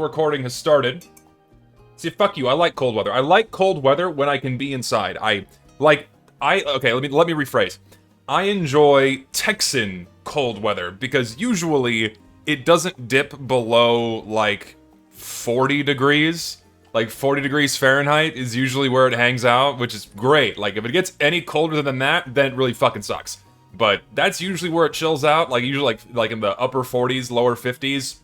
recording has started. See, fuck you. I like cold weather. I like cold weather when I can be inside. Okay, let me rephrase. I enjoy Texan cold weather because usually it doesn't dip below like 40 degrees. Like 40 degrees Fahrenheit is usually where it hangs out, which is great. Like if it gets any colder than that, then it really fucking sucks. But that's usually where it chills out. Like usually like in the upper 40s, lower 50s.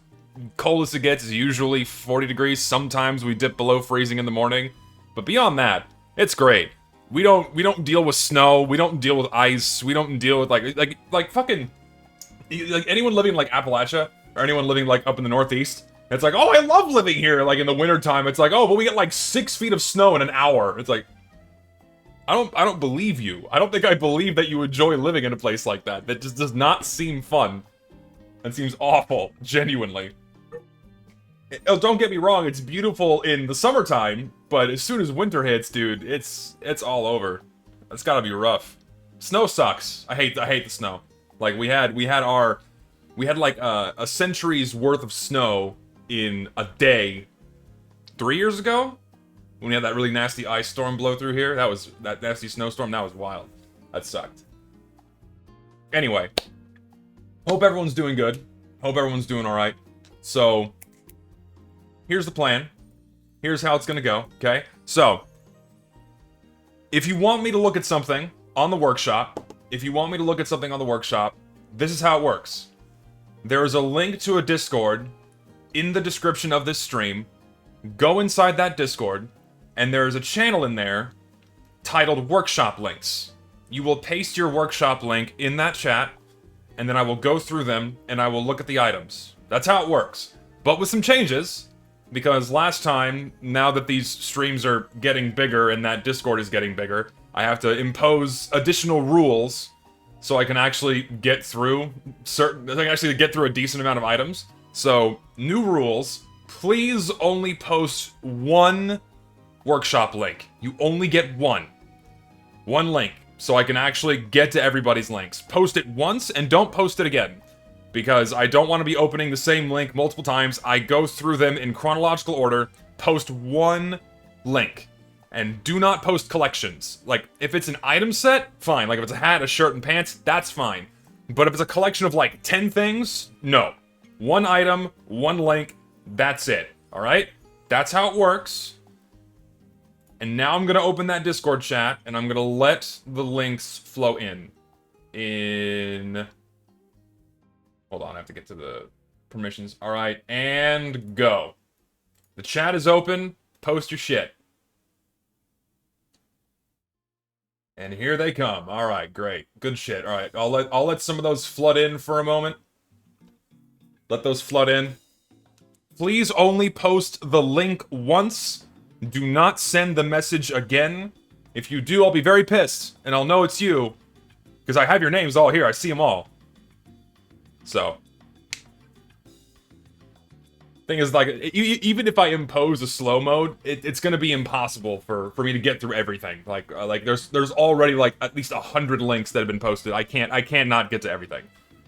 Coldest it gets is usually 40 degrees. Sometimes we dip below freezing in the morning. But beyond that, it's great. We don't deal with snow. We don't deal with ice. We don't deal with like fucking like anyone living in like Appalachia or anyone living like up in the Northeast. It's like, oh, I love living here. Like in the wintertime, it's like, oh, but we get like 6 feet of snow in an hour. It's like, I don't believe you. I don't think I believe that you enjoy living in a place like that. That just does not seem fun. That seems awful, genuinely. Oh, don't get me wrong, it's beautiful in the summertime, but as soon as winter hits, dude, it's all over. It's gotta be rough. Snow sucks. I hate the snow. Like we had like a century's worth of snow in a day 3 years ago when we had that really nasty ice storm blow through here. That nasty snowstorm. That was wild. That sucked. Anyway, hope everyone's doing good. Hope everyone's doing all right. So here's the plan. Here's how it's gonna go, okay? So, if you want me to look at something on the workshop, this is how it works. There is a link to a Discord in the description of this stream. Go inside that Discord, and there is a channel in there titled Workshop Links. You will paste your workshop link in that chat, and then I will go through them, and I will look at the items. That's how it works. But with some changes, because last time, now that these streams are getting bigger and that Discord is getting bigger, I have to impose additional rules so I can actually get through a decent amount of items. So, new rules. Please only post one workshop link. You only get one. One link. So I can actually get to everybody's links. Post it once and don't post it again. Because I don't want to be opening the same link multiple times. I go through them in chronological order. Post one link. And do not post collections. Like, if it's an item set, fine. Like, if it's a hat, a shirt, and pants, that's fine. But if it's a collection of, like, 10 things, no. One item, one link, that's it. Alright? That's how it works. And now I'm gonna open that Discord chat, and I'm gonna let the links flow in. Hold on, I have to get to the permissions. Alright, and go. The chat is open. Post your shit. And here they come. Alright, great. Good shit. Alright, I'll let some of those flood in for a moment. Let those flood in. Please only post the link once. Do not send the message again. If you do, I'll be very pissed. And I'll know it's you. Because I have your names all here. I see them all. So. Thing is, like, even if I impose a slow mode, it's gonna be impossible for me to get through everything. Like there's already, like, at least 100 links that have been posted. I can't not get to everything.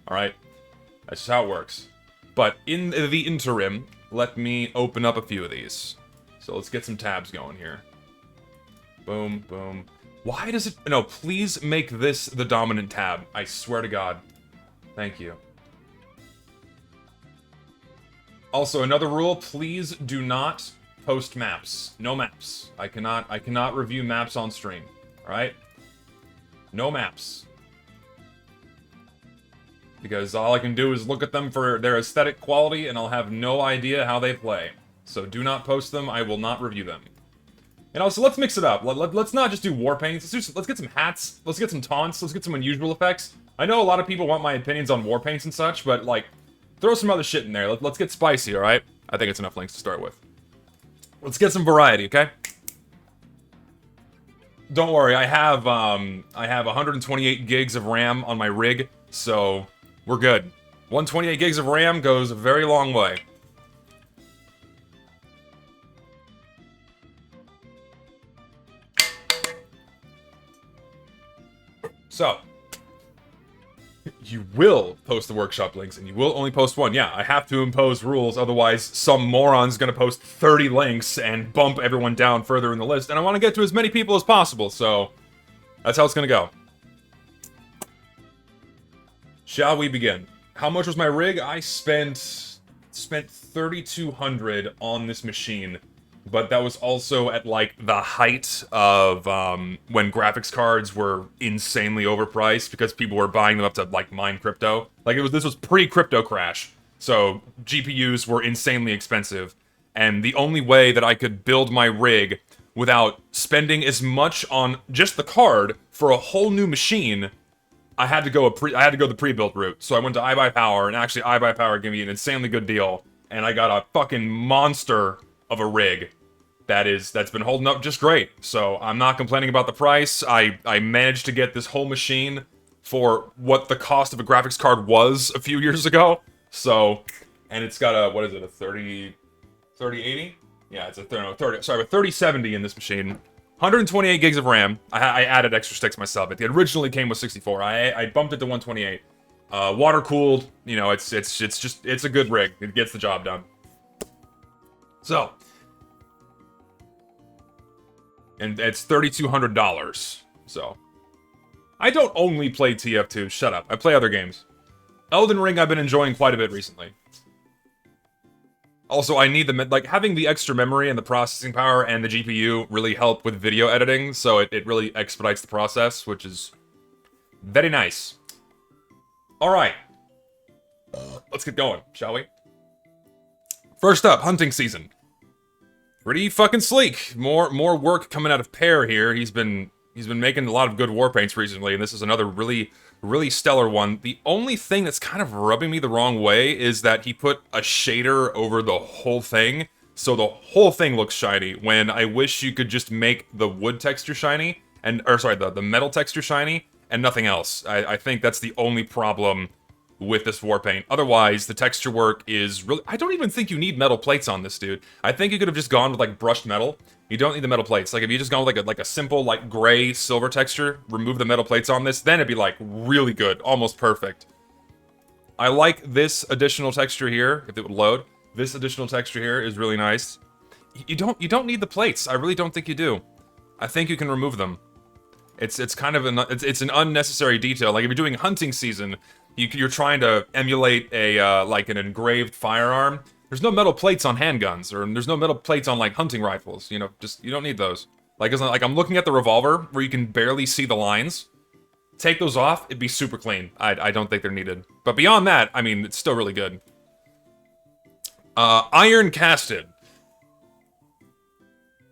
Alright? That's just how it works. But in the interim, let me open up a few of these. So let's get some tabs going here. Boom, boom. Why does it... No, please make this the dominant tab. I swear to God. Thank you. Also, another rule, please do not post maps. No maps. I cannot review maps on stream. Alright? No maps. Because all I can do is look at them for their aesthetic quality, and I'll have no idea how they play. So do not post them, I will not review them. And also, let's mix it up. Let's not just do war paints. Let's get some hats. Let's get some taunts. Let's get some unusual effects. I know a lot of people want my opinions on war paints and such, but, like, throw some other shit in there. Let's get spicy, alright? I think it's enough links to start with. Let's get some variety, okay? Don't worry, I have 128 gigs of RAM on my rig, so we're good. 128 gigs of RAM goes a very long way. So, you will post the workshop links, and you will only post one. Yeah, I have to impose rules, otherwise some moron's gonna post 30 links and bump everyone down further in the list, and I want to get to as many people as possible, so that's how it's gonna go. Shall we begin? How much was my rig? I spent 3,200 on this machine, but that was also at, like, the height of, when graphics cards were insanely overpriced because people were buying them up to, like, mine crypto. Like, this was pre-crypto crash, so GPUs were insanely expensive, and the only way that I could build my rig without spending as much on just the card for a whole new machine, I had to go the pre-built route. So I went to iBuyPower, and actually iBuyPower gave me an insanely good deal, and I got a fucking monster of a rig that's been holding up just great. So I'm not complaining about the price. I managed to get this whole machine for what the cost of a graphics card was a few years ago. So, and it's got a, what is it, a 3080? Yeah, it's a 3070 in this machine. 128 gigs of RAM. I added extra sticks myself. It originally came with 64. I bumped it to 128. Water cooled. You know, it's a good rig. It gets the job done. So, and it's $3,200. So, I don't only play TF2. Shut up. I play other games. Elden Ring I've been enjoying quite a bit recently. Also, I need like, having the extra memory and the processing power and the GPU really help with video editing, so it really expedites the process, which is very nice. Alright. Let's get going, shall we? First up, hunting season. Pretty fucking sleek. More work coming out of Pear here. He's been making a lot of good war paints recently, and this is another really stellar one. The only thing that's kind of rubbing me the wrong way is that he put a shader over the whole thing, so the whole thing looks shiny, when I wish you could just make the wood texture shiny, the metal texture shiny, and nothing else. I think that's the only problem with this war paint. Otherwise, the texture work is really... I don't even think you need metal plates on this, dude. I think you could have just gone with, like, brushed metal. You don't need the metal plates. Like, if you just gone with, like a simple, like, gray silver texture, remove the metal plates on this, then it'd be, like, really good. Almost perfect. I like this additional texture here, if it would load. This additional texture here is really nice. You don't need the plates. I really don't think you do. I think you can remove them. It's kind of it's an unnecessary detail. Like, if you're doing hunting season, you're trying to emulate a like an engraved firearm. There's no metal plates on handguns, or there's no metal plates on, like, hunting rifles. You know, you don't need those. Like, I'm looking at the revolver where you can barely see the lines. Take those off, it'd be super clean. I don't think they're needed. But beyond that, I mean, it's still really good. Iron casted.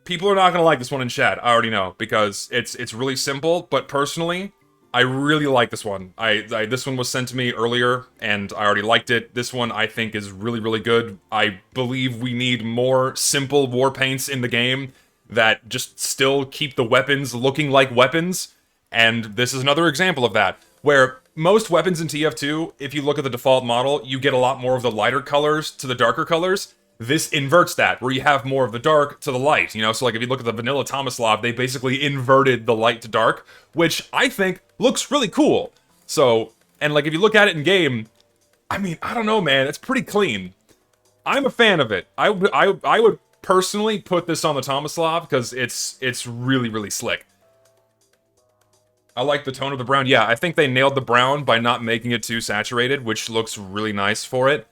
People are not gonna like this one in chat, I already know, because it's really simple, but personally, I really like this one. This one was sent to me earlier, and I already liked it. This one, I think, is really good. I believe we need more simple war paints in the game that just still keep the weapons looking like weapons, and this is another example of that, where most weapons in TF2, if you look at the default model, you get a lot more of the lighter colors to the darker colors. This inverts that, where you have more of the dark to the light, you know? So, like, if you look at the vanilla Tomislav, they basically inverted the light to dark, which I think looks really cool. So, and, like, if you look at it in game, I mean, I don't know, man, it's pretty clean. I'm a fan of it. I would personally put this on the Tomislav, because it's really slick. I like the tone of the brown. Yeah, I think they nailed the brown by not making it too saturated, which looks really nice for it.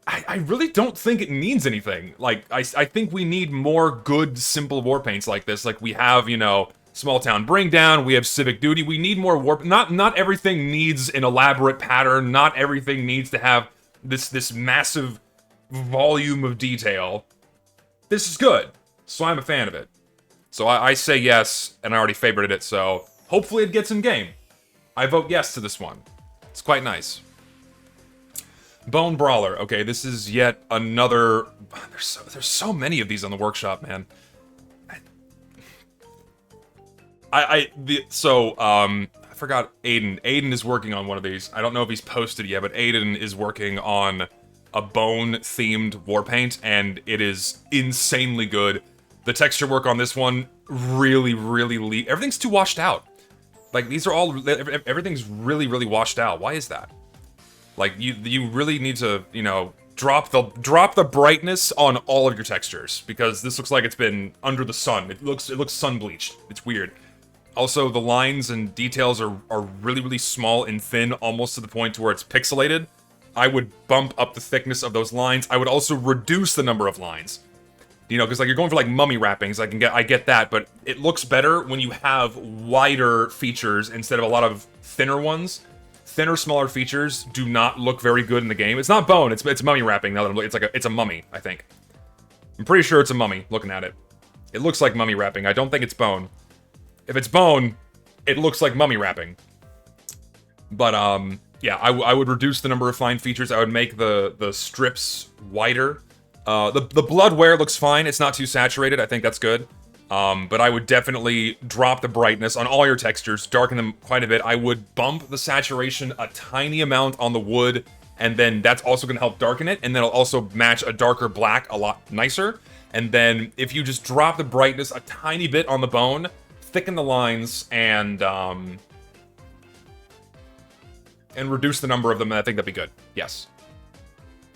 I really don't think it means anything. Like, I think we need more good, simple war paints like this. Like, we have, you know, Small Town Bring Down, we have Civic Duty, we need more war... Not everything needs an elaborate pattern, not everything needs to have this massive volume of detail. This is good, so I'm a fan of it. So I say yes, and I already favorited it, so hopefully it gets in game. I vote yes to this one. It's quite nice. Bone Brawler. Okay, this is yet another... There's so many of these on the workshop, man. I forgot Aiden. Aiden is working on one of these. I don't know if he's posted yet, but Aiden is working on a bone-themed war paint, and it is insanely good. The texture work on this one, really everything's too washed out. Like, these are all, everything's really, really washed out. Why is that? Like, you really need to, you know, drop the brightness on all of your textures, because this looks like it's been under the sun. It looks sun bleached. It's weird. Also, the lines and details are really, really small and thin, almost to the point to where it's pixelated. I would bump up the thickness of those lines. I would also reduce the number of lines. You know, because like you're going for like mummy wrappings, I get that, but it looks better when you have wider features instead of a lot of thinner ones. Thinner, smaller features do not look very good in the game. It's not bone, it's mummy wrapping. Now that I'm looking, it's a mummy, I think. I'm pretty sure it's a mummy. Looking at it, it looks like mummy wrapping. I don't think it's bone. If it's bone, it looks like mummy wrapping. But yeah, I would reduce the number of fine features. I would make the strips wider. The blood wear looks fine. It's not too saturated. I think that's good. But I would definitely drop the brightness on all your textures, darken them quite a bit. I would bump the saturation a tiny amount on the wood, and then that's also going to help darken it, and then it'll also match a darker black a lot nicer. And then if you just drop the brightness a tiny bit on the bone, thicken the lines, and reduce the number of them, and I think that'd be good. Yes.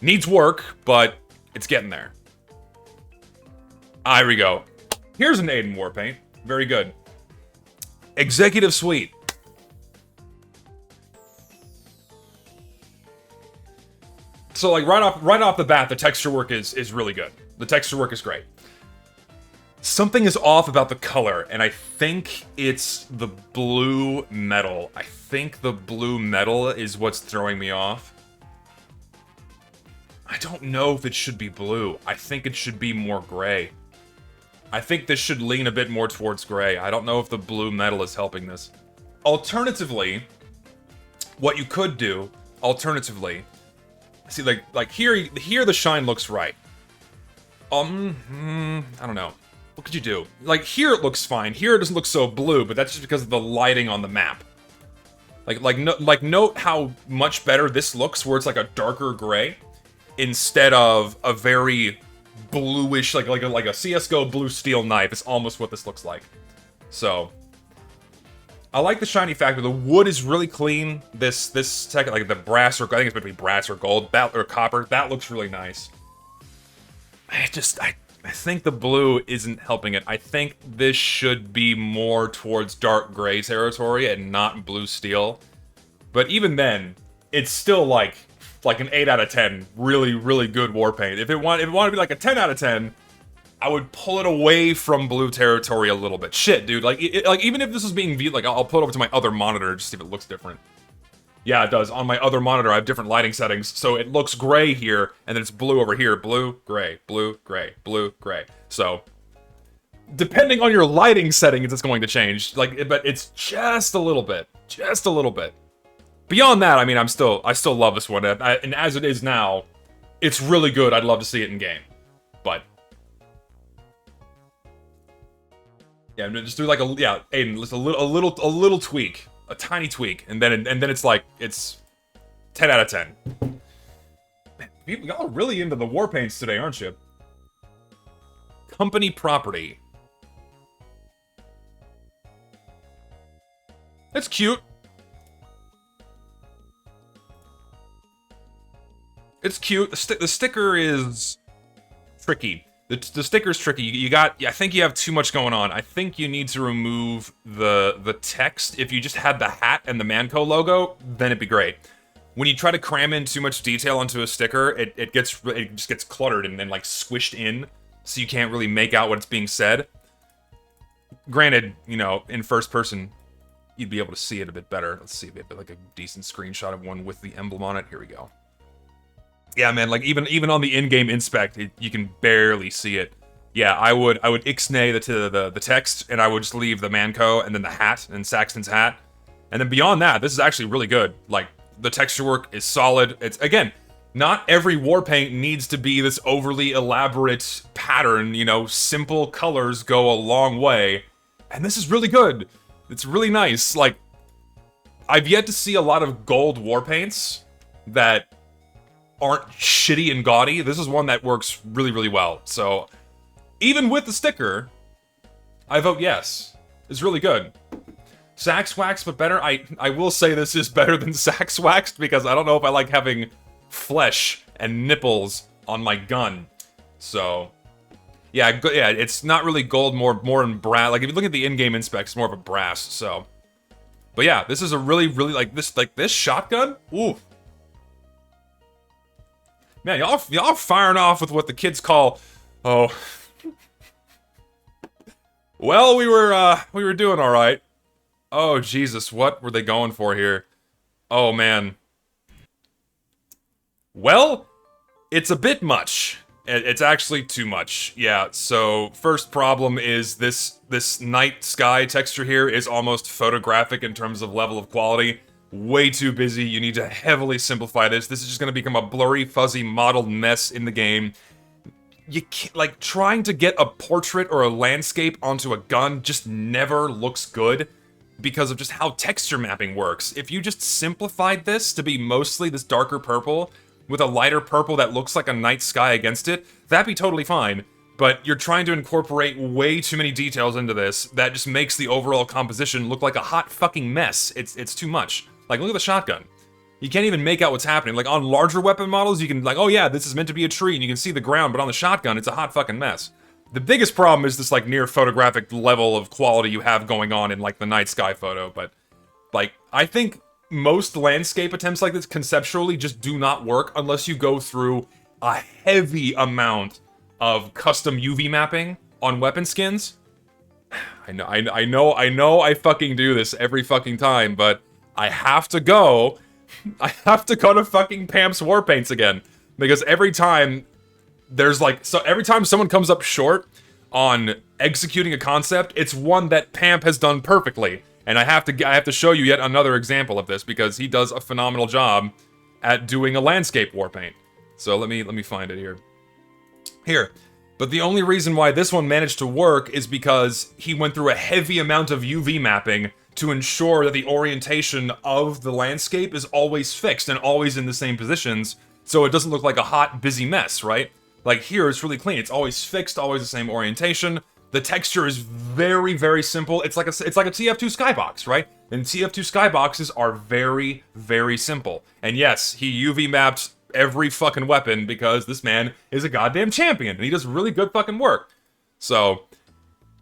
Needs work, but it's getting there. Ah, here we go. Here's an Aiden Warpaint. Very good. Executive Suite. So like right off the bat, the texture work is really good. The texture work is great. Something is off about the color, and I think it's the blue metal. I think the blue metal is what's throwing me off. I don't know if it should be blue. I think it should be more gray. I think this should lean a bit more towards gray. I don't know if the blue metal is helping this. Alternatively, what you could do, see, like here the shine looks right. I don't know. What could you do? Like, here it looks fine. Here it doesn't look so blue, but that's just because of the lighting on the map. Note how much better this looks, where it's like a darker gray, instead of a very bluish, like a CSGO blue steel knife. It's almost what this looks like. So, I like the shiny factor. The wood is really clean. This tech, like the brass, or I think it's between brass or gold, or copper. That looks really nice. I think the blue isn't helping it. I think this should be more towards dark gray territory and not blue steel. But even then, it's still like an 8 out of 10. Really, really good war paint. If it wanted to be like a 10 out of 10, I would pull it away from blue territory a little bit. Shit, dude. Like even if this is being viewed, like I'll pull it over to my other monitor just see if it looks different. Yeah, it does. On my other monitor, I have different lighting settings, so it looks gray here, and then it's blue over here. Blue, gray, blue, gray, blue, gray. So, depending on your lighting settings, it's going to change. But it's just a little bit. Just a little bit. Beyond that, I mean, I still love this one. And as it is now, it's really good. I'd love to see it in game. But, yeah, just do like Aiden, just a little tweak. A tiny tweak, and then it's like, it's 10 out of 10. Man, y'all are really into the war paints today, aren't you? Company property. That's cute. It's cute. The sticker is tricky. The sticker's tricky. I think you have too much going on. I think you need to remove the text. If you just had the hat and the Manco logo, then it'd be great. When you try to cram in too much detail onto a sticker, it just gets cluttered and then like squished in, so you can't really make out what's being said. Granted, you know, in first person, you'd be able to see it a bit better. Let's see if we have like a decent screenshot of one with the emblem on it. Here we go. Yeah, man, like even on the in-game inspect, you can barely see it. Yeah, I would ixnay the text, and I would just leave the Manco and then the hat and Saxton's hat. And then beyond that, this is actually really good. Like, the texture work is solid. It's, again, not every war paint needs to be this overly elaborate pattern, you know, simple colors go a long way. And this is really good. It's really nice. Like, I've yet to see a lot of gold war paints that aren't shitty and gaudy. This is one that works really, really well. So, even with the sticker, I vote yes. It's really good. Sax Waxed, but better. I will say this is better than Sax Waxed because I don't know if I like having flesh and nipples on my gun. So, yeah, it's not really gold, more in brass. Like, if you look at the in-game inspec, it's more of a brass, so. But yeah, this is a really, like this shotgun? Ooh. Man, y'all firing off with what the kids call, oh. Well, we were doing alright. Oh, Jesus, what were they going for here? Oh, man. Well, it's a bit much. It's actually too much. Yeah, so first problem is this night sky texture here is almost photographic in terms of level of quality. Way too busy. You need to heavily simplify this. This is just going to become a blurry, fuzzy, mottled mess in the game. You can't, like, trying to get a portrait or a landscape onto a gun just never looks good because of just how texture mapping works. If you just simplified this to be mostly this darker purple with a lighter purple that looks like a night sky against it, that'd be totally fine. But you're trying to incorporate way too many details into this that just makes the overall composition look like a hot fucking mess. It's too much. Like, look at the shotgun. You can't even make out what's happening. Like, on larger weapon models, you can, like, oh yeah, this is meant to be a tree, and you can see the ground, but on the shotgun, it's a hot fucking mess. The biggest problem is this, like, near photographic level of quality you have going on in, like, the night sky photo, but, like, I think most landscape attempts like this conceptually just do not work unless you go through a heavy amount of custom UV mapping on weapon skins. I know I fucking do this every fucking time, but I have to go to fucking Pamp's Warpaints again. Because every time there's like, so every time someone comes up short on executing a concept, it's one that Pamp has done perfectly. And I have to show you yet another example of this because he does a phenomenal job at doing a landscape warpaint. So let me find it here. Here. But the only reason why this one managed to work is because he went through a heavy amount of UV mapping to ensure that the orientation of the landscape is always fixed and always in the same positions, so it doesn't look like a hot, busy mess, right? Like here, it's really clean. It's always fixed, always the same orientation. The texture is very, very simple. It's like a TF2 skybox, right? And TF2 skyboxes are very, very simple. And yes, he UV mapped every fucking weapon because this man is a goddamn champion and he does really good fucking work. So,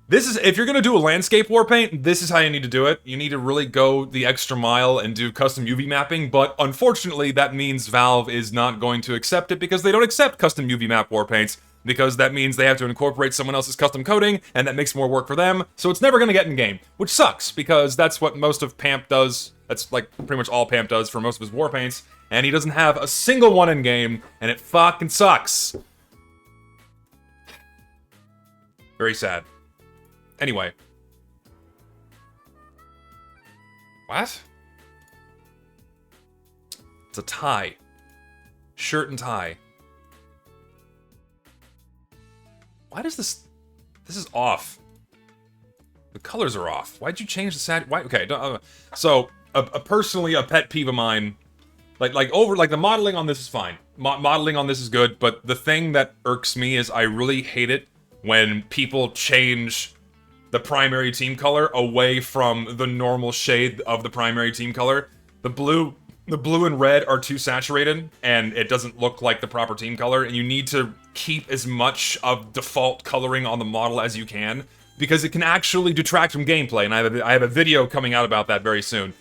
this is, if you're gonna do a landscape warpaint, this is how you need to do it. You need to really go the extra mile and do custom UV mapping, but unfortunately that means Valve is not going to accept it because they don't accept custom UV map warpaints, because that means they have to incorporate someone else's custom coding, and that makes more work for them, so it's never gonna get in game, which sucks, because that's what most of Pamp does. That's like pretty much all Pamp does for most of his warpaints, and he doesn't have a single one in game, and it fucking sucks. Very sad. Anyway. What? It's a tie. Shirt and tie. Why does this... This is off. The colors are off. Why'd you change the sad... Why? Okay, so, personally, a pet peeve of mine... Like the modeling on this is fine. Modeling on this is good, but the thing that irks me is I really hate it when people change the primary team color away from the normal shade of the primary team color. The blue and red are too saturated, and it doesn't look like the proper team color, and you need to keep as much of default coloring on the model as you can, because it can actually detract from gameplay, and I have a video coming out about that very soon.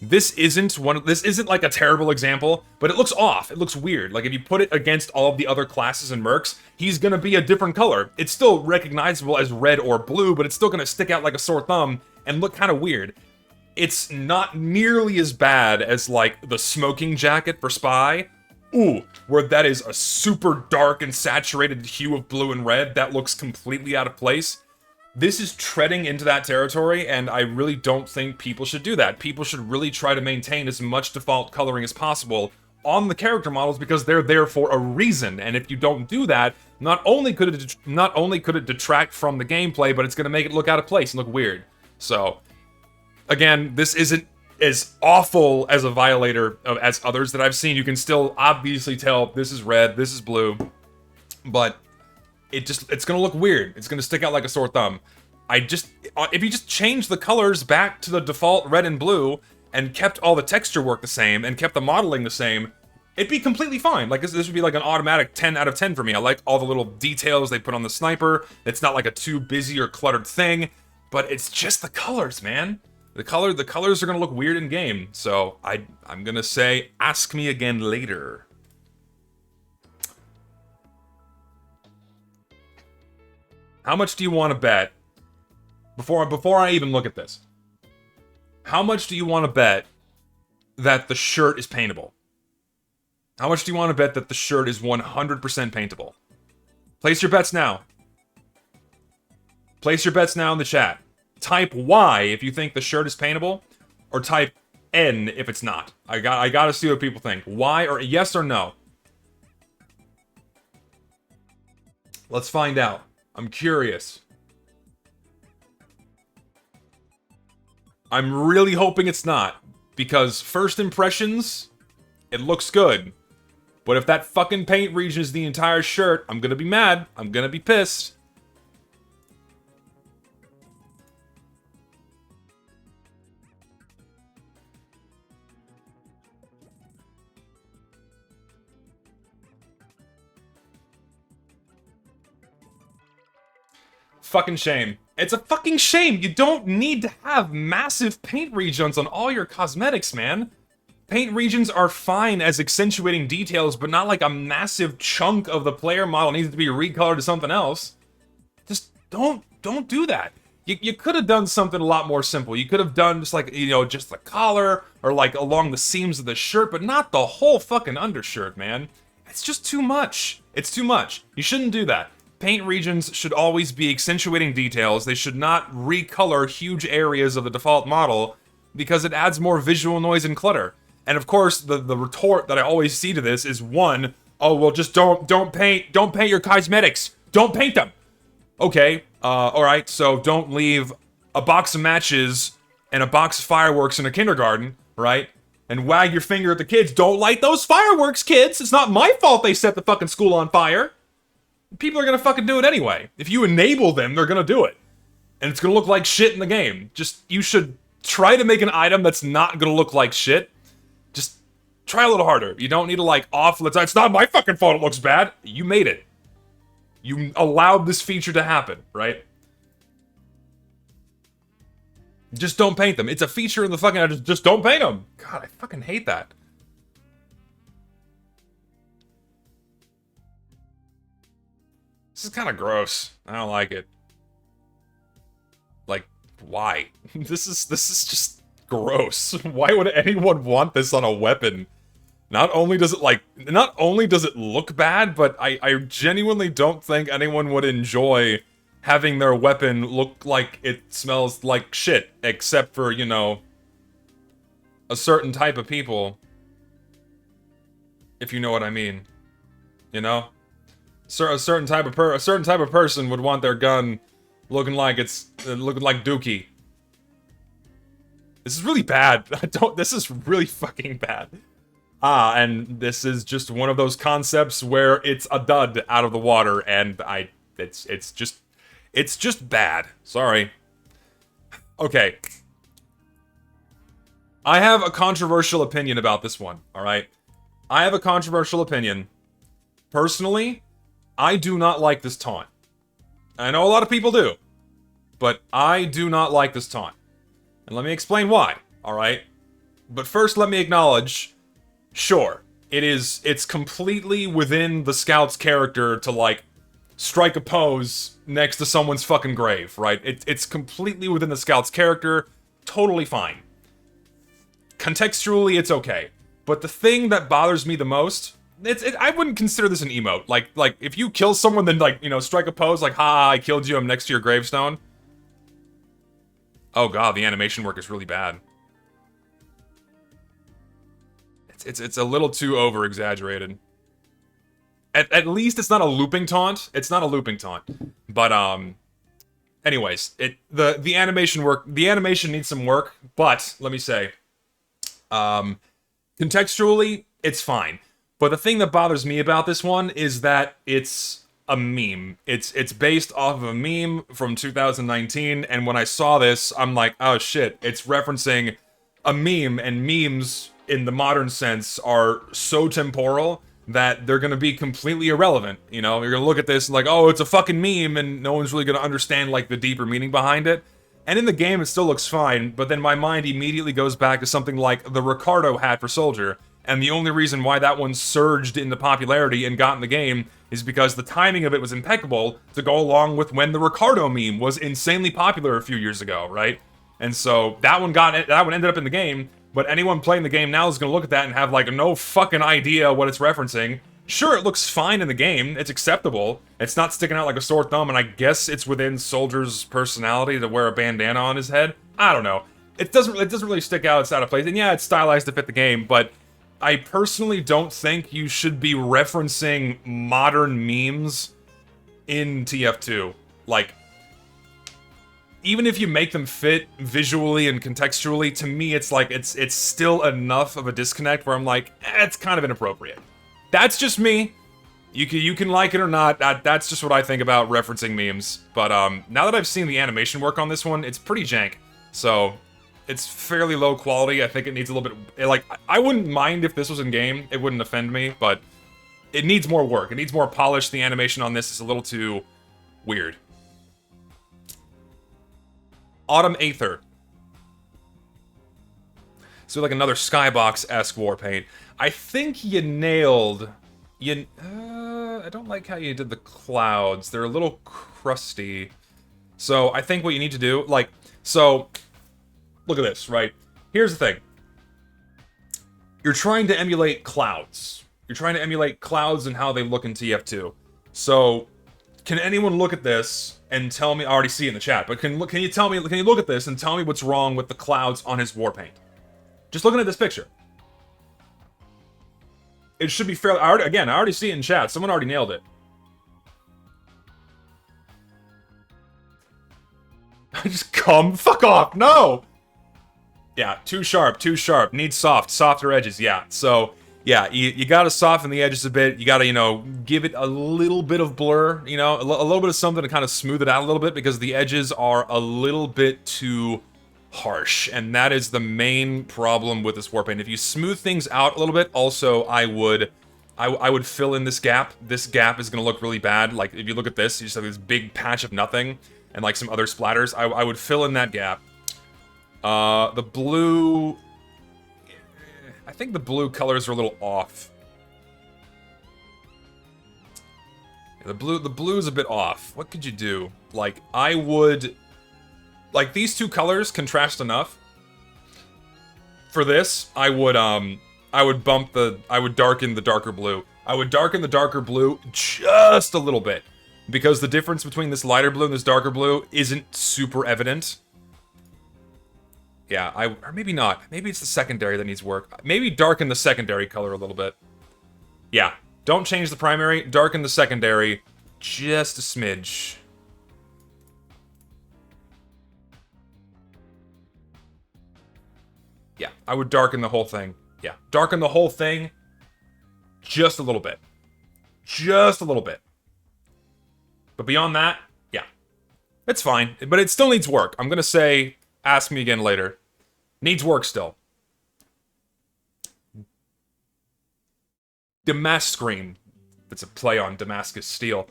This isn't like a terrible example, but it looks off. It looks weird. Like, if you put it against all of the other classes and mercs, he's gonna be a different color. It's still recognizable as red or blue, but it's still gonna stick out like a sore thumb and look kind of weird. It's not nearly as bad as, like, the smoking jacket for Spy. Ooh, where that is a super dark and saturated hue of blue and red that looks completely out of place. This is treading into that territory, and I really don't think people should do that. People should really try to maintain as much default coloring as possible on the character models because they're there for a reason, and if you don't do that, not only could it detract from the gameplay, but it's going to make it look out of place and look weird. So, again, this isn't as awful as a violator as others that I've seen. You can still obviously tell this is red, this is blue, but it's gonna look weird. It's gonna stick out like a sore thumb. if you just change the colors back to the default red and blue, and kept all the texture work the same, and kept the modeling the same, it'd be completely fine. Like, this would be like an automatic 10 out of 10 for me. I like all the little details they put on the sniper. It's not like a too busy or cluttered thing, but it's just the colors, man. The colors are gonna look weird in game, so I'm gonna say, ask me again later. How much do you want to bet, before I even look at this, how much do you want to bet that the shirt is paintable? How much do you want to bet that the shirt is 100% paintable? Place your bets now. Place your bets now in the chat. Type Y if you think the shirt is paintable, or type N if it's not. I gotta see what people think. Y or yes or no. Let's find out. I'm curious. I'm really hoping it's not, because first impressions, it looks good. But if that fucking paint region is the entire shirt, I'm gonna be mad. I'm gonna be pissed. Fucking shame. It's a fucking shame. You don't need to have massive paint regions on all your cosmetics, man. Paint regions are fine as accentuating details, but not like a massive chunk of the player model needs to be recolored to something else. Just don't do that. You could have done something a lot more simple. You could have done just like, you know, just the collar or like along the seams of the shirt, but not the whole fucking undershirt, man. It's just too much. It's too much. You shouldn't do that. Paint regions should always be accentuating details. They should not recolor huge areas of the default model because it adds more visual noise and clutter. And of course, the retort that I always see to this is one, oh well, just don't paint your cosmetics. Don't paint them. Okay, all right. So don't leave a box of matches and a box of fireworks in a kindergarten, right? And wag your finger at the kids. Don't light those fireworks, kids. It's not my fault they set the fucking school on fire. People are gonna fucking do it anyway. If you enable them, they're gonna do it. And it's gonna look like shit in the game. Just, you should try to make an item that's not gonna look like shit. Just try a little harder. You don't need to like it's not my fucking fault it looks bad. You made it. You allowed this feature to happen, right? Just don't paint them. It's a feature in the fucking, just don't paint them. God, I fucking hate that. This is kind of gross. I don't like it. Like, why? This is just gross. Why would anyone want this on a weapon? Not only does it look bad, but I genuinely don't think anyone would enjoy having their weapon look like it smells like shit, except for, you know, a certain type of people. If you know what I mean. You know? A certain type of person would want their gun looking like Dookie. This is really bad. This is really fucking bad. And this is just one of those concepts where it's a dud out of the water, and it's just bad. Sorry. Okay. I have a controversial opinion about this one, alright? I have a controversial opinion. Personally, I do not like this taunt. I know a lot of people do, but I do not like this taunt. And let me explain why, alright? But first, let me acknowledge, sure, it's completely within the scout's character to, like, strike a pose next to someone's fucking grave, right? It's completely within the scout's character, totally fine. Contextually, it's okay. But the thing that bothers me the most, I wouldn't consider this an emote. Like, if you kill someone, then, like, you know, strike a pose, like, ha, I killed you, I'm next to your gravestone. Oh god, the animation work is really bad. It's a little too over-exaggerated. At least it's not a looping taunt. It's not a looping taunt. But, anyways, the animation needs some work, but, let me say, contextually, it's fine. But the thing that bothers me about this one is that it's a meme. It's based off of a meme from 2019, and when I saw this, I'm like, oh shit, it's referencing a meme, and memes in the modern sense are so temporal that they're gonna be completely irrelevant. You know, you're gonna look at this and like, oh, it's a fucking meme, and no one's really gonna understand like the deeper meaning behind it. And in the game, it still looks fine, but then my mind immediately goes back to something like the Ricardo hat for Soldier, and the only reason why that one surged into popularity and got in the game is because the timing of it was impeccable to go along with when the Ricardo meme was insanely popular a few years ago, right? And so that one ended up in the game, but anyone playing the game now is gonna look at that and have like no fucking idea what it's referencing. Sure, it looks fine in the game, it's acceptable, it's not sticking out like a sore thumb, and I guess it's within Soldier's personality to wear a bandana on his head. I don't know. It doesn't really stick out, it's out of place, and yeah, it's stylized to fit the game, but I personally don't think you should be referencing modern memes in TF2. Like, even if you make them fit visually and contextually, to me it's like, it's still enough of a disconnect where I'm like, it's kind of inappropriate. That's just me. You can like it or not. That's just what I think about referencing memes. But now that I've seen the animation work on this one, it's pretty jank. So it's fairly low quality. I think it needs a little bit. Like, I wouldn't mind if this was in game. It wouldn't offend me, but it needs more work. It needs more polish. The animation on this is a little too weird. Autumn Aether. So like another Skybox-esque war paint. I think you nailed... I don't like how you did the clouds. They're a little crusty. So I think what you need to do... Like, so... Look at this, right? Here's the thing. You're trying to emulate clouds. You're trying to emulate clouds and how they look in TF2. So, can anyone look at this and tell me... I already see it in the chat, but can you tell me... Can you look at this and tell me what's wrong with the clouds on his war paint? Just looking at this picture. It should be fairly... I already see it in chat. Someone already nailed it. Just come. Fuck off. No! Yeah, too sharp, too sharp. Needs softer edges, yeah. So, yeah, you gotta soften the edges a bit. You gotta, you know, give it a little bit of blur, you know, a little bit of something to kind of smooth it out a little bit because the edges are a little bit too harsh, and that is the main problem with this war paint. If you smooth things out a little bit, also, I would fill in this gap. This gap is gonna look really bad. Like, if you look at this, you just have this big patch of nothing, and like some other splatters. I would fill in that gap. The blue... I think the blue colors are a little off. The blue is a bit off. What could you do? Like, I would... Like, these two colors contrast enough. For this, I would darken the darker blue. I would darken the darker blue just a little bit. Because the difference between this lighter blue and this darker blue isn't super evident. Yeah, or maybe not. Maybe it's the secondary that needs work. Maybe darken the secondary color a little bit. Yeah, don't change the primary, darken the secondary just a smidge. Yeah, I would darken the whole thing. Yeah, darken the whole thing just a little bit. Just a little bit. But beyond that, yeah. It's fine, but it still needs work. I'm gonna say, ask me again later. Needs work still. Damask Scream. It's a play on Damascus Steel.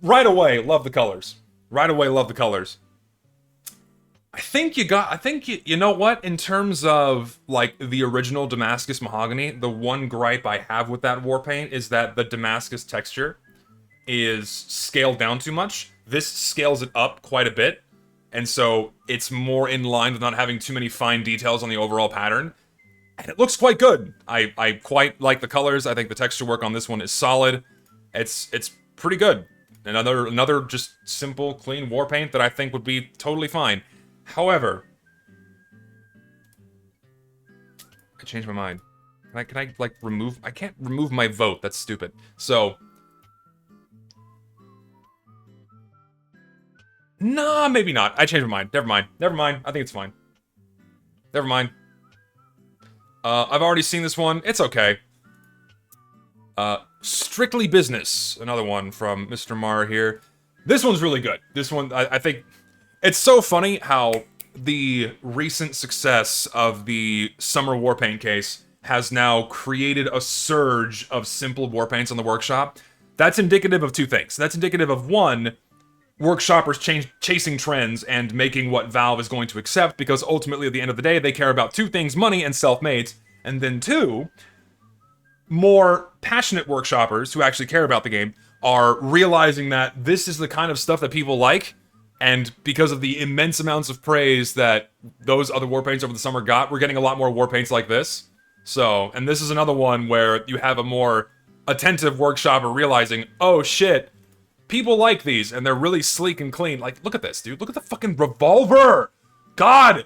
Right away, love the colors. Right away, love the colors. I think you know what? In terms of, like, the original Damascus Mahogany, the one gripe I have with that war paint is that the Damascus texture is scaled down too much. This scales it up quite a bit, and so it's more in line with not having too many fine details on the overall pattern. And it looks quite good. I quite like the colors. I think the texture work on this one is solid. It's pretty good. Another just simple, clean war paint that I think would be totally fine. However, I changed my mind. Can I like remove? I can't remove my vote. That's stupid. So, nah, maybe not. I changed my mind. Never mind. Never mind. I think it's fine. Never mind. I've already seen this one. It's okay. Strictly Business, another one from Mr. Marr here. This one's really good. This one, I think, it's so funny how the recent success of the Summer Warpaint case has now created a surge of simple warpaints on the workshop. That's indicative of two things. That's indicative of, one, workshoppers chasing trends and making what Valve is going to accept, because ultimately at the end of the day they care about two things: money and self-mades. And then two, more passionate workshoppers who actually care about the game are realizing that this is the kind of stuff that people like, and because of the immense amounts of praise that those other warpaints over the summer got, we're getting a lot more warpaints like this. So, and this is another one where you have a more attentive workshopper realizing, oh shit, people like these, and they're really sleek and clean. Like, look at this, dude. Look at the fucking revolver! God!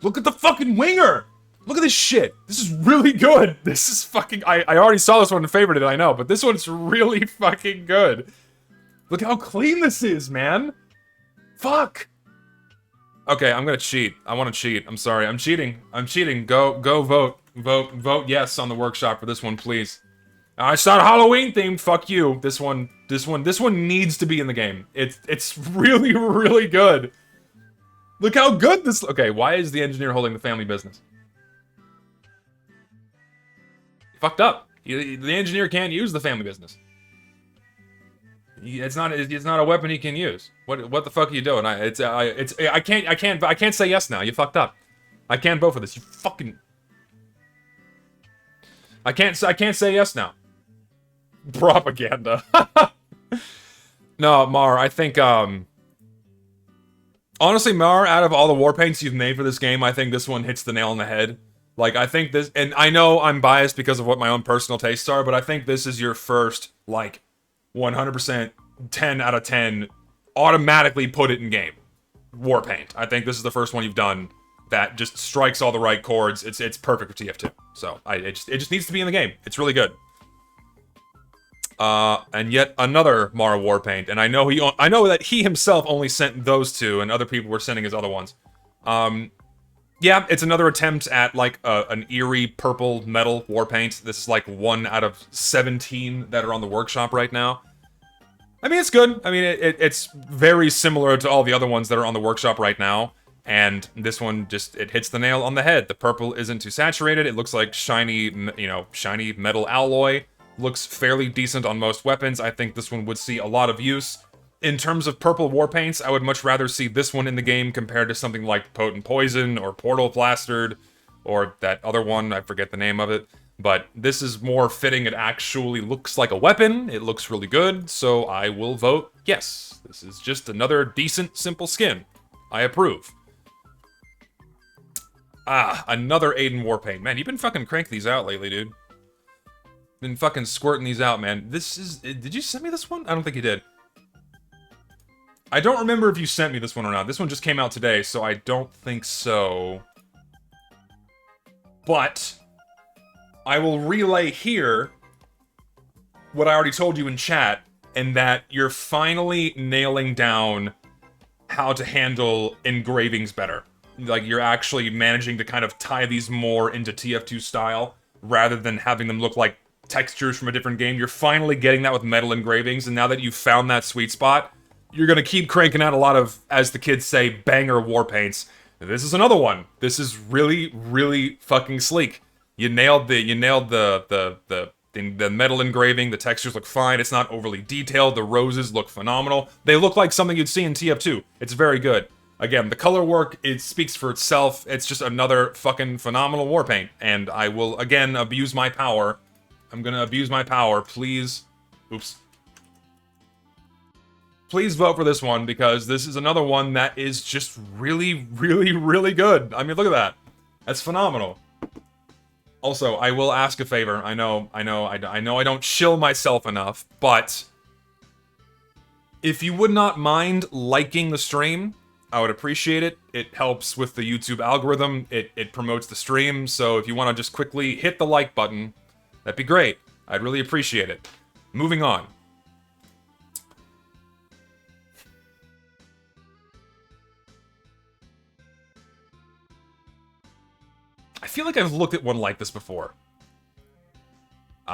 Look at the fucking winger! Look at this shit. This is really good. This is fucking... I already saw this one and favorited it, I know, but this one's really fucking good. Look how clean this is, man. Fuck. Okay, I'm gonna cheat. I want to cheat. I'm sorry. I'm cheating. I'm cheating. Go vote. Vote yes on the workshop for this one, please. It's not Halloween themed. Fuck you. This one needs to be in the game. It's really, really good. Look how good this... Okay, why is the engineer holding the family business? Fucked up. The engineer can't use the family business. It's not a weapon he can use. What the fuck are you doing? I can't say yes now. You fucked up. I can't vote for this. You fucking... I can't say yes now. Propaganda. No, Mar, I think honestly, Mar, out of all the warpaints you've made for this game, I think this one hits the nail on the head. Like, I think this, and I know I'm biased because of what my own personal tastes are, but I think this is your first, like, 100%, 10 out of 10, automatically put it in game warpaint. I think this is the first one you've done that just strikes all the right chords. It's perfect for TF2. So, it just needs to be in the game. It's really good. And yet another Mara warpaint, and I know that he himself only sent those two, and other people were sending his other ones. Yeah, it's another attempt at, like, an eerie purple metal warpaint. This is, like, 1 out of 17 that are on the workshop right now. I mean, it's good. I mean, it's very similar to all the other ones that are on the workshop right now. And this one just, it hits the nail on the head. The purple isn't too saturated. It looks like shiny, shiny metal alloy. Looks fairly decent on most weapons. I think this one would see a lot of use. In terms of purple warpaints, I would much rather see this one in the game compared to something like Potent Poison or Portal Plastered or that other one, I forget the name of it. But this is more fitting. It actually looks like a weapon. It looks really good, so I will vote yes. This is just another decent, simple skin. I approve. Ah, another Aiden warpaint. Man, you've been fucking cranking these out lately, dude. Been fucking squirting these out, man. This is... Did you send me this one? I don't think you did. I don't remember if you sent me this one or not. This one just came out today, so I don't think so. But I will relay here what I already told you in chat, and that you're finally nailing down how to handle engravings better. Like, you're actually managing to kind of tie these more into TF2 style, rather than having them look like textures from a different game. You're finally getting that with metal engravings, and now that you've found that sweet spot, you're gonna keep cranking out a lot of, as the kids say, banger warpaints. This is another one. This is really, really fucking sleek. You nailed the metal engraving. The textures look fine. It's not overly detailed. The roses look phenomenal. They look like something you'd see in TF2. It's very good. Again, the color work, it speaks for itself. It's just another fucking phenomenal warpaint. And I will, again, abuse my power. I'm gonna abuse my power. Please. Oops. Please vote for this one, because this is another one that is just really, really, really good. I mean, look at that. That's phenomenal. Also, I will ask a favor. I know I don't shill myself enough, but if you would not mind liking the stream, I would appreciate it. It helps with the YouTube algorithm. It promotes the stream, so if you want to just quickly hit the like button, that'd be great. I'd really appreciate it. Moving on. I feel like I've looked at one like this before.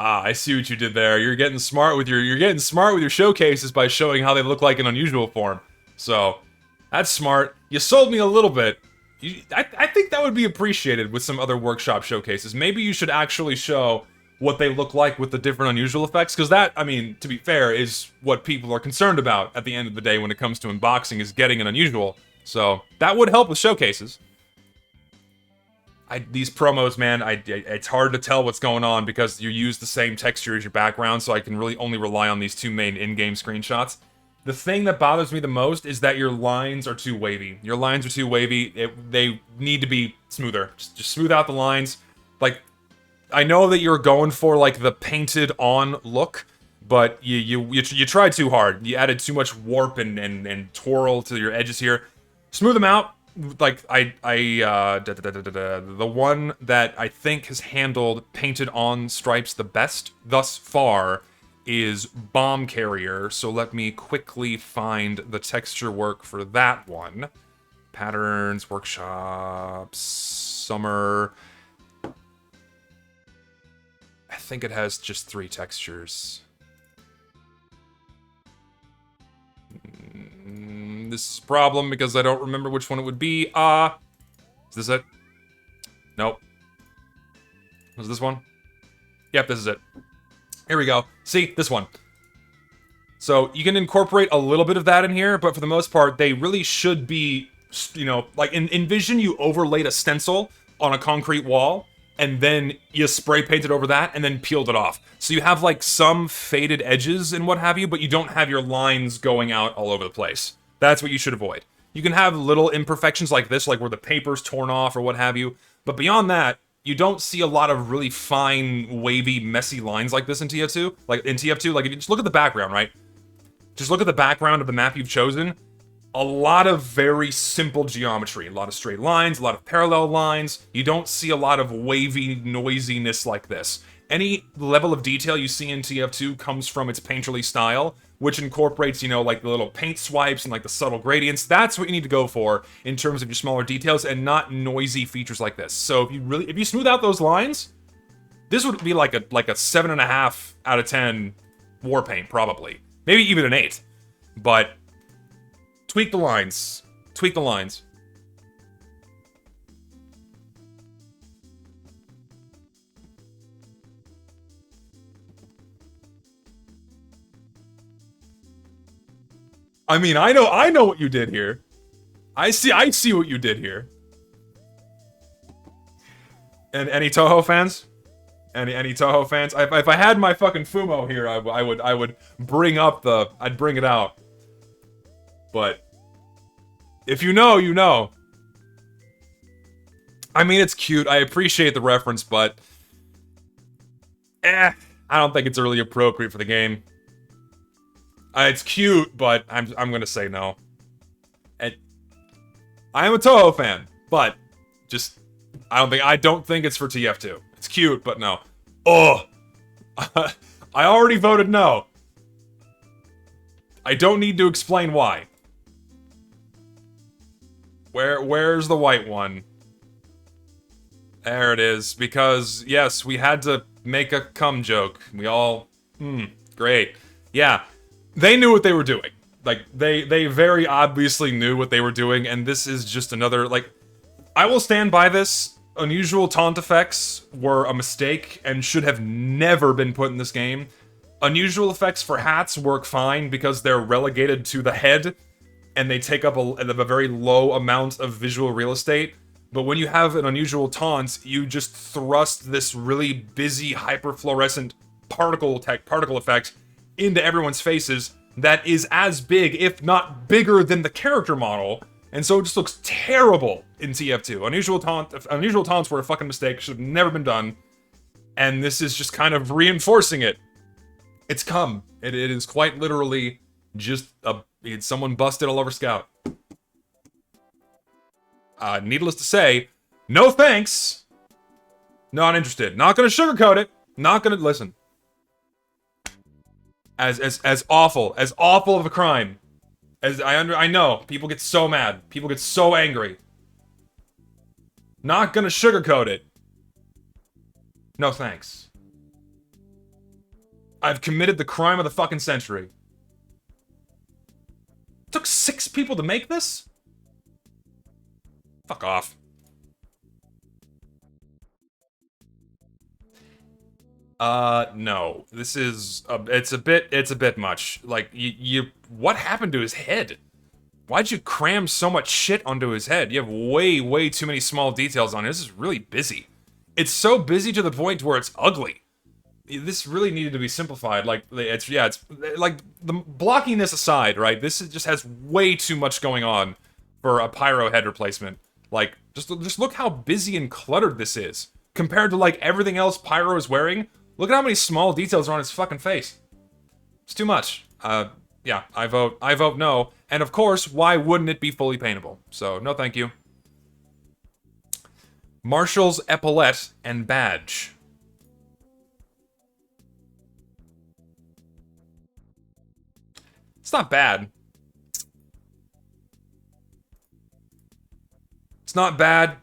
Ah, I see what you did there. You're getting smart with your showcases by showing how they look like in unusual form. So, that's smart. You sold me a little bit. I think that would be appreciated with some other workshop showcases. Maybe you should actually show what they look like with the different unusual effects, because that, I mean, to be fair, is what people are concerned about at the end of the day when it comes to unboxing, is getting an unusual. So, that would help with showcases. These promos, man, it's hard to tell what's going on because you use the same texture as your background, so I can really only rely on these two main in-game screenshots. The thing that bothers me the most is that your lines are too wavy. Your lines are too wavy. They need to be smoother. Just smooth out the lines. Like, I know that you're going for, like, the painted-on look, but you tried too hard. You added too much warp and twirl to your edges here. Smooth them out. Like, the one that I think has handled painted-on stripes the best thus far is Bomb Carrier, so let me quickly find the texture work for that one. Patterns, workshops, summer. I think it has just 3 textures. This is a problem because I don't remember which one it would be. Is this it? Nope. Was this one? Yep, this is it. Here we go. See, this one. So, you can incorporate a little bit of that in here, but for the most part, they really should be, you know, like, envision you overlaid a stencil on a concrete wall, and then you spray painted over that, and then peeled it off. So you have, like, some faded edges and what have you, but you don't have your lines going out all over the place. That's what you should avoid. You can have little imperfections like this, like where the paper's torn off or what have you, but beyond that, you don't see a lot of really fine, wavy, messy lines like this in TF2. Like, if you just look at the background, right? Just look at the background of the map you've chosen. A lot of very simple geometry. A lot of straight lines, a lot of parallel lines. You don't see a lot of wavy noisiness like this. Any level of detail you see in TF2 comes from its painterly style, which incorporates, you know, like the little paint swipes and like the subtle gradients. That's what you need to go for in terms of your smaller details and not noisy features like this. So if you smooth out those lines, this would be like a 7.5 out of 10 war paint, probably. Maybe even an 8. But tweak the lines. Tweak the lines. I mean, I know what you did here. I see what you did here. And any Toho fans? Any Toho fans? If I had my fucking Fumo here, I would bring up I'd bring it out. But if you know, you know. I mean, it's cute. I appreciate the reference, but I don't think it's really appropriate for the game. It's cute, but I'm gonna say no. And I am a Toho fan, but just I don't think it's for TF2. It's cute, but no. Oh, I already voted no. I don't need to explain why. Where's the white one? There it is. Because yes, we had to make a cum joke. We all great. Yeah. They knew what they were doing. Like, they very obviously knew what they were doing, and this is just another, like... I will stand by this. Unusual taunt effects were a mistake and should have never been put in this game. Unusual effects for hats work fine because they're relegated to the head, and they take up a very low amount of visual real estate. But when you have an unusual taunt, you just thrust this really busy, hyperfluorescent particle effect into everyone's faces that is as big, if not bigger, than the character model, and so it just looks terrible in TF2. Unusual taunts were a fucking mistake, should have never been done, and this is just kind of reinforcing it. It's cum. It is quite literally just someone busted all over Scout. Needless to say, no thanks. Not interested. Not gonna sugarcoat it. Not gonna listen. As awful of a crime as I know people get so mad, people get so angry. Not gonna sugarcoat it. No thanks. I've committed the crime of the fucking century. It took 6 people to make this? Fuck off. No. This is, it's a bit much. Like, what happened to his head? Why'd you cram so much shit onto his head? You have way too many small details on it. This is really busy. It's so busy to the point where it's ugly. This really needed to be simplified. Like, it's like, the blocking this aside, right? Just has way too much going on for a pyro head replacement. Like, just look how busy and cluttered this is. Compared to, like, everything else Pyro is wearing, look at how many small details are on his fucking face. It's too much. Yeah, I vote no. And of course, why wouldn't it be fully paintable? So, no thank you. Marshall's epaulette and badge. It's not bad. It's not bad.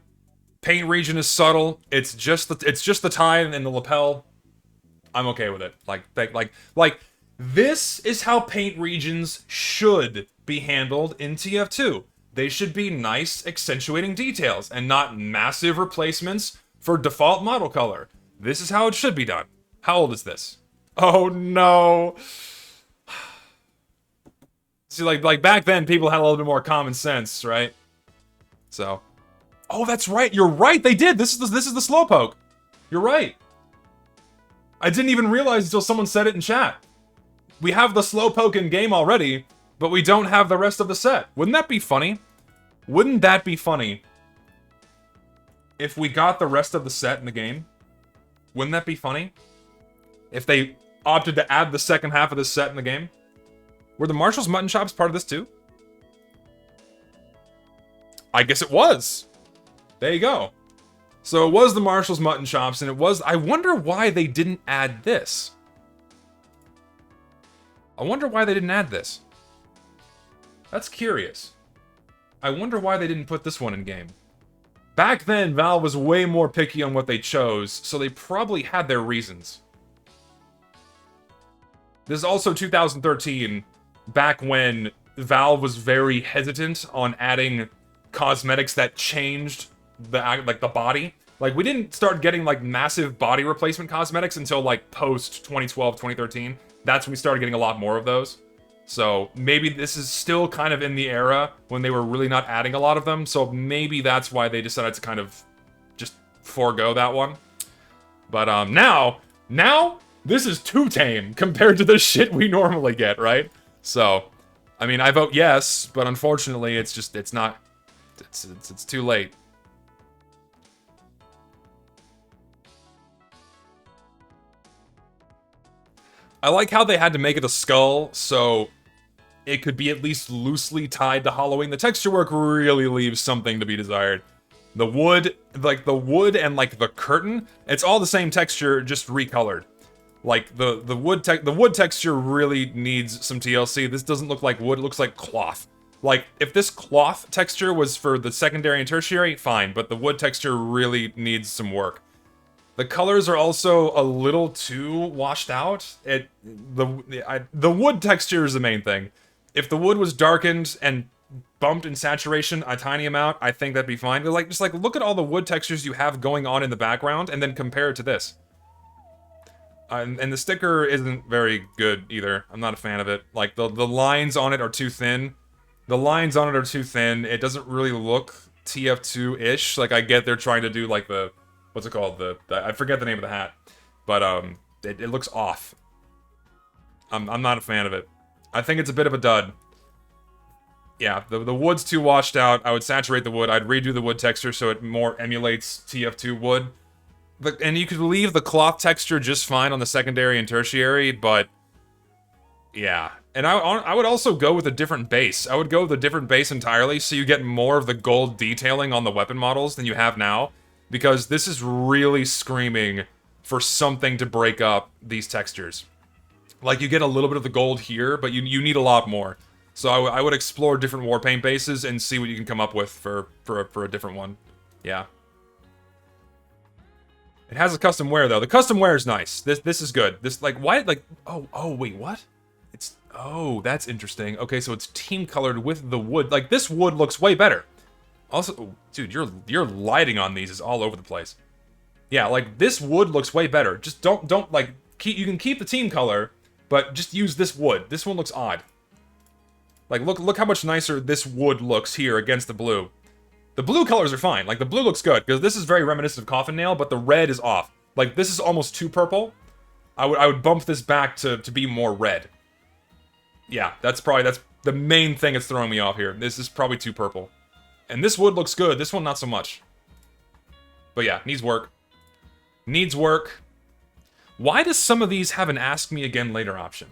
Paint region is subtle. It's just the tie and the lapel. I'm okay with it. Like this is how paint regions should be handled in TF2. They should be nice, accentuating details, and not massive replacements for default model color. This is how it should be done. How old is this? Oh no. See, like back then, people had a little bit more common sense, right? So, oh, that's right. You're right. They did. This is the slowpoke. You're right. I didn't even realize until someone said it in chat. We have the slowpoke in game already, but we don't have the rest of the set. Wouldn't that be funny? Wouldn't that be funny? If we got the rest of the set in the game? Wouldn't that be funny? If they opted to add the second half of the set in the game? Were the Marshall's Mutton Chops part of this too? I guess it was. There you go. So it was the Marshall's Mutton Chops, and it was... I wonder why they didn't add this. I wonder why they didn't add this. That's curious. I wonder why they didn't put this one in game. Back then, Valve was way more picky on what they chose, so they probably had their reasons. This is also 2013, back when Valve was very hesitant on adding cosmetics that changed the body. Like, we didn't start getting, like, massive body replacement cosmetics until, like, post 2012, 2013. That's when we started getting a lot more of those. So, maybe this is still kind of in the era when they were really not adding a lot of them, so maybe that's why they decided to kind of just forego that one. But, now, this is too tame compared to the shit we normally get, right? So, I mean, I vote yes, but unfortunately, it's too late. I like how they had to make it a skull, so it could be at least loosely tied to hollowing. The texture work really leaves something to be desired. The wood, like the wood and like the curtain, it's all the same texture, just recolored. Like the wood texture really needs some TLC. This doesn't look like wood, it looks like cloth. Like if this cloth texture was for the secondary and tertiary, fine, but the wood texture really needs some work. The colors are also a little too washed out. The wood texture is the main thing. If the wood was darkened and bumped in saturation a tiny amount, I think that'd be fine. But just look at all the wood textures you have going on in the background and then compare it to this. And the sticker isn't very good either. I'm not a fan of it. Like the lines on it are too thin. The lines on it are too thin. It doesn't really look TF2-ish. Like I get they're trying to do like the what's it called? I forget the name of the hat, but it looks off. I'm not a fan of it. I think it's a bit of a dud. Yeah, the wood's too washed out. I would saturate the wood. I'd redo the wood texture so it more emulates TF2 wood. And you could leave the cloth texture just fine on the secondary and tertiary, but yeah. And I would also go with a different base. I would go with a different base entirely so you get more of the gold detailing on the weapon models than you have now. Because this is really screaming for something to break up these textures. Like, you get a little bit of the gold here, but you need a lot more. So I would explore different warpaint bases and see what you can come up with for a different one. Yeah. It has a custom wear though. The custom wear is nice. This is good. This like why like oh wait what? It's oh that's interesting. Okay, so it's team colored with the wood. Like this wood looks way better. Also, oh, dude, your lighting on these is all over the place. Yeah, like this wood looks way better. Just don't like keep. You can keep the team color, but just use this wood. This one looks odd. Like look how much nicer this wood looks here against the blue. The blue colors are fine. Like, the blue looks good, because this is very reminiscent of Coffin Nail, but the red is off. Like, this is almost too purple. I would bump this back to be more red. Yeah, that's the main thing that's throwing me off here. This is probably too purple. And this wood looks good. This one, not so much. But yeah, needs work. Needs work. Why does some of these have an Ask Me Again Later option?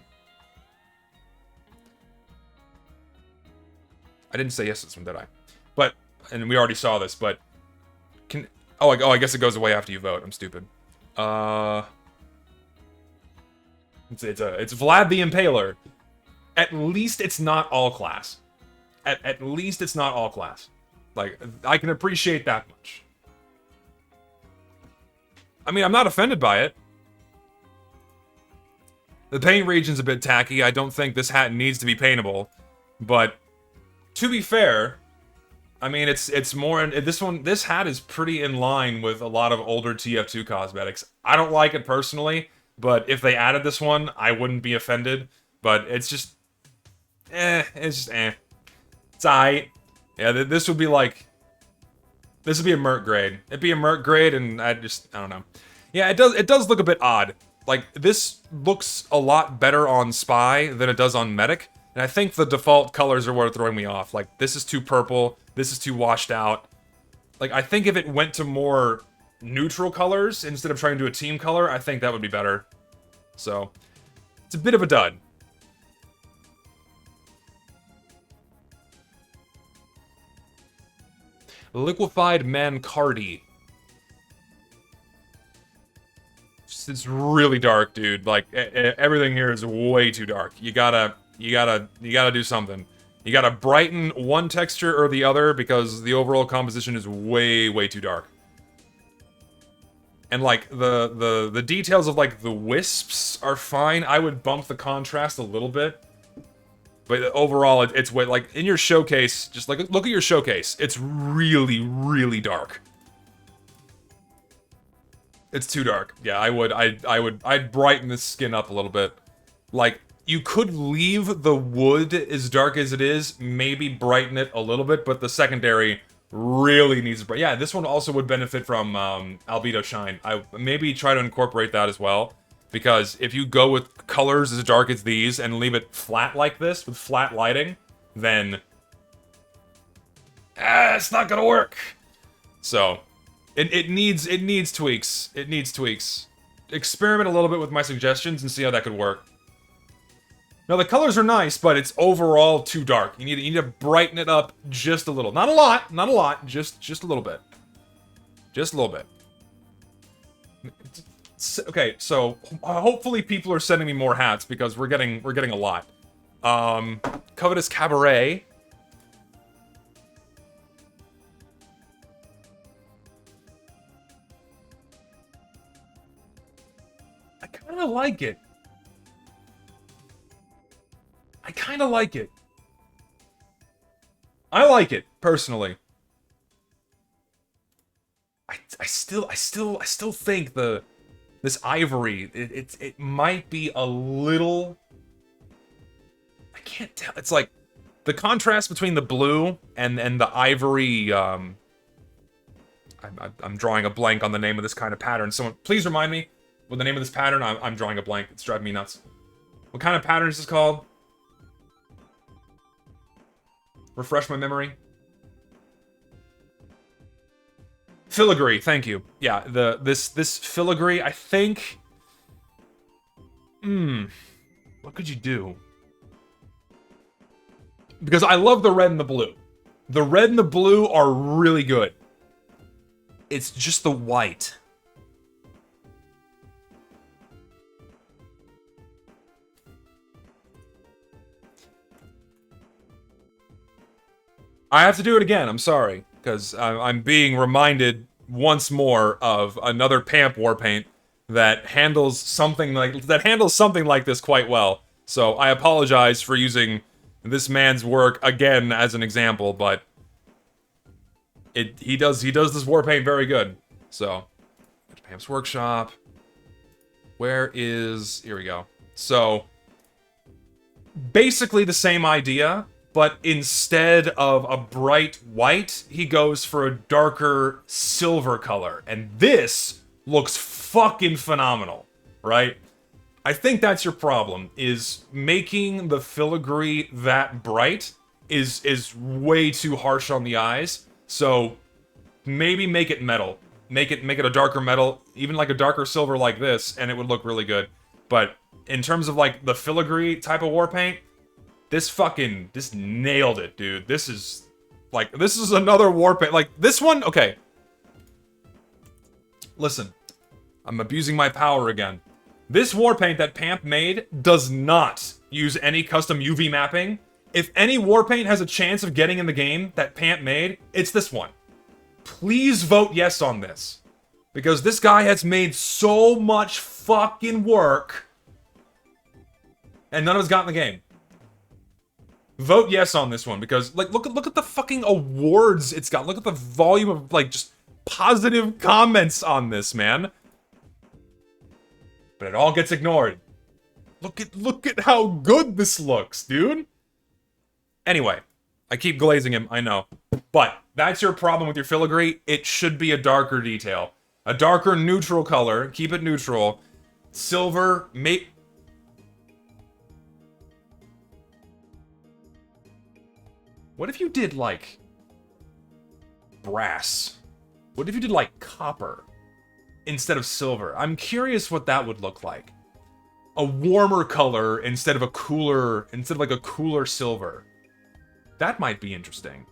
I didn't say yes to this one, did I? But... and we already saw this, but can I guess it goes away after you vote. I'm stupid. It's Vlad the Impaler. At least it's not all class. At least it's not all class. Like I can appreciate that much. I mean, I'm not offended by it. The paint region's a bit tacky. I don't think this hat needs to be paintable, but to be fair. I mean, it's more... this hat is pretty in line with a lot of older TF2 cosmetics. I don't like it personally, but if they added this one, I wouldn't be offended. But it's just... it's just It's aight. Yeah, this would be like... this would be a Merc grade. It'd be a Merc grade, and I don't know. Yeah, it does look a bit odd. Like, this looks a lot better on Spy than it does on Medic. And I think the default colors are what are throwing me off. Like, this is too purple. This is too washed out. Like, I think if it went to more neutral colors instead of trying to do a team color, I think that would be better. So, it's a bit of a dud. Liquefied Mancardi. It's really dark, dude. Like, everything here is way too dark. You gotta do something. You gotta brighten one texture or the other because the overall composition is way too dark. And like the details of like the wisps are fine. I would bump the contrast a little bit. But overall it's way like in your showcase, just like look at your showcase. It's really dark. It's too dark. Yeah, I'd brighten this skin up a little bit. Like you could leave the wood as dark as it is, maybe brighten it a little bit, but the secondary really needs to brighten. Yeah, this one also would benefit from Albedo Shine. I maybe try to incorporate that as well, because if you go with colors as dark as these and leave it flat like this, with flat lighting, then... it's not gonna work! So, it needs tweaks. It needs tweaks. Experiment a little bit with my suggestions and see how that could work. Now, the colors are nice, but it's overall too dark. You need to brighten it up just a little. Not a lot, just a little bit. Just a little bit. Okay, so hopefully people are sending me more hats because we're getting a lot. Covetous Cabaret. I kind of like it. I kind of like it. I like it personally. I still think this ivory it might be a little. I can't tell. It's like the contrast between the blue and the ivory. I'm drawing a blank on the name of this kind of pattern. Someone please remind me what the name of this pattern. I'm drawing a blank. It's driving me nuts. What kind of pattern is this called? Refresh my memory. Filigree, thank you. Yeah, this filigree, I think... what could you do? Because I love the red and the blue. The red and the blue are really good. It's just the white. I have to do it again, I'm sorry. Because I'm being reminded once more of another Pamp war paint that handles something like this quite well. So I apologize for using this man's work again as an example, but he does this war paint very good. So Pamp's workshop. Where is... Here we go. So basically the same idea, but instead of a bright white, he goes for a darker silver color. And this looks fucking phenomenal, right? I think that's your problem, is making the filigree that bright is way too harsh on the eyes. So maybe make it metal. Make it a darker metal, even like a darker silver like this, and it would look really good. But in terms of like the filigree type of war paint, this nailed it, dude. This is another war paint. Like, this one, okay. Listen, I'm abusing my power again. This war paint that Pamp made does not use any custom UV mapping. If any war paint has a chance of getting in the game that Pamp made, it's this one. Please vote yes on this. Because this guy has made so much fucking work, and none of it's got in the game. Vote yes on this one, because, like, look at the fucking awards it's got. Look at the volume of, like, just positive comments on this, man. But it all gets ignored. Look at how good this looks, dude. Anyway, I keep glazing him, I know. But that's your problem with your filigree. It should be a darker detail. A darker neutral color. Keep it neutral. Silver, What if you did, like, brass? What if you did, like, copper instead of silver? I'm curious what that would look like. A warmer color instead of a cooler silver. That might be interesting.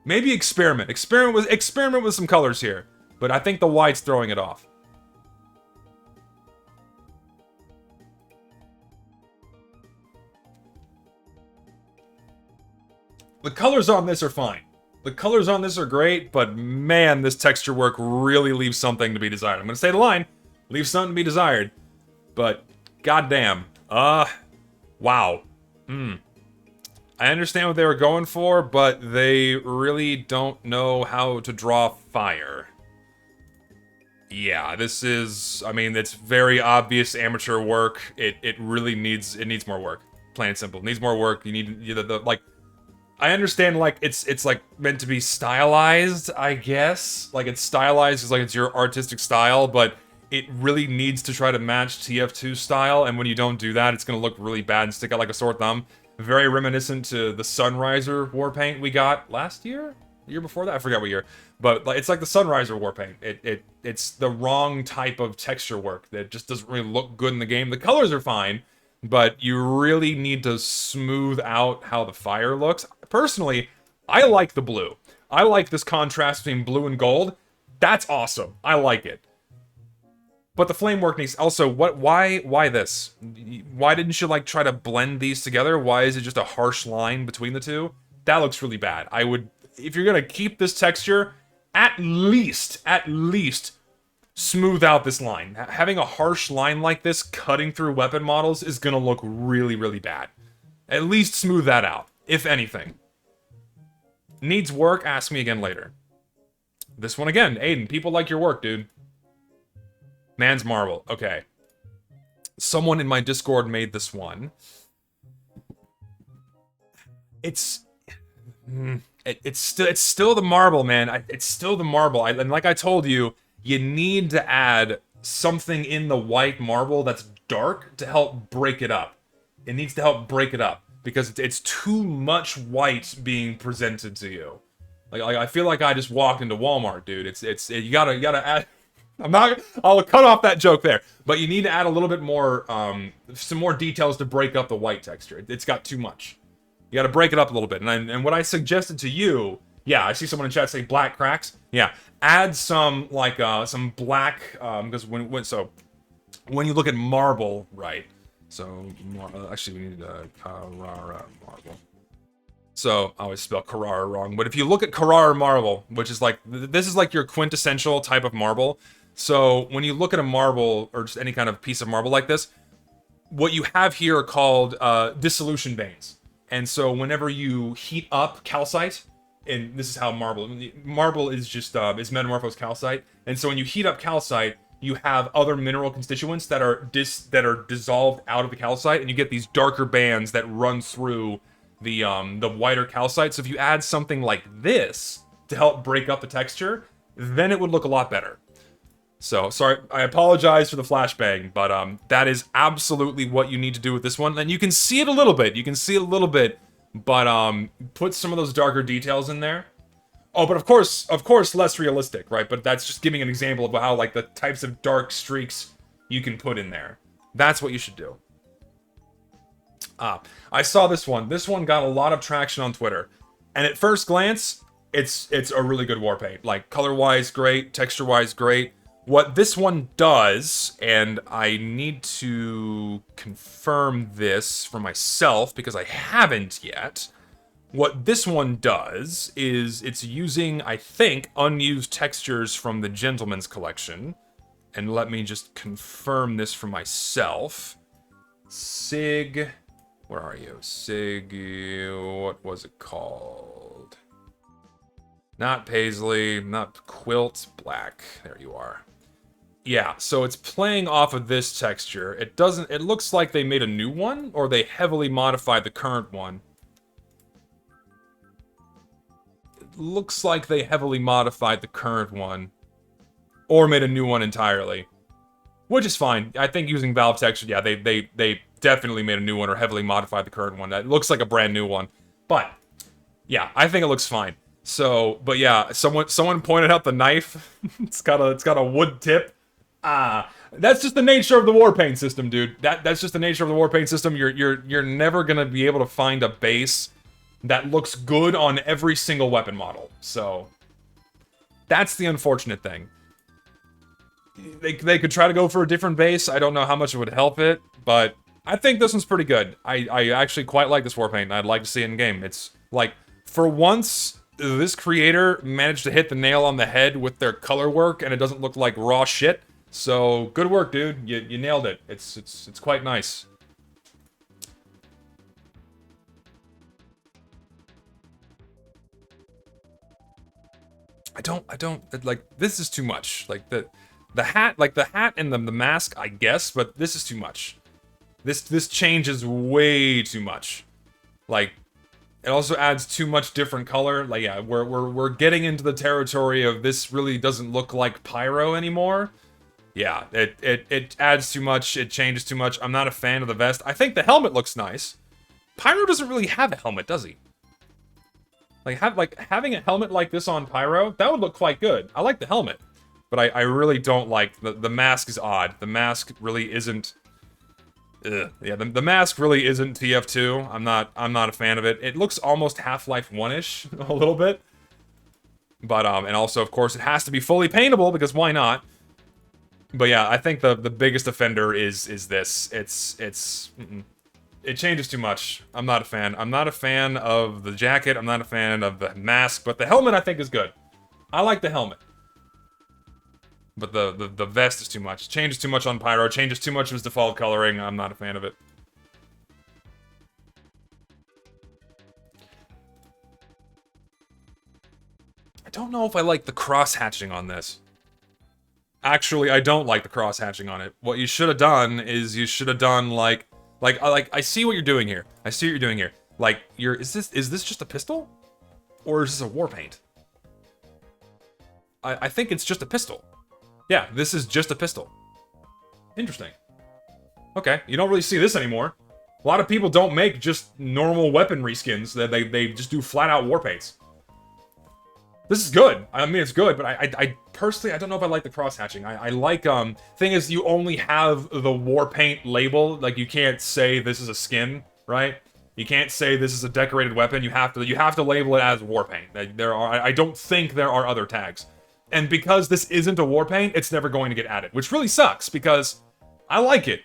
Maybe experiment. Experiment with some colors here. But I think the white's throwing it off. The colors on this are fine. The colors on this are great, but man, this texture work really leaves something to be desired. I'm gonna say the line, leaves something to be desired. But, goddamn. Wow. I understand what they were going for, but they really don't know how to draw fire. Yeah, this is, I mean, it's very obvious amateur work. It really needs more work. Plain and simple. It needs more work. You need, like, I understand, like, it's like, meant to be stylized, I guess. Like, it's stylized because, like, it's your artistic style, but it really needs to try to match TF2 style, and when you don't do that, it's gonna look really bad and stick out like a sore thumb. Very reminiscent to the Sunriser war paint we got last year? The year before that? I forgot what year. But, like, it's like the Sunriser war paint. It's the wrong type of texture work that just doesn't really look good in the game. The colors are fine, but you really need to smooth out how the fire looks. Personally, I like the blue. I like this contrast between blue and gold. That's awesome. I like it. But the flame work needs... Also, why this? Why didn't you, like, try to blend these together? Why is it just a harsh line between the two? That looks really bad. I would... If you're gonna keep this texture, at least, smooth out this line. Having a harsh line like this cutting through weapon models is gonna look really, really bad. At least smooth that out, if anything. Needs work? Ask me again later. This one again. Aiden, people like your work, dude. Man's Marble. Okay. Someone in my Discord made this one. It's still the marble, man. It's still the marble. And like I told you, you need to add something in the white marble that's dark to help break it up. It needs to help break it up because it's too much white being presented to you. Like I feel like I just walked into Walmart, dude. You gotta add. I'll cut off that joke there. But you need to add a little bit more, some more details to break up the white texture. It's got too much. You gotta break it up a little bit. And what I suggested to you, yeah, I see someone in chat say black cracks. Yeah, add some, like, some black, because when you look at marble, right? So, actually we need Carrara marble. So I always spell Carrara wrong. But if you look at Carrara marble, which is like, this is like your quintessential type of marble. So when you look at a marble, or just any kind of piece of marble like this, what you have here are called dissolution veins. And so whenever you heat up calcite, and this is how marble is just is metamorphosed calcite. And so when you heat up calcite, you have other mineral constituents that are dissolved out of the calcite, and you get these darker bands that run through the whiter calcite. So if you add something like this to help break up the texture, then it would look a lot better. So, sorry, I apologize for the flashbang, but that is absolutely what you need to do with this one. And you can see it a little bit, but put some of those darker details in there. Oh, but of course, less realistic, right? But that's just giving an example of how, like, the types of dark streaks you can put in there. That's what you should do. I saw this one. This one got a lot of traction on Twitter. And at first glance, it's a really good war paint. Like, color-wise, great. Texture-wise, great. What this one does, and I need to confirm this for myself because I haven't yet. What this one does is it's using, I think, unused textures from the Gentleman's Collection. And let me just confirm this for myself. Sig... Where are you? Sig... What was it called? Not Paisley, not Quilt, Black. There you are. Yeah, so it's playing off of this texture. It looks like they made a new one, or they heavily modified the current one. It looks like they heavily modified the current one, or made a new one entirely. Which is fine. I think using Valve texture, yeah, they definitely made a new one or heavily modified the current one. That looks like a brand new one. But, yeah, I think it looks fine. So, but yeah, someone pointed out the knife. It's got a wood tip. That's just the nature of the warpaint system, dude. That's just the nature of the warpaint system. You're never gonna be able to find a base that looks good on every single weapon model. So that's the unfortunate thing. They could try to go for a different base. I don't know how much it would help it, but I think this one's pretty good. I actually quite like this warpaint, and I'd like to see it in game. It's like, for once, this creator managed to hit the nail on the head with their color work, and it doesn't look like raw shit. So, good work, dude. You nailed it. It's quite nice. I don't, like, this is too much. Like, the hat and the mask, I guess, but this is too much. This changes way too much. Like, it also adds too much different color. Like, yeah, we're getting into the territory of this really doesn't look like Pyro anymore. Yeah, it adds too much, it changes too much. I'm not a fan of the vest. I think the helmet looks nice. Pyro doesn't really have a helmet, does he? Like, having a helmet like this on Pyro, that would look quite good. I like the helmet. But I really don't like... The mask is odd. The mask really isn't... Ugh. Yeah, the mask really isn't TF2. I'm not a fan of it. It looks almost Half-Life 1-ish, a little bit. But, and also, of course, it has to be fully paintable, because why not? But yeah, I think the biggest offender is this. It changes too much. I'm not a fan. I'm not a fan of the jacket. I'm not a fan of the mask. But the helmet, I think, is good. I like the helmet. But the vest is too much. It changes too much on Pyro. It changes too much of his default coloring. I'm not a fan of it. I don't know if I like the cross-hatching on this. Actually, I don't like the cross-hatching on it. What you should have done is you should have done like I see what you're doing here. I see what you're doing here. Like, is this just a pistol? Or is this a war paint? I think it's just a pistol. Yeah, this is just a pistol. Interesting. Okay, you don't really see this anymore. A lot of people don't make just normal weapon reskins. They just do flat-out war paints. This is good. I mean, it's good, but I personally, I don't know if I like the cross-hatching. I like, thing is, you only have the war paint label. Like, you can't say this is a skin, right? You can't say this is a decorated weapon. You have to label it as war paint. I don't think there are other tags. And because this isn't a war paint, it's never going to get added, which really sucks, because I like it.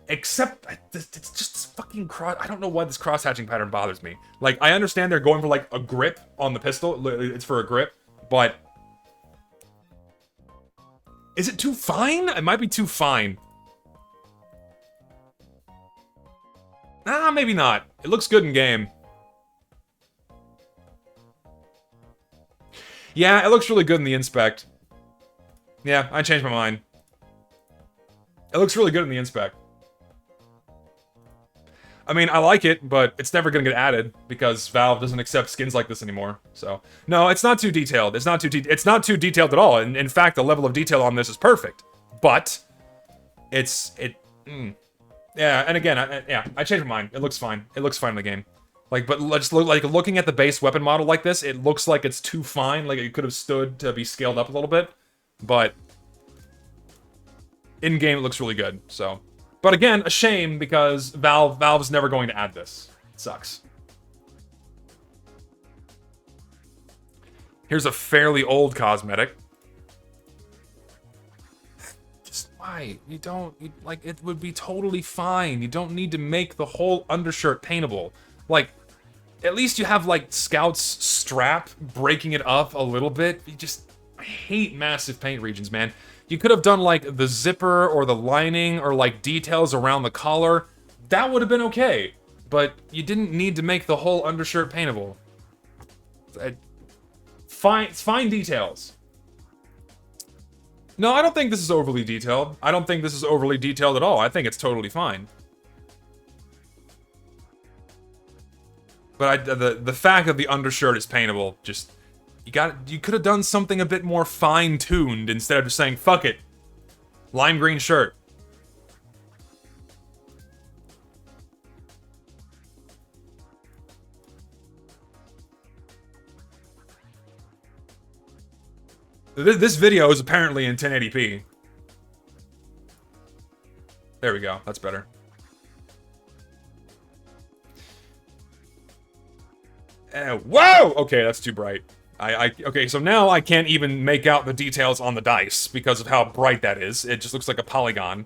Except, it's just this fucking cross. I don't know why this cross-hatching pattern bothers me. Like, I understand they're going for, like, a grip on the pistol. It's for a grip. But... is it too fine? It might be too fine. Ah, maybe not. It looks good in game. Yeah, it looks really good in the inspect. Yeah, I changed my mind. It looks really good in the inspect. I mean, I like it, but it's never gonna get added because Valve doesn't accept skins like this anymore. So, no, it's not too detailed. It's not too detailed at all. In fact, the level of detail on this is perfect. But yeah, and again, I changed my mind. It looks fine. It looks fine in the game. Like, but just looking at the base weapon model like this, it looks like it's too fine. Like, it could have stood to be scaled up a little bit. But in game, it looks really good. So, but again, a shame because Valve's never going to add this. It sucks. Here's a fairly old cosmetic. Just why? Like, it would be totally fine. You don't need to make the whole undershirt paintable. Like, at least you have, like, Scout's strap breaking it up a little bit. I hate massive paint regions, man. You could have done, like, the zipper or the lining or, like, details around the collar. That would have been okay. But you didn't need to make the whole undershirt paintable. Fine details. No, I don't think this is overly detailed. I don't think this is overly detailed at all. I think it's totally fine. But the fact that the undershirt is paintable, just... You could have done something a bit more fine-tuned instead of just saying, fuck it. Lime green shirt. This video is apparently in 1080p. There we go. That's better. Whoa! Okay, that's too bright. Okay, so now I can't even make out the details on the dice because of how bright that is. It just looks like a polygon.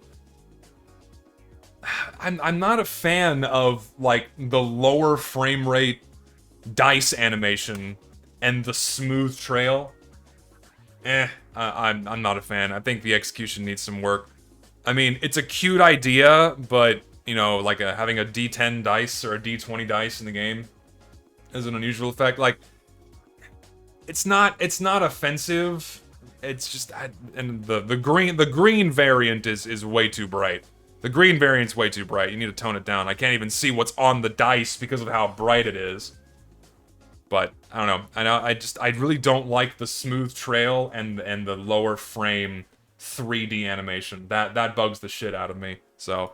I'm not a fan of, like, the lower frame rate dice animation and the smooth trail. I'm not a fan. I think the execution needs some work. I mean, it's a cute idea, but, you know, like having a D10 dice or a D20 dice in the game is an unusual effect. Like, it's not offensive. It's just, and the green variant is way too bright. The green variant's way too bright. You need to tone it down. I can't even see what's on the dice because of how bright it is. But I don't know. I really don't like the smooth trail and the lower frame 3D animation. That bugs the shit out of me. So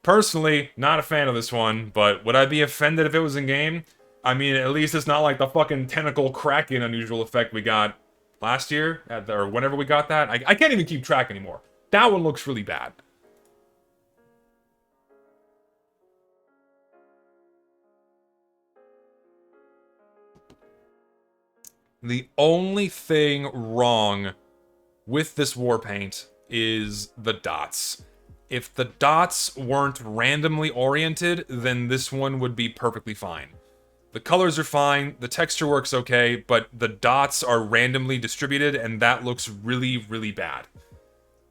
personally, not a fan of this one, but would I be offended if it was in game? I mean, at least it's not like the fucking tentacle Kraken unusual effect we got last year, or whenever we got that. I can't even keep track anymore. That one looks really bad. The only thing wrong with this war paint is the dots. If the dots weren't randomly oriented, then this one would be perfectly fine. The colors are fine, the texture works okay, but the dots are randomly distributed, and that looks really, really bad.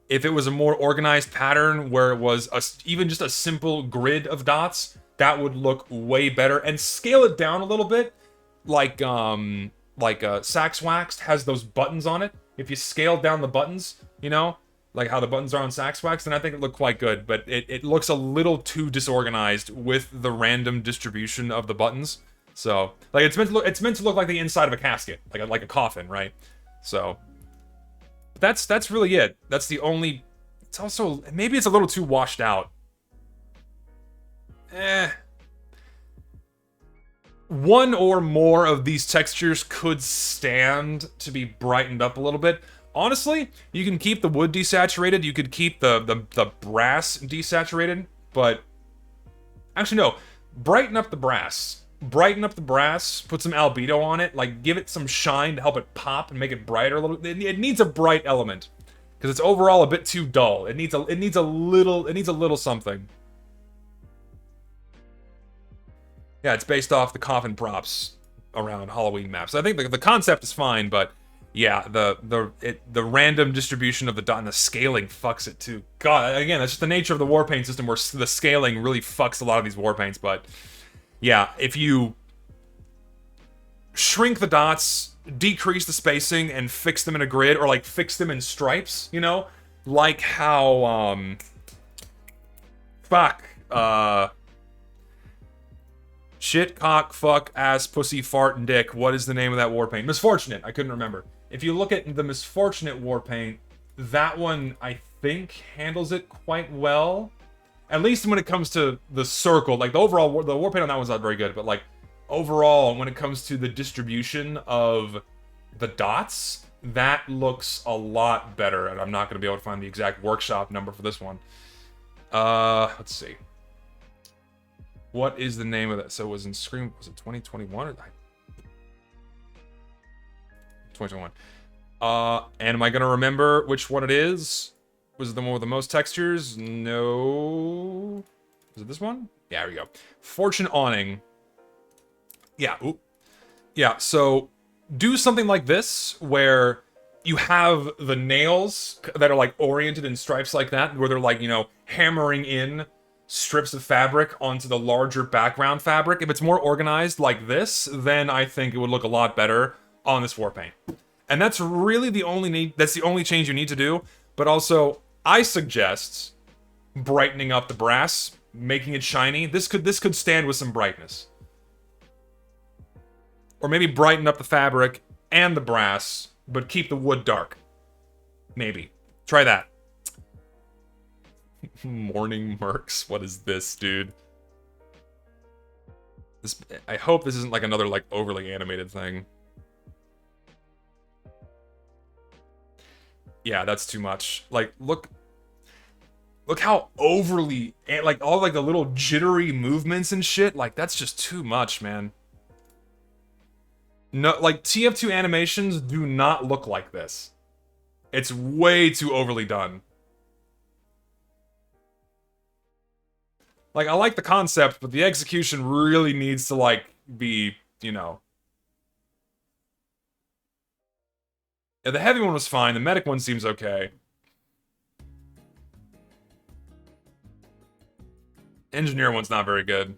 If it was a more organized pattern where it was even just a simple grid of dots, that would look way better. And scale it down a little bit, like Sax Waxed has those buttons on it. If you scale down the buttons, you know, like how the buttons are on Sax Wax, then I think it looked quite good. But it looks a little too disorganized with the random distribution of the buttons. So, like, it's meant to look like the inside of a casket, like a coffin, right? So, that's really it. That's the only. It's also, maybe it's a little too washed out. One or more of these textures could stand to be brightened up a little bit. Honestly, you can keep the wood desaturated, you could keep the brass desaturated, but actually no, brighten up the brass. Brighten up the brass, put some albedo on it, like give it some shine to help it pop and make it brighter a little. It needs a bright element because it's overall a bit too dull. It needs a little something. Yeah, it's based off the coffin props around Halloween maps. I think the concept is fine, but yeah, the random distribution of the dot and the scaling fucks it too. God, again, that's just the nature of the warpaint system, where the scaling really fucks a lot of these warpaints. But yeah, if you shrink the dots, decrease the spacing, and fix them in a grid, or like fix them in stripes, you know, like how shit, cock, fuck, ass, pussy, fart, and dick. What is the name of that warpaint? Misfortunate. I couldn't remember. If you look at the Misfortunate warpaint, that one, I think, handles it quite well. At least when it comes to the circle. Like, the overall, the warpaint on that one's not very good, but, like, overall, when it comes to the distribution of the dots, that looks a lot better. And I'm not going to be able to find the exact workshop number for this one. Let's see. What is the name of that? So it was in Scream, was it 2021 or 2021? And am I gonna remember which one it is? Was it the one with the most textures? No. Is it this one? Yeah, there we go. Fortune Awning. Yeah, oop. Yeah, so do something like this, where you have the nails that are like oriented in stripes like that, where they're like, you know, hammering in strips of fabric onto the larger background fabric. If it's more organized like this, then I think it would look a lot better on this warpaint. And that's really the only that's the only change you need to do. But also, I suggest brightening up the brass, making it shiny. This could stand with some brightness. Or maybe brighten up the fabric and the brass, but keep the wood dark. Maybe. Try that. Morning Mercs. What is this, dude? This, I hope this isn't like another like overly animated thing. Yeah, that's too much. Like, look how overly, like, all like the little jittery movements and shit. Like, that's just too much, man. No, like, TF2 animations do not look like this. It's way too overly done. Like, I like the concept, but the execution really needs to, like, be, you know. Yeah, the heavy one was fine. The medic one seems okay. Engineer one's not very good.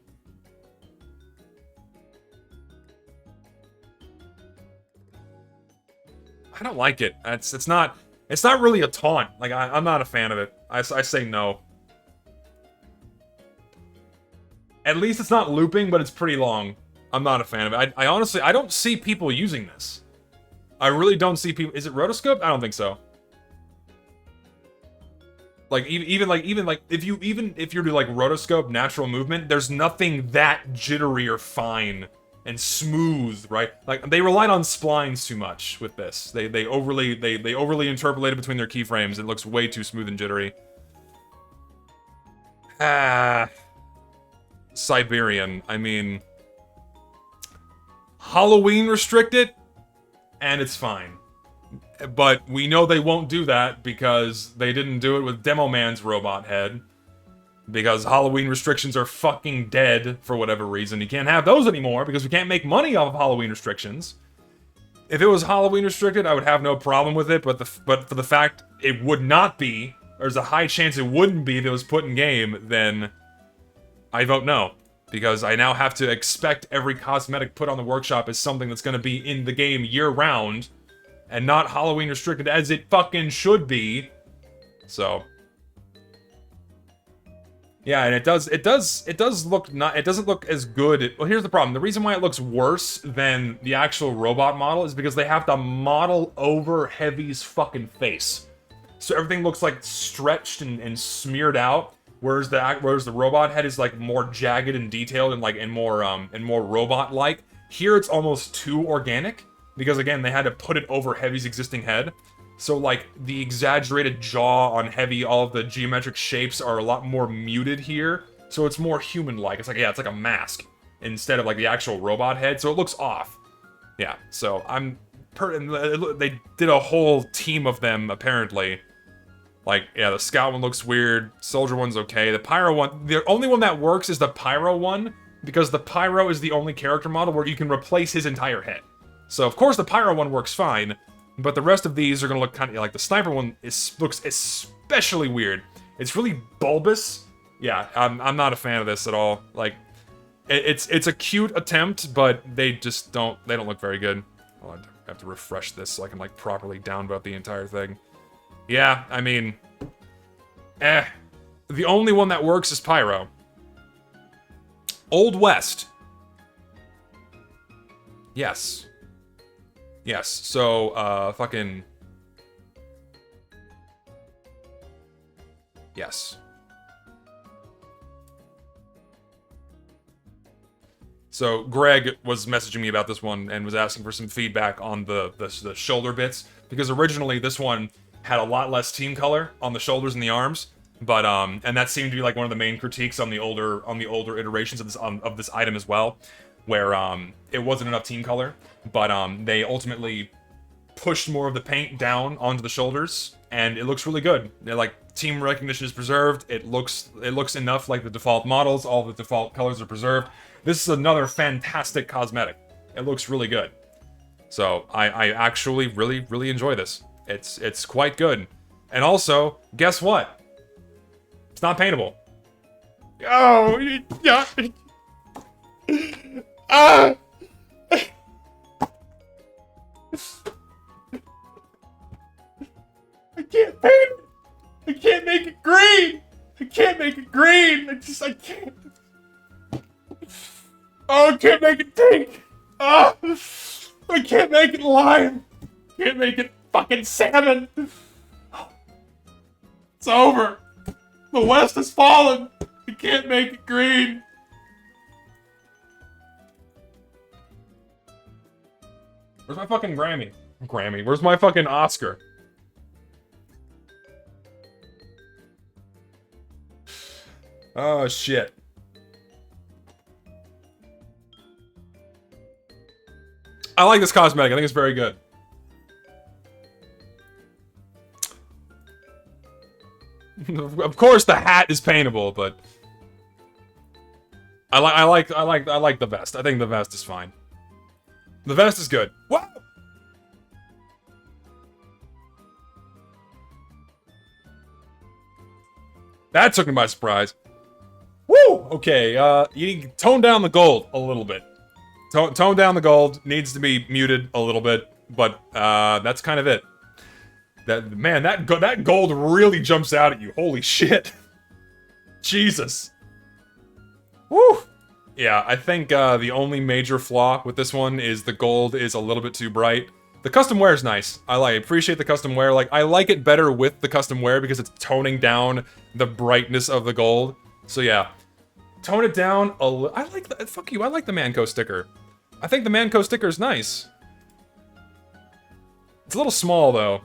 I don't like it. It's not really a taunt. Like, I'm not a fan of it. I say no. At least it's not looping, but it's pretty long. I'm not a fan of it. I honestly, I don't see people using this. I really don't see people. Is it rotoscope? I don't think so. Like, even if you're to like rotoscope natural movement, there's nothing that jittery or fine and smooth, right? Like, they relied on splines too much with this. They overly interpolated between their keyframes. It looks way too smooth and jittery. Siberian. I mean, Halloween restricted, and it's fine. But we know they won't do that because they didn't do it with Demo Man's robot head. Because Halloween restrictions are fucking dead for whatever reason. You can't have those anymore because we can't make money off of Halloween restrictions. If it was Halloween restricted, I would have no problem with it, but for the fact it would not be, there's a high chance it wouldn't be if it was put in game, then I vote no. Because I now have to expect every cosmetic put on the workshop as something that's going to be in the game year-round, and not Halloween restricted as it fucking should be. So yeah, and it doesn't look as good. Well, here's the problem. The reason why it looks worse than the actual robot model is because they have to model over Heavy's fucking face. So everything looks like stretched and smeared out, whereas the robot head is like more jagged and detailed and more robot-like. Here it's almost too organic because again, they had to put it over Heavy's existing head. So, like, the exaggerated jaw on Heavy, all of the geometric shapes are a lot more muted here. So it's more human-like. It's like, yeah, it's like a mask instead of, like, the actual robot head. So it looks off. Yeah, so they did a whole team of them, apparently. Like, yeah, the Scout one looks weird. Soldier one's okay. The Pyro one, the only one that works is the Pyro one. because the Pyro is the only character model where you can replace his entire head. So, of course, the Pyro one works fine, but the rest of these are gonna look kind of like the Sniper one looks especially weird. It's really bulbous. Yeah, I'm not a fan of this at all. Like, it's a cute attempt, but they don't look very good. I'll have to refresh this so I can, like, properly downvote the entire thing. Yeah, I mean, the only one that works is Pyro. Old West. Yes. Yes, so, fucking... Yes. So, Greg was messaging me about this one and was asking for some feedback on the shoulder bits, because originally this one had a lot less team color on the shoulders and the arms, but, and that seemed to be, like, one of the main critiques on the older iterations of this item as well, where, it wasn't enough team color, but, they ultimately pushed more of the paint down onto the shoulders, and it looks really good. They're like, team recognition is preserved, it looks enough like the default models, all the default colors are preserved. This is another fantastic cosmetic. It looks really good. So, I actually really enjoy this. It's quite good. And also, guess what? It's not paintable. Oh, yeah. Ah! I can't paint it! I can't make it green! I can't make it green! I can't. Oh, I can't make it pink! Oh, I can't make it lime! I can't make it fucking salmon! It's over! The West has fallen! I can't make it green! Where's my fucking Grammy? Where's my fucking Oscar? Oh, shit. I like this cosmetic. I think it's very good. Of course, the hat is paintable, but I like the vest. I think the vest is fine. The vest is good. What? That took me by surprise. Woo! Okay, you can tone down the gold a little bit. Tone down the gold. Needs to be muted a little bit, but that's kind of it. Man, that gold really jumps out at you. Holy shit. Jesus. Woo! Yeah, I think the only major flaw with this one is the gold is a little bit too bright. The custom wear is nice. I appreciate the custom wear. Like, I like it better with the custom wear because it's toning down the brightness of the gold. So yeah, tone it down a little. I like the, fuck you, I like the Manco sticker. I think the Manco sticker is nice. It's a little small though.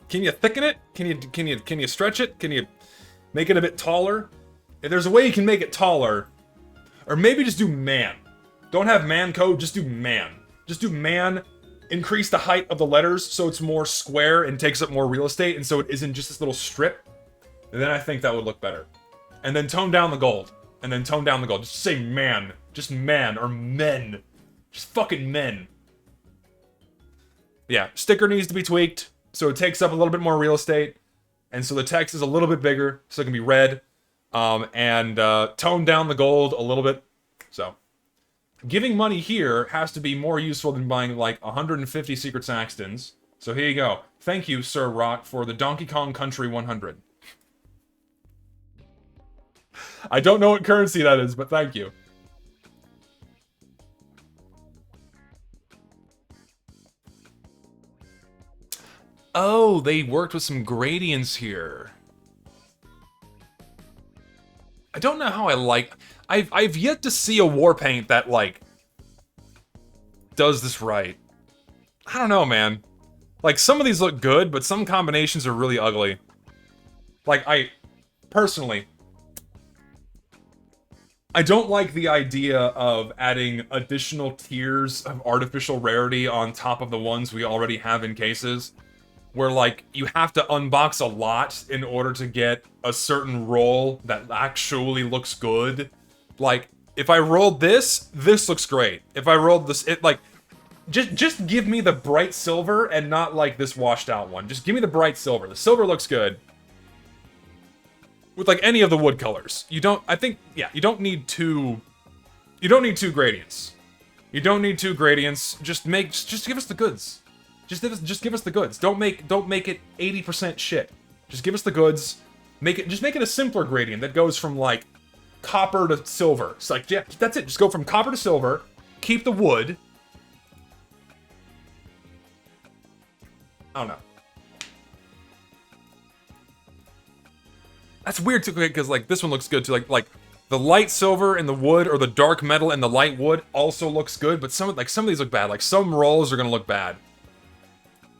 Can you thicken it? Can you stretch it? Can you make it a bit taller? If there's a way you can make it taller, or maybe just do man. Don't have Manco, just do man. Just do man, increase the height of the letters so it's more square and takes up more real estate, and so it isn't just this little strip. And then I think that would look better. And then tone down the gold. And then tone down the gold. Just say man. Just man, or men. Just fucking men. Yeah, sticker needs to be tweaked, so it takes up a little bit more real estate, and so the text is a little bit bigger, so it can be read. And tone down the gold a little bit. So, giving money here has to be more useful than buying like 150 Secret Saxtons. So here you go. Thank you, Sir Rock, for the Donkey Kong Country 100. I don't know what currency that is, but thank you. Oh, they worked with some gradients here. I don't know how I like... I've yet to see a war paint that, like, does this right. I don't know, man. Like, some of these look good, but some combinations are really ugly. Like, personally, I don't like the idea of adding additional tiers of artificial rarity on top of the ones we already have in cases. where like you have to unbox a lot in order to get a certain roll that actually looks good. Like if I rolled this looks great. If I rolled this, it like just give me the bright silver and not like this washed out one. Just give me the bright silver. The silver looks good. With like any of the wood colors. You don't you don't need two gradients. You don't need two gradients. Just give us the goods. Just give us the goods. Don't make it 80% shit. Just give us the goods. Make it a simpler gradient that goes from like copper to silver. It's like, yeah, that's it. Just go from copper to silver. Keep the wood. I don't know. That's weird too, because like this one looks good too. Like the light silver and the wood, or the dark metal and the light wood also looks good. But some of these look bad. Like some rolls are gonna look bad.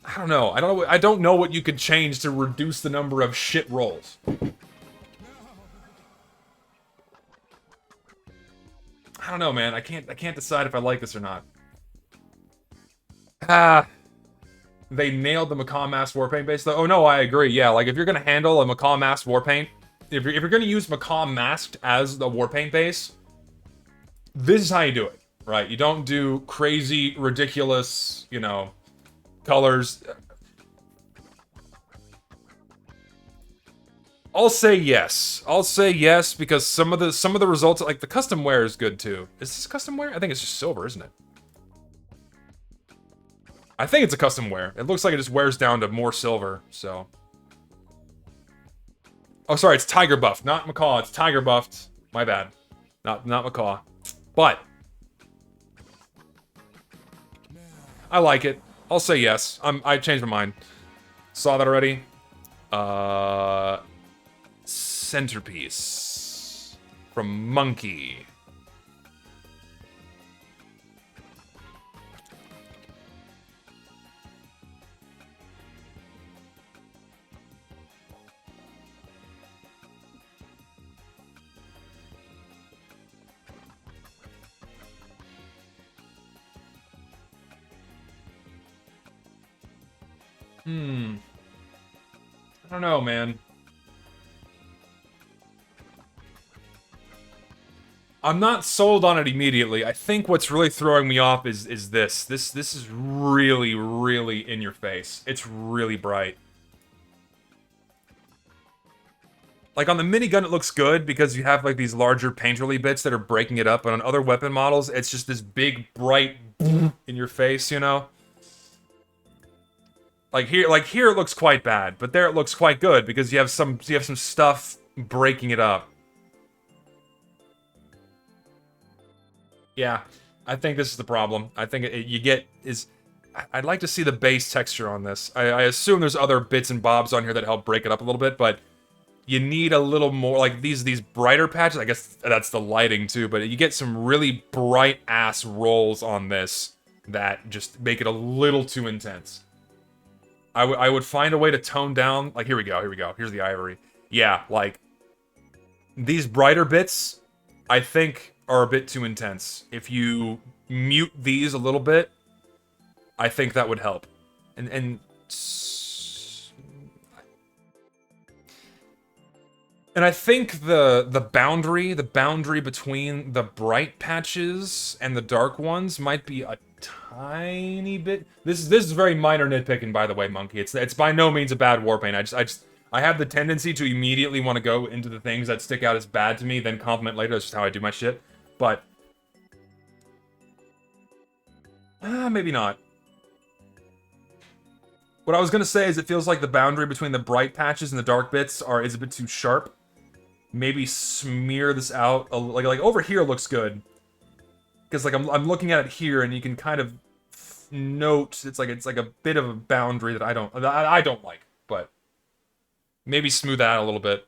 I don't know. I don't know what you could change to reduce the number of shit rolls. I don't know, man. I can't decide if I like this or not. They nailed the Macaw Mask Warpaint base, though. Oh, no, I agree. Yeah, like, if you're gonna handle a Macaw Mask Warpaint, if you're gonna use Macaw Masked as the Warpaint base, this is how you do it, right? You don't do crazy, ridiculous, you know, colors. I'll say yes. I'll say yes, because some of the results, like, the custom wear is good, too. Is this custom wear? I think it's just silver, isn't it? I think it's a custom wear. It looks like it just wears down to more silver, so. Oh, sorry, it's tiger buffed, not macaw. It's tiger buffed. My bad. Not macaw. But I like it. I'll say yes. I changed my mind. Saw that already. Centerpiece from Monkey. I don't know, man. I'm not sold on it immediately. I think what's really throwing me off is this. This is really, really in your face. It's really bright. Like, on the minigun, it looks good because you have, like, these larger painterly bits that are breaking it up, but on other weapon models, it's just this big, bright in your face, you know? Like here it looks quite bad, but there it looks quite good because you have some stuff breaking it up. Yeah, I think this is the problem. I think I'd like to see the base texture on this. I assume there's other bits and bobs on here that help break it up a little bit, but you need a little more, like these brighter patches. I guess that's the lighting too, but you get some really bright ass rolls on this that just make it a little too intense. I would find a way to tone down, like, here we go, here's the ivory. Yeah, like, these brighter bits, I think, are a bit too intense. If you mute these a little bit, I think that would help. And I think the boundary between the bright patches and the dark ones might be a tiny bit. This is very minor nitpicking, by the way, Monkey. It's by no means a bad warpaint. I have the tendency to immediately want to go into the things that stick out as bad to me, then compliment later. That's just how I do my shit. But maybe not. What I was gonna say is it feels like the boundary between the bright patches and the dark bits is a bit too sharp. Maybe smear this out. Like over here looks good. Because like I'm looking at it here, and you can kind of note it's like a bit of a boundary that I don't like, but maybe smooth that out a little bit.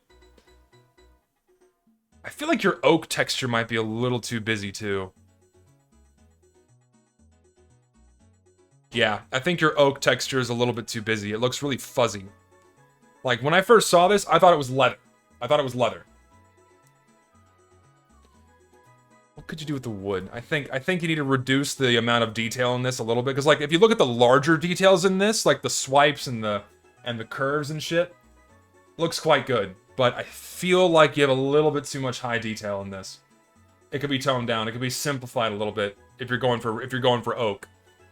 I feel like your oak texture might be a little too busy too. Yeah, I think your oak texture is a little bit too busy. It looks really fuzzy. Like when I first saw this, I thought it was leather. What could you do with the wood? I think you need to reduce the amount of detail in this a little bit, because like if you look at the larger details in this, like the swipes and the and the curves and shit, looks quite good. But I feel like you have a little bit too much high detail in this. It could be toned down. It could be simplified a little bit if you're going for oak.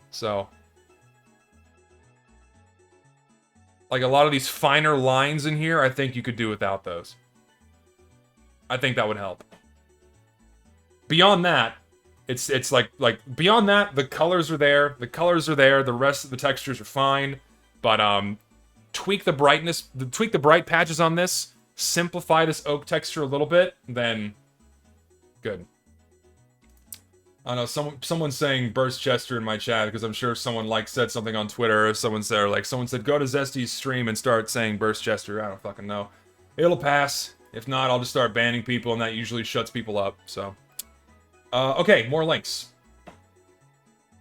So, like a lot of these finer lines in here, I think you could do without those. I think that would help. Beyond that, it's like beyond that, the colors are there. The colors are there. The rest of the textures are fine. But tweak the brightness, tweak the bright patches on this. Simplify this oak texture a little bit, then good. I know someone's saying Burst Chester in my chat because I'm sure someone said something on Twitter or someone said go to Zesty's stream and start saying Burst Chester. I don't fucking know. It'll pass. If not, I'll just start banning people and that usually shuts people up. So, okay, more links.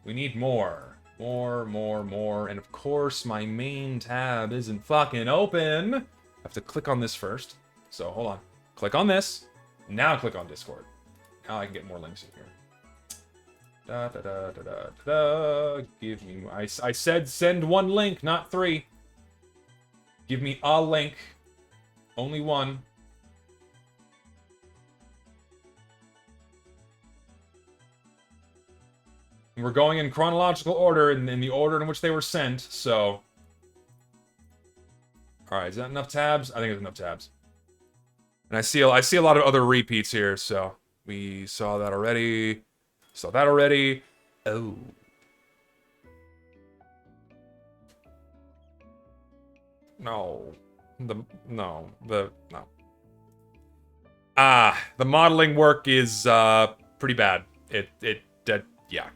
We need more, and of course my main tab isn't fucking open. I have to click on this first. So hold on. Click on this. Now click on Discord. Now I can get more links in here. Da da da da da da. Give me. I said send one link, not 3. Give me a link. Only one. We're going in chronological order, in the order in which they were sent. So. All right, is that enough tabs? I think it's enough tabs. And I see a lot of other repeats here. So we saw that already. Saw that already. Oh. No. No. The modeling work is pretty bad. Yeah.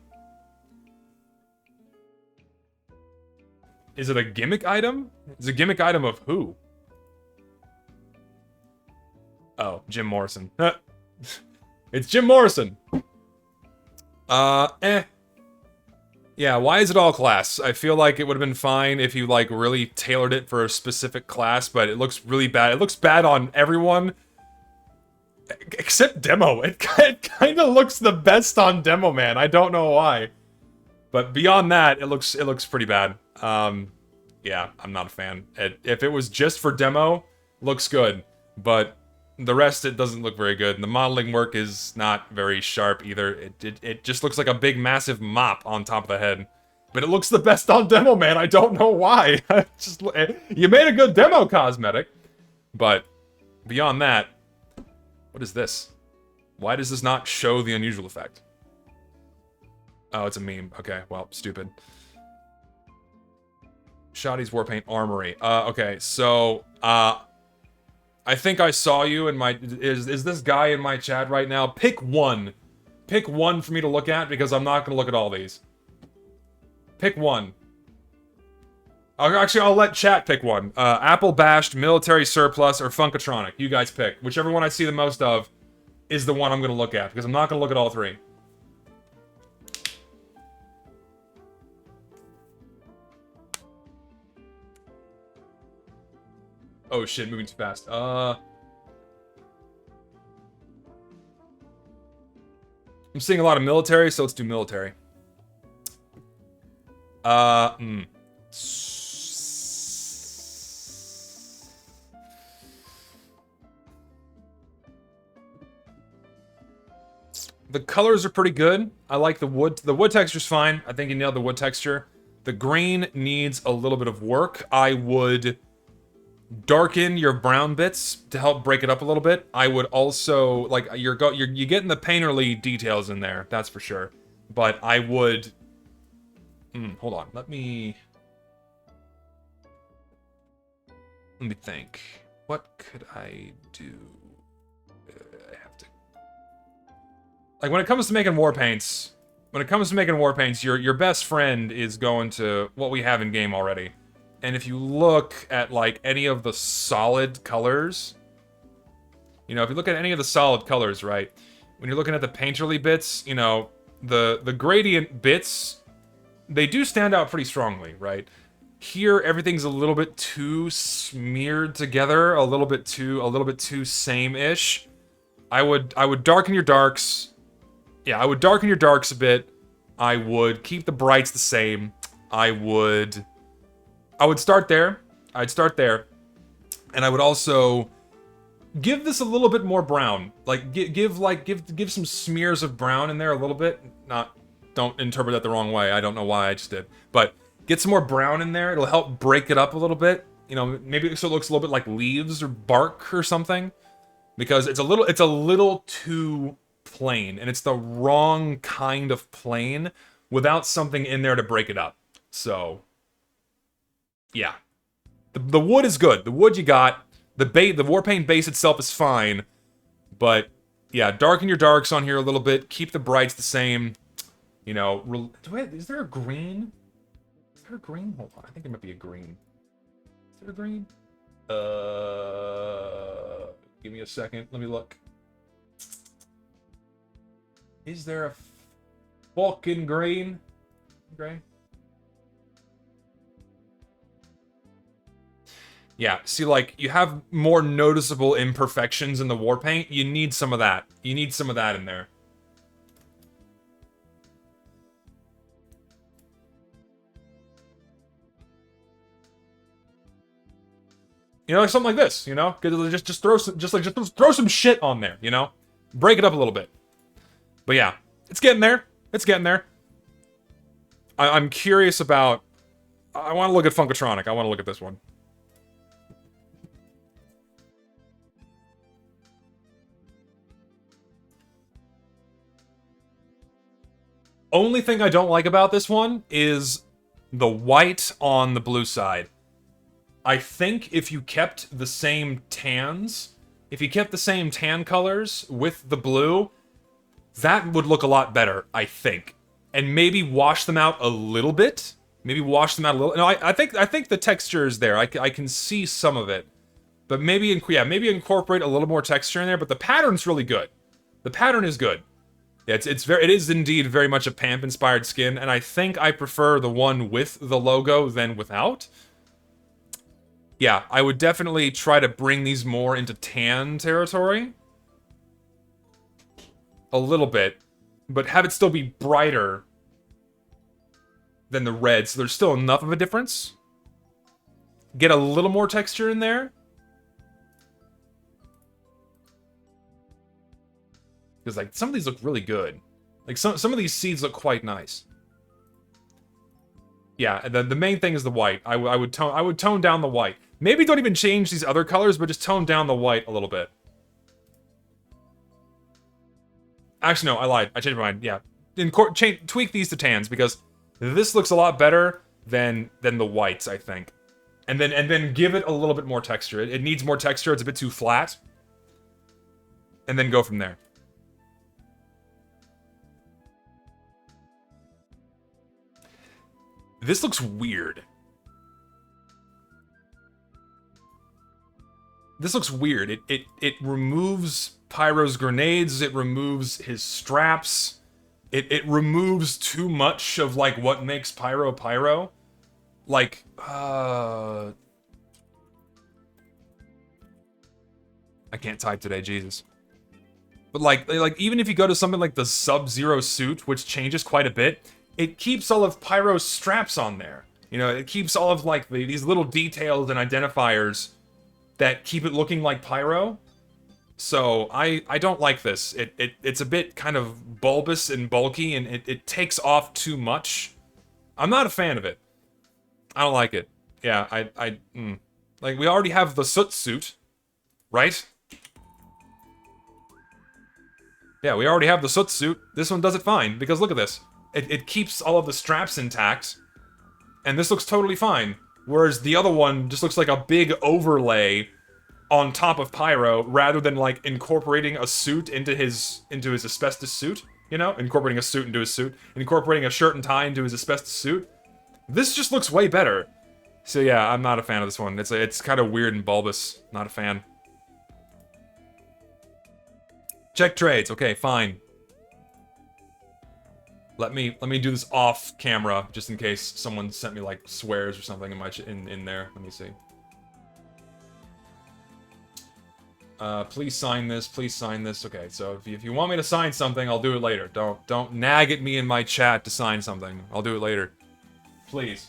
Is it a gimmick item? It's a gimmick item of who? Oh, Jim Morrison. It's Jim Morrison. Yeah, why is it all class? I feel like it would have been fine if you, really tailored it for a specific class, but it looks really bad. It looks bad on everyone. Except Demo. It kind of looks the best on Demo, man. I don't know why. But beyond that, it looks pretty bad. Yeah, I'm not a fan. If it was just for Demo, looks good. But the rest, it doesn't look very good. And the modeling work is not very sharp either. It just looks like a big, massive mop on top of the head. But it looks the best on Demo, man. I don't know why. You made a good Demo cosmetic. But beyond that, what is this? Why does this not show the unusual effect? Oh, it's a meme. Okay, well, stupid. Shoddy's Warpaint Armory. Okay, so, I think I saw you in my... Is this guy in my chat right now? Pick one. Pick one for me to look at, because I'm not going to look at all these. Pick one. Actually, I'll let chat pick one. Apple Bashed, Military Surplus, or Funkatronic. You guys pick. Whichever one I see the most of is the one I'm going to look at, because I'm not going to look at all 3. Oh shit, moving too fast. I'm seeing a lot of military, so let's do military. The colors are pretty good. I like the wood. The wood texture's fine. I think you nailed the wood texture. The green needs a little bit of work. I would darken your brown bits to help break it up a little bit. I would also, you're getting the painterly details in there, that's for sure. But I would... hold on, let me think. What could I do? I have to... when it comes to making war paints, your best friend is going to what we have in game already. And if you look at, any of the solid colors... if you look at any of the solid colors, right? When you're looking at the painterly bits, the gradient bits, they do stand out pretty strongly, right? Here, everything's a little bit too smeared together, a little bit too same-ish. I would darken your darks. Yeah, I would darken your darks a bit. I would keep the brights the same. I would start there. I'd start there, and I would also give this a little bit more brown. Like give some smears of brown in there a little bit. Don't interpret that the wrong way. I don't know why I just did, but get some more brown in there. It'll help break it up a little bit. You know, maybe so it looks a little bit like leaves or bark or something, because it's a little too plain, and it's the wrong kind of plain without something in there to break it up. So, yeah, the wood is good. The wood you got, the Warpaint base itself is fine, but yeah, darken your darks on here a little bit. Keep the brights the same. You know, is there a green? Is there a green? Hold on, I think there might be a green. Is there a green? Give me a second. Let me look. Is there a fucking green? Gray? Yeah, see, like, you have more noticeable imperfections in the Warpaint. You need some of that. You need some of that in there. You know, like something like this, you know? Just throw some shit on there, you know? Break it up a little bit. But yeah, it's getting there. It's getting there. I'm curious about... I want to look at Funkatronic. I want to look at this one. Only thing I don't like about this one is the white on the blue side. I think if you kept the same tans, if you kept the same tan colors with the blue, that would look a lot better, I think. And maybe wash them out a little bit. Maybe wash them out a little. No, I think the texture is there. I can see some of it. But maybe incorporate a little more texture in there, but the pattern's really good. The pattern is good. Yeah, it is indeed very much a Pamp inspired skin, and I think I prefer the one with the logo than without. Yeah, I would definitely try to bring these more into tan territory. A little bit. But have it still be brighter than the red, so there's still enough of a difference. Get a little more texture in there. Because, like, some of these look really good. Like, some of these seeds look quite nice. Yeah, and then the main thing is the white. I would tone down the white. Maybe don't even change these other colors, but just tone down the white a little bit. Actually, no, I lied. I changed my mind. Yeah, tweak these to tans, because this looks a lot better than the whites, I think. And then give it a little bit more texture. It needs more texture. It's a bit too flat. And then go from there. This looks weird. This looks weird. It removes Pyro's grenades. It removes his straps. It removes too much of, like, what makes Pyro Pyro. Like, I can't type today, Jesus. But like even if you go to something like the Sub-Zero suit, which changes quite a bit, it keeps all of Pyro's straps on there. You know, it keeps all of, like, these little details and identifiers that keep it looking like Pyro. So, I don't like this. It's a bit kind of bulbous and bulky, and it takes off too much. I'm not a fan of it. I don't like it. Yeah, like, we already have the Soot suit, right? Yeah, we already have the Soot suit. This one does it fine, because look at this. It keeps all of the straps intact, and this looks totally fine. Whereas the other one just looks like a big overlay on top of Pyro, rather than, like, incorporating a suit into his asbestos suit. You know, incorporating a suit into his suit, incorporating a shirt and tie into his asbestos suit. This just looks way better. So yeah, I'm not a fan of this one. It's kind of weird and bulbous. Not a fan. Check trades. Okay, fine. Let me do this off camera, just in case someone sent me, like, swears or something in there. Let me see. Please sign this. Please sign this. Okay, so if you want me to sign something, I'll do it later. Don't nag at me in my chat to sign something. I'll do it later. Please.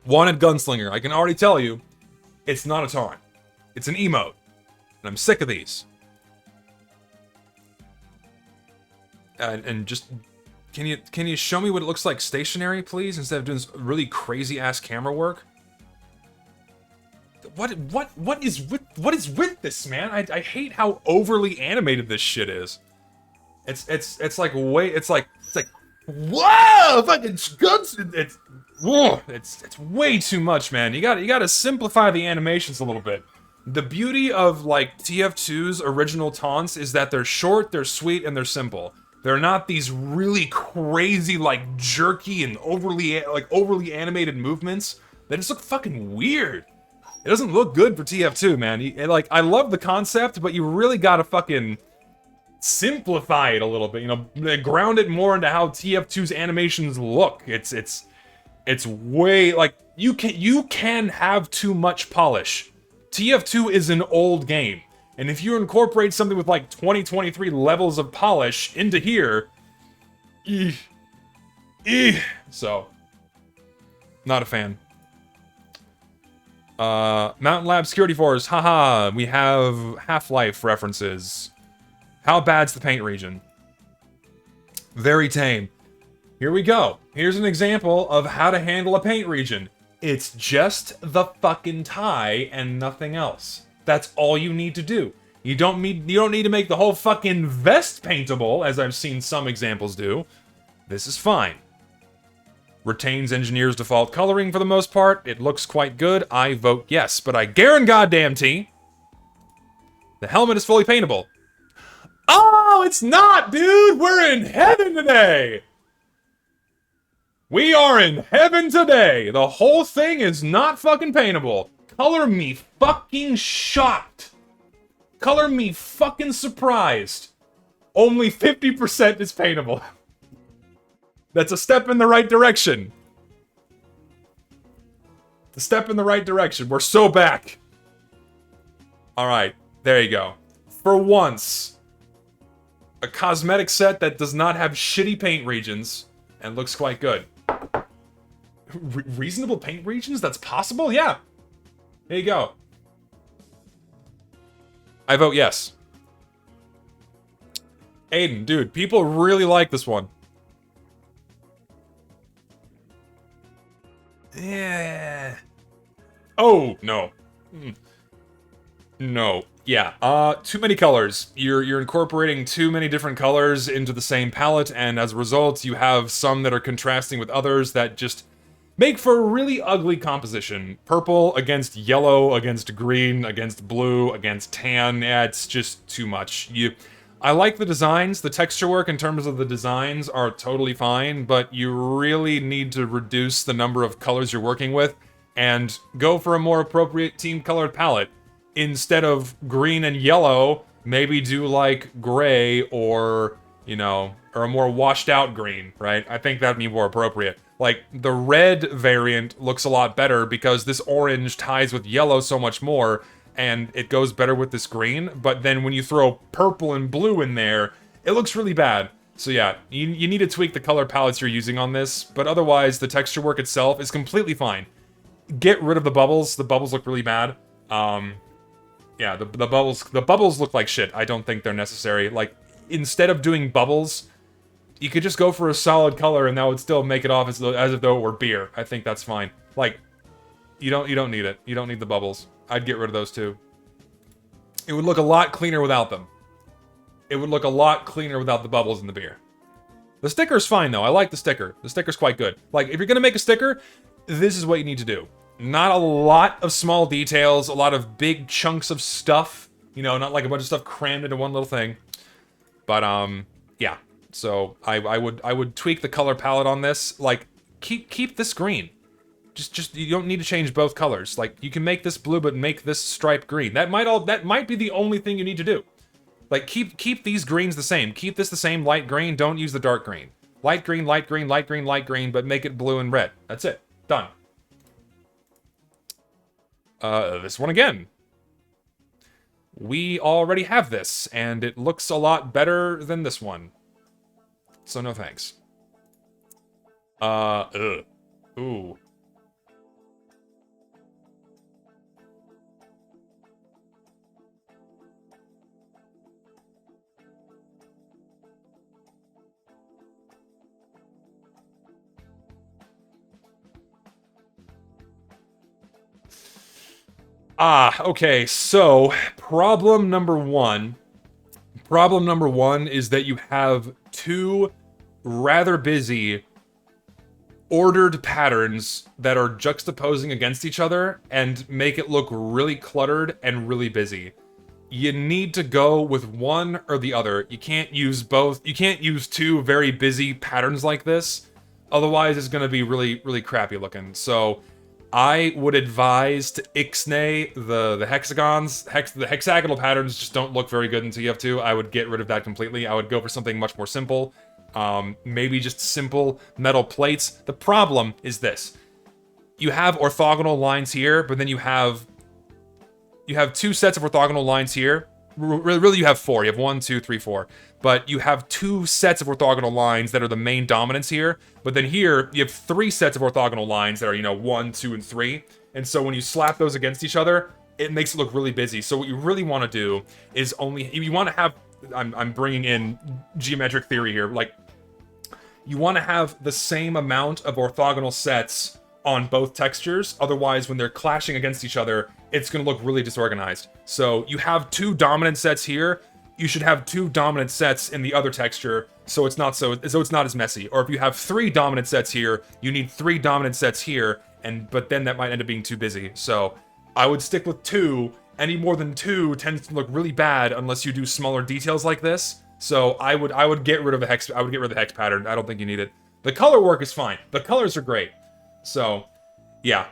Wanted Gunslinger. I can already tell you, it's not a taunt. It's an emote. And I'm sick of these. And just... Can you show me what it looks like stationary, please? Instead of doing this really crazy-ass camera work? What is with this, man? I hate how overly animated this shit is. It's like whoa, fucking guns. It's way too much, man. You gotta simplify the animations a little bit. The beauty of like TF2's original taunts is that they're short, they're sweet, and they're simple. They're not these really crazy, like jerky and overly animated movements. They just look fucking weird. It doesn't look good for TF2, man. Like, I love the concept, but you really gotta fucking simplify it a little bit, you know, ground it more into how TF2's animations look. It's way, like, you can have too much polish. TF2 is an old game, and if you incorporate something with, like, 2023 levels of polish into here, so, not a fan. Mountain Lab Security Force, haha, we have Half-Life references. How bad's the paint region? Very tame. Here we go. Here's an example of how to handle a paint region. It's just the fucking tie and nothing else. That's all you need to do. You don't need to make the whole fucking vest paintable, as I've seen some examples do. This is fine. Retains engineer's default coloring for the most part. It looks quite good. I vote yes, but I guarantee the helmet is fully paintable. Oh, it's not, dude! We're in heaven today! We are in heaven today! The whole thing is not fucking paintable. Color me fucking shocked. Color me fucking surprised. Only 50% is paintable. That's a step in the right direction. A step in the right direction. We're so back. Alright, there you go. For once, a cosmetic set that does not have shitty paint regions and looks quite good. Reasonable paint regions? That's possible? Yeah. There you go. I vote yes. Aiden, dude, people really like this one. Yeah. Oh, no. No. Yeah, too many colors. You're incorporating too many different colors into the same palette, and as a result, you have some that are contrasting with others that just make for a really ugly composition. Purple against yellow, against green, against blue, against tan. Yeah, it's just too much. I like the designs. The texture work in terms of the designs are totally fine, but you really need to reduce the number of colors you're working with and go for a more appropriate team-colored palette. Instead of green and yellow, maybe do like gray or, you know, or a more washed out green, right? I think that'd be more appropriate. Like, the red variant looks a lot better because this orange ties with yellow so much more, and it goes better with this green, but then when you throw purple and blue in there, it looks really bad. So yeah, you need to tweak the color palettes you're using on this, but otherwise, the texture work itself is completely fine. Get rid of the bubbles look really bad. Yeah, the bubbles look like shit. I don't think they're necessary. Like, instead of doing bubbles, you could just go for a solid color and that would still make it off as if though it were beer. I think that's fine. Like, you don't need it. You don't need the bubbles. I'd get rid of those too. It would look a lot cleaner without them. It would look a lot cleaner without the bubbles in the beer. The sticker's fine though. I like the sticker. The sticker's quite good. Like, if you're gonna make a sticker, this is what you need to do. Not a lot of small details, a lot of big chunks of stuff. You know, not like a bunch of stuff crammed into one little thing. But, yeah. So, I would tweak the color palette on this. Like, keep this green. You don't need to change both colors. Like, you can make this blue, but make this stripe green. That might be the only thing you need to do. Like, keep these greens the same. Keep this the same light green, don't use the dark green. Light green, light green, light green, light green, but make it blue and red. That's it. Done. This one again. We already have this, and it looks a lot better than this one. So no thanks. Ooh. Okay, so problem number one. Problem number one is that you have two rather busy ordered patterns that are juxtaposing against each other and make it look really cluttered and really busy. You need to go with one or the other. You can't use both. You can't use two very busy patterns like this. Otherwise, it's going to be really, really crappy looking. So I would advise to ixnay the hexagons. The hexagonal patterns just don't look very good in TF2. I would get rid of that completely. I would go for something much more simple. Maybe just simple metal plates. The problem is this. You have orthogonal lines here, but then you have two sets of orthogonal lines here. Really, you have four. You have 1, 2, 3, 4. But you have two sets of orthogonal lines that are the main dominants here. But then here, you have three sets of orthogonal lines that are, 1, 2, and 3. And so when you slap those against each other, it makes it look really busy. So what you really want to do is you want to have, I'm bringing in geometric theory here, like, you want to have the same amount of orthogonal sets on both textures. Otherwise, when they're clashing against each other, it's going to look really disorganized. So you have two dominant sets here. You should have two dominant sets in the other texture, so it's not as messy. Or if you have three dominant sets here, you need three dominant sets here, but then that might end up being too busy. So I would stick with two. Any more than two tends to look really bad unless you do smaller details like this. So I would get rid of the hex. I would get rid of the hex pattern. I don't think you need it. The color work is fine. The colors are great. So, yeah,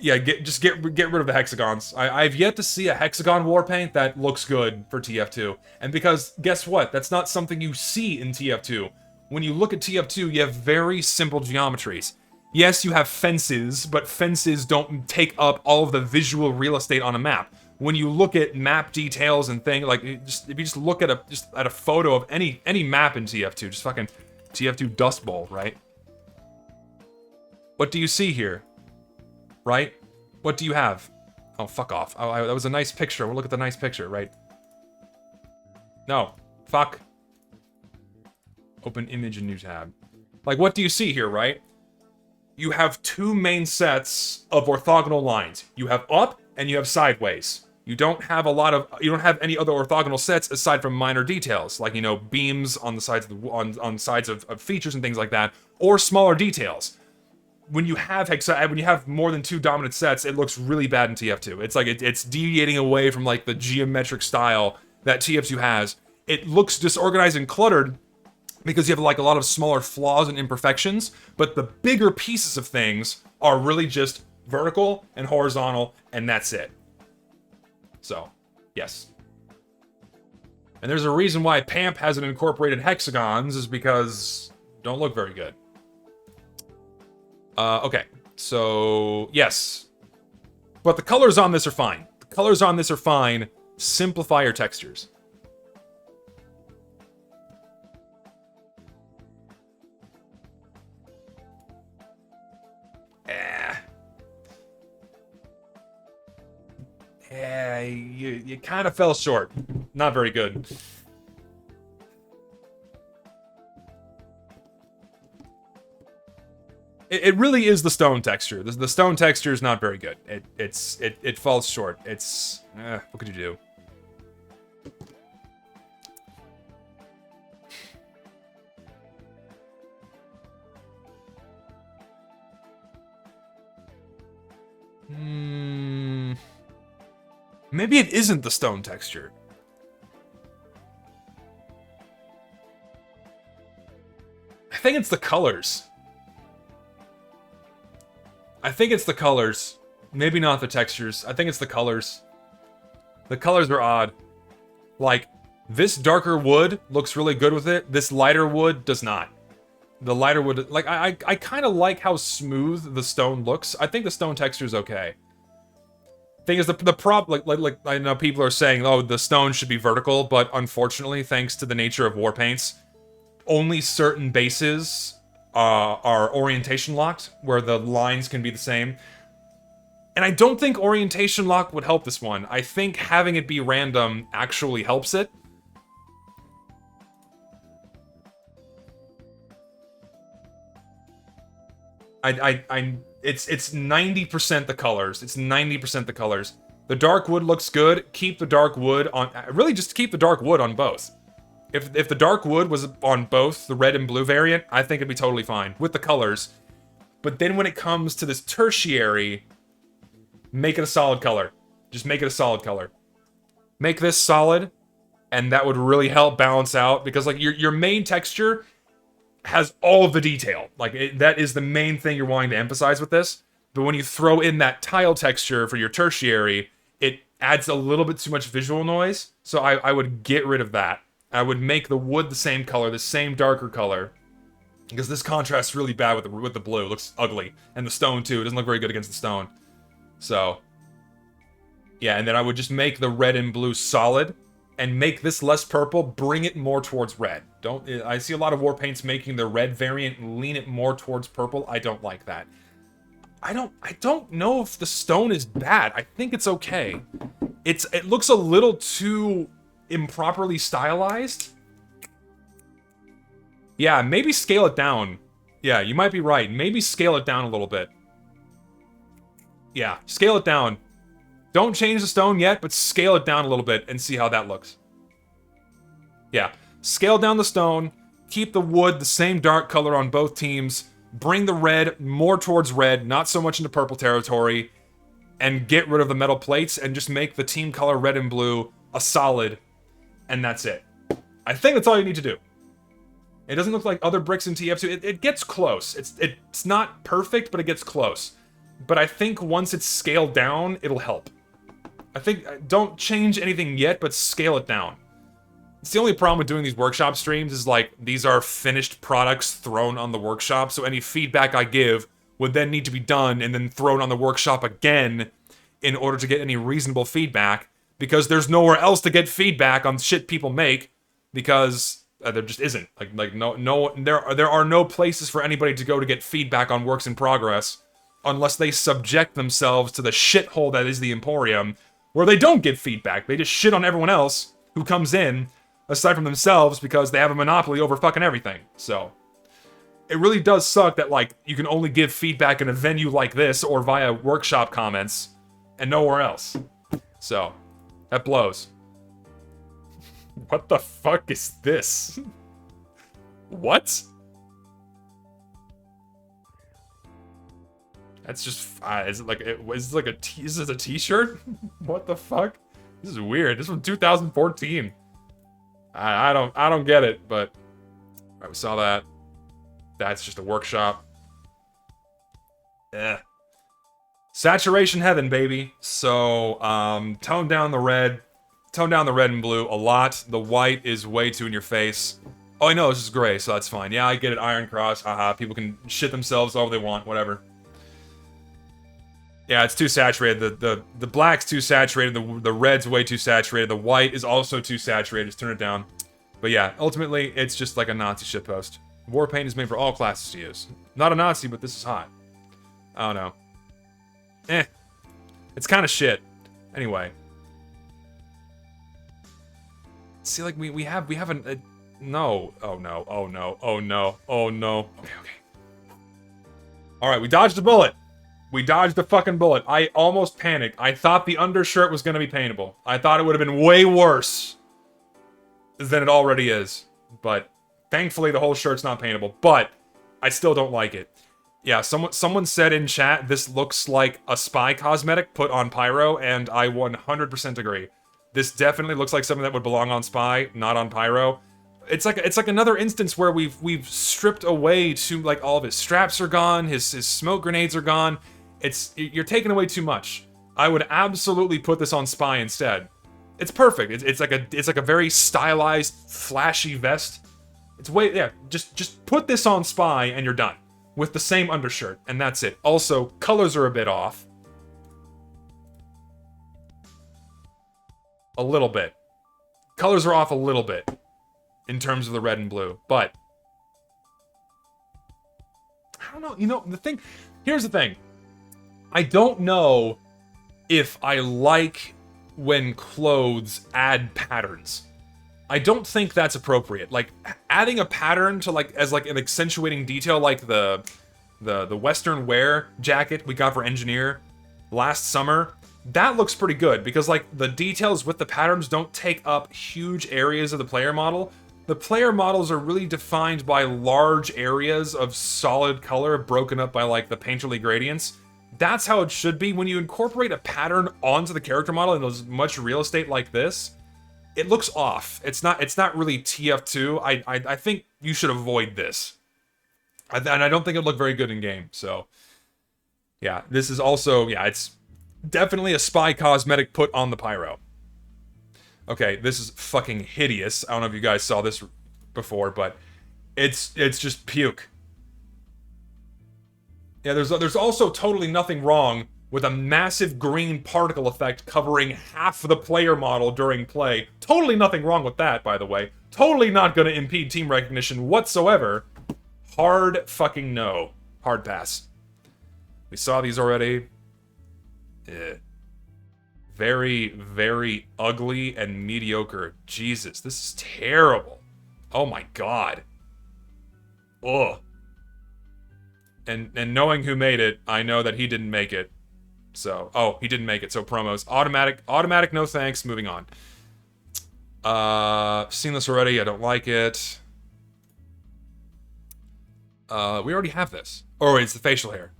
just get rid of the hexagons. I've yet to see a hexagon war paint that looks good for TF2. And because guess what? That's not something you see in TF2. When you look at TF2, you have very simple geometries. Yes, you have fences, but fences don't take up all of the visual real estate on a map. When you look at map details and things, like, if you just look at a photo of any map in TF2, just fucking TF2 Dust Bowl, right? What do you see here? Right? What do you have? Oh, fuck off. Oh, that was a nice picture. We'll look at the nice picture, right? No. Fuck. Open image in new tab. Like, what do you see here, right? You have two main sets of orthogonal lines. You have up and you have sideways. You don't have any other orthogonal sets aside from minor details, like, beams on the sides of on sides of features and things like that, or smaller details. When you have more than two dominant sets, it looks really bad in TF2. It's like it's deviating away from like the geometric style that TF2 has. It looks disorganized and cluttered because you have like a lot of smaller flaws and imperfections, but the bigger pieces of things are really just vertical and horizontal, and that's it. So, yes. And there's a reason why PAMP hasn't incorporated hexagons, is because don't look very good. Okay, so, yes. But the colors on this are fine. The colors on this are fine. Simplify your textures. Yeah, you kind of fell short. Not very good. It really is the stone texture. The stone texture is not very good. It falls short. What could you do? Maybe it isn't the stone texture. I think it's the colors. I think it's the colors. Maybe not the textures. I think it's the colors. The colors are odd. Like, this darker wood looks really good with it. This lighter wood does not. The lighter wood... Like, I kind of like how smooth the stone looks. I think the stone texture is okay. Thing is, the problem, like I know people are saying, oh, the stone should be vertical, but unfortunately, thanks to the nature of war paints, only certain bases are orientation locked, where the lines can be the same. And I don't think orientation lock would help this one. I think having it be random actually helps it. It's 90% the colors. It's 90% the colors. The dark wood looks good. Keep the dark wood on... Really, just keep the dark wood on both. If the dark wood was on both, the red and blue variant, I think it'd be totally fine with the colors. But then when it comes to this tertiary, make it a solid color. Just make it a solid color. Make this solid, and that would really help balance out, because like your main texture has all of the detail. Like that is the main thing you're wanting to emphasize with this. But when you throw in that tile texture for your tertiary, it adds a little bit too much visual noise. So I would get rid of that. I would make the wood the same color, the same darker color, because this contrasts really bad with the blue. It looks ugly, and the stone too. It doesn't look very good against the stone. So yeah, and then I would just make the red and blue solid, and make this less purple. Bring it more towards red. I see a lot of war paints making the red variant lean it more towards purple. I don't like that. I don't know if the stone is bad. I think it's okay. It looks a little too improperly stylized. Yeah, maybe scale it down. Yeah, you might be right. Maybe scale it down a little bit. Yeah, scale it down. Don't change the stone yet, but scale it down a little bit and see how that looks. Yeah, scale down the stone. Keep the wood the same dark color on both teams. Bring the red more towards red, not so much into purple territory. And get rid of the metal plates and just make the team color red and blue a solid. And that's it. I think that's all you need to do. It doesn't look like other bricks in TF2. It gets close. It's not perfect, but it gets close. But I think once it's scaled down, it'll help. I think, don't change anything yet, but scale it down. It's the only problem with doing these workshop streams is like, these are finished products thrown on the workshop, so any feedback I give would then need to be done and then thrown on the workshop again in order to get any reasonable feedback, because there's nowhere else to get feedback on shit people make, because there just isn't. There are no places for anybody to go to get feedback on works in progress unless they subject themselves to the shithole that is the Emporium, where they don't give feedback. They just shit on everyone else who comes in, aside from themselves, because they have a monopoly over fucking everything. So it really does suck that, like, you can only give feedback in a venue like this or via workshop comments and nowhere else. So that blows. What the fuck is this? What? That's just, is it like, is this a t-shirt? What the fuck? This is weird. This is from 2014. I don't get it, but alright, we saw that. That's just a workshop. Eh. Saturation heaven, baby. So, tone down the red and blue a lot. The white is way too in your face. Oh, I know, this is gray, so that's fine. Yeah, I get it, Iron Cross, haha. People can shit themselves all they want, whatever. Yeah, it's too saturated. The black's too saturated. The red's way too saturated. The white is also too saturated. Just turn it down. But yeah, ultimately, it's just like a Nazi shitpost. War paint is made for all classes to use. Not a Nazi, but this is hot. I don't know. Eh. It's kind of shit. Anyway. See, like, we haven't... no. Oh, no. Oh, no. Oh, no. Oh, no. Okay. Alright, we dodged a bullet. We dodged a fucking bullet. I almost panicked. I thought the undershirt was gonna be paintable. I thought it would have been way worse than it already is. But thankfully the whole shirt's not paintable. But I still don't like it. Yeah, someone said in chat this looks like a spy cosmetic put on Pyro, and I 100% agree. This definitely looks like something that would belong on Spy, not on Pyro. It's like another instance where we've stripped away to, like, all of his straps are gone, his smoke grenades are gone. You're taking away too much. I would absolutely put this on Spy instead. It's perfect. It's like a very stylized, flashy vest. It's just put this on Spy and you're done. With the same undershirt, and that's it. Also, colors are a bit off. A little bit. Colors are off a little bit. In terms of the red and blue, but I don't know, you know, here's the thing. I don't know if I like when clothes add patterns. I don't think that's appropriate. Like, adding a pattern to, like, as, like, an accentuating detail, like the Western wear jacket we got for Engineer last summer, that looks pretty good because like the details with the patterns don't take up huge areas of the player model. The player models are really defined by large areas of solid color broken up by like the painterly gradients. That's how it should be. When you incorporate a pattern onto the character model in as much real estate like this, it looks off. It's not really TF2. I think you should avoid this. And I don't think it would look very good in game. So yeah, this is also, yeah, it's definitely a spy cosmetic put on the pyro. Okay, this is fucking hideous. I don't know if you guys saw this before, but it's just puke. Yeah, there's also totally nothing wrong with a massive green particle effect covering half the player model during play. Totally nothing wrong with that, by the way. Totally not gonna impede team recognition whatsoever. Hard fucking no. Hard pass. We saw these already. Very, very ugly and mediocre. Jesus, this is terrible. Oh my god. Ugh. And knowing who made it, I know that he didn't make it. So, oh, he didn't make it. So promos, automatic, no thanks. Moving on. Seen this already. I don't like it. We already have this. Oh, it's the facial hair.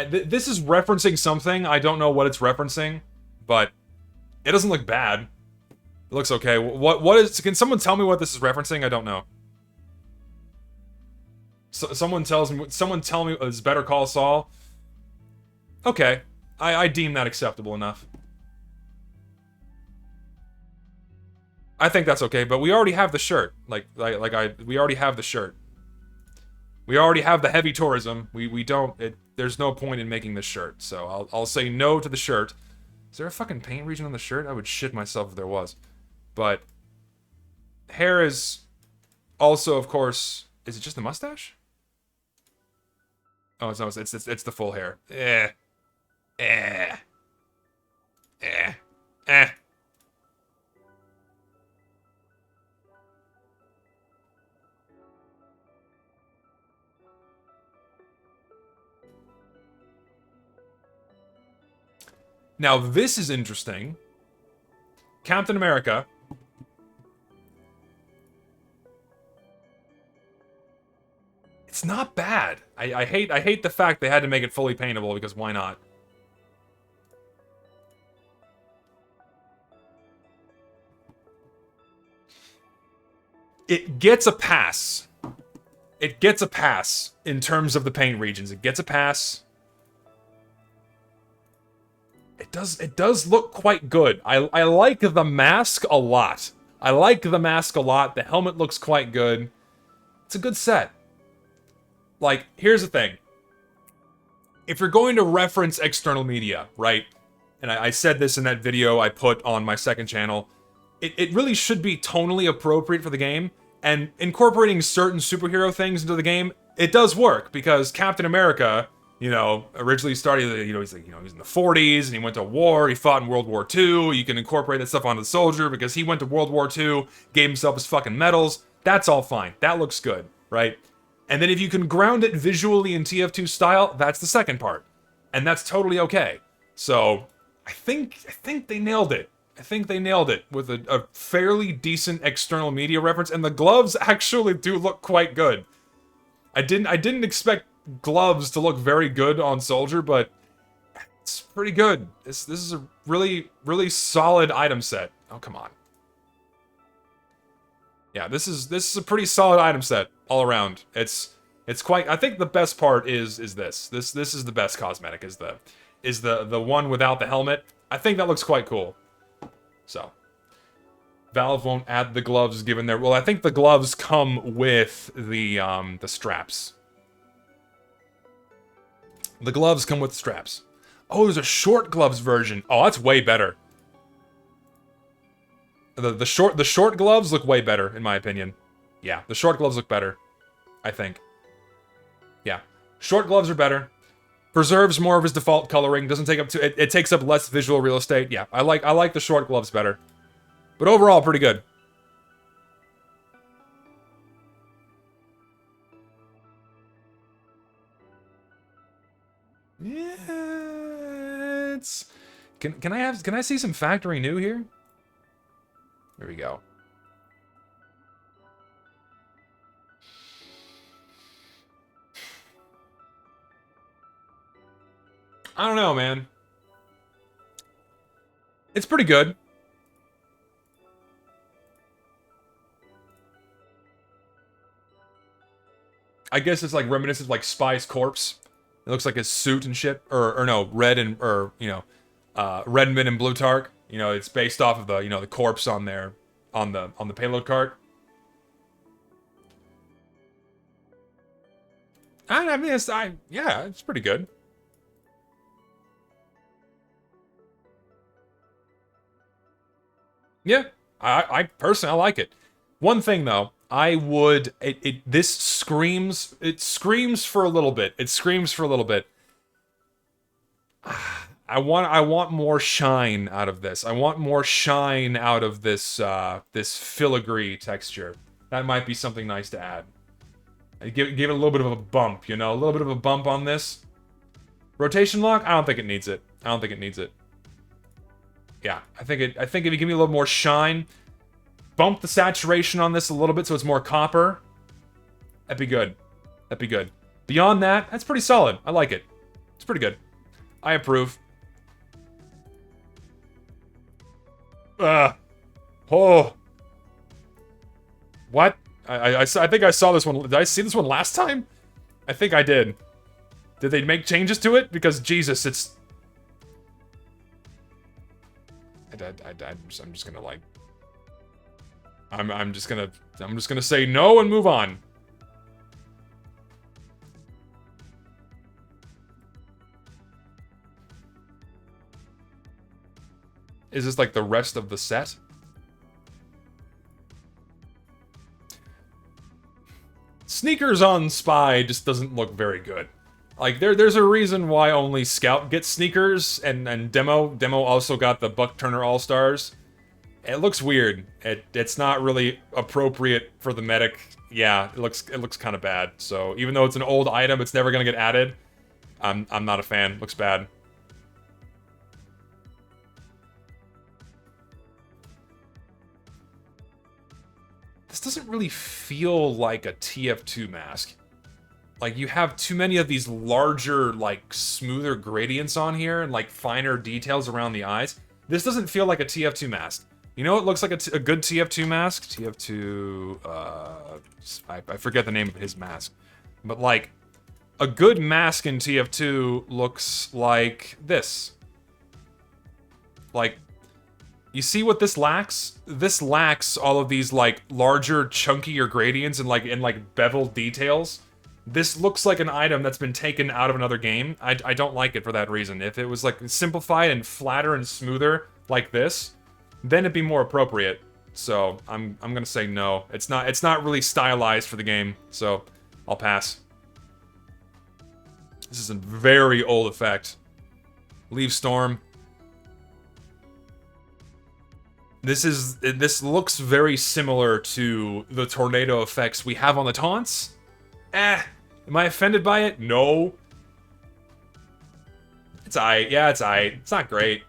This is referencing something. I don't know what it's referencing, but it doesn't look bad. It looks okay. What is? Can someone tell me what this is referencing? I don't know. So, someone tell me it's Better Call Saul. Okay, I deem that acceptable enough. I think that's okay, but we already have the shirt. We already have the shirt. We already have the heavy tourism. We don't. There's no point in making this shirt. So I'll say no to the shirt. Is there a fucking paint region on the shirt? I would shit myself if there was. But hair is also, of course. Is it just the mustache? Oh, it's no. It's the full hair. Now, this is interesting. Captain America. It's not bad. I hate the fact they had to make it fully paintable, because why not? It gets a pass. It gets a pass in terms of the paint regions. It gets a pass. It does look quite good. I like the mask a lot. I like the mask a lot. The helmet looks quite good. It's a good set. Like, here's the thing. If you're going to reference external media, right? And I said this in that video I put on my second channel. It really should be tonally appropriate for the game. And incorporating certain superhero things into the game, it does work. Because Captain America, you know, originally started, he's in the 40s, and he went to war, he fought in World War II, you can incorporate that stuff onto the soldier, because he went to World War II, gave himself his fucking medals, that's all fine, that looks good, right? And then if you can ground it visually in TF2 style, that's the second part. And that's totally okay. So, I think they nailed it. I think they nailed it with a fairly decent external media reference, and the gloves actually do look quite good. I didn't expect gloves to look very good on Soldier, but it's pretty good. This is a really, really solid item set. Oh, come on. Yeah, this is a pretty solid item set all around. It's quite. I think the best part is this. This is the best cosmetic. Is the one without the helmet. I think that looks quite cool. So, Valve won't add the gloves given their. Well, I think the gloves come with the straps. The gloves come with the straps. Oh, there's a short gloves version. Oh, that's way better. The short gloves look way better, in my opinion. Yeah, the short gloves look better, I think. Yeah, short gloves are better. Preserves more of his default coloring. Doesn't take up it takes up less visual real estate. Yeah, I like the short gloves better. But overall, pretty good. let's... Can I see some factory new here? There we go. I don't know, man. It's pretty good. I guess it's like reminiscent of like Spy's corpse. It looks like his suit and shit, or no, Redmond and Plutarch. You know, it's based off of the the corpse on there on the payload cart. I mean, yeah, it's pretty good. Yeah, I personally I like it. One thing though, I would this screams for a little bit. It screams for a little bit. I want more shine out of this. I want more shine out of this this filigree texture. That might be something nice to add. Give it a little bit of a bump, you know, a little bit of a bump on this. Rotation lock? I don't think it needs it. I don't think it needs it. Yeah, I think if you give me a little more shine, bump the saturation on this a little bit so it's more copper, that'd be good. That'd be good. Beyond that, that's pretty solid. I like it. It's pretty good. I approve. Oh. What? I think I saw this one. Did I see this one last time? I think I did. Did they make changes to it? Because Jesus, it's... I'm just gonna like... I'm just gonna say no and move on. Is this like the rest of the set? Sneakers on Spy just doesn't look very good. Like, there's a reason why only Scout gets sneakers, and Demo also got the Buck Turner All-Stars. It looks weird. It's not really appropriate for the medic. Yeah, it looks kind of bad. So, even though it's an old item, it's never gonna get added. I'm not a fan. Looks bad. This doesn't really feel like a TF2 mask. Like, you have too many of these larger, like, smoother gradients on here and, like, finer details around the eyes. This doesn't feel like a TF2 mask. You know what looks like a good TF2 mask? TF2, I forget the name of his mask. But, like, a good mask in TF2 looks like this. Like, you see what this lacks? This lacks all of these, like, larger, chunkier gradients and, like, beveled details. This looks like an item that's been taken out of another game. I don't like it for that reason. If it was, like, simplified and flatter and smoother like this, then it'd be more appropriate. So, I'm gonna say no. It's not really stylized for the game, so I'll pass. This is a very old effect. Leave Storm. This looks very similar to the tornado effects we have on the taunts. Am I offended by it? No. It's aight. Yeah, it's aight. It's not great.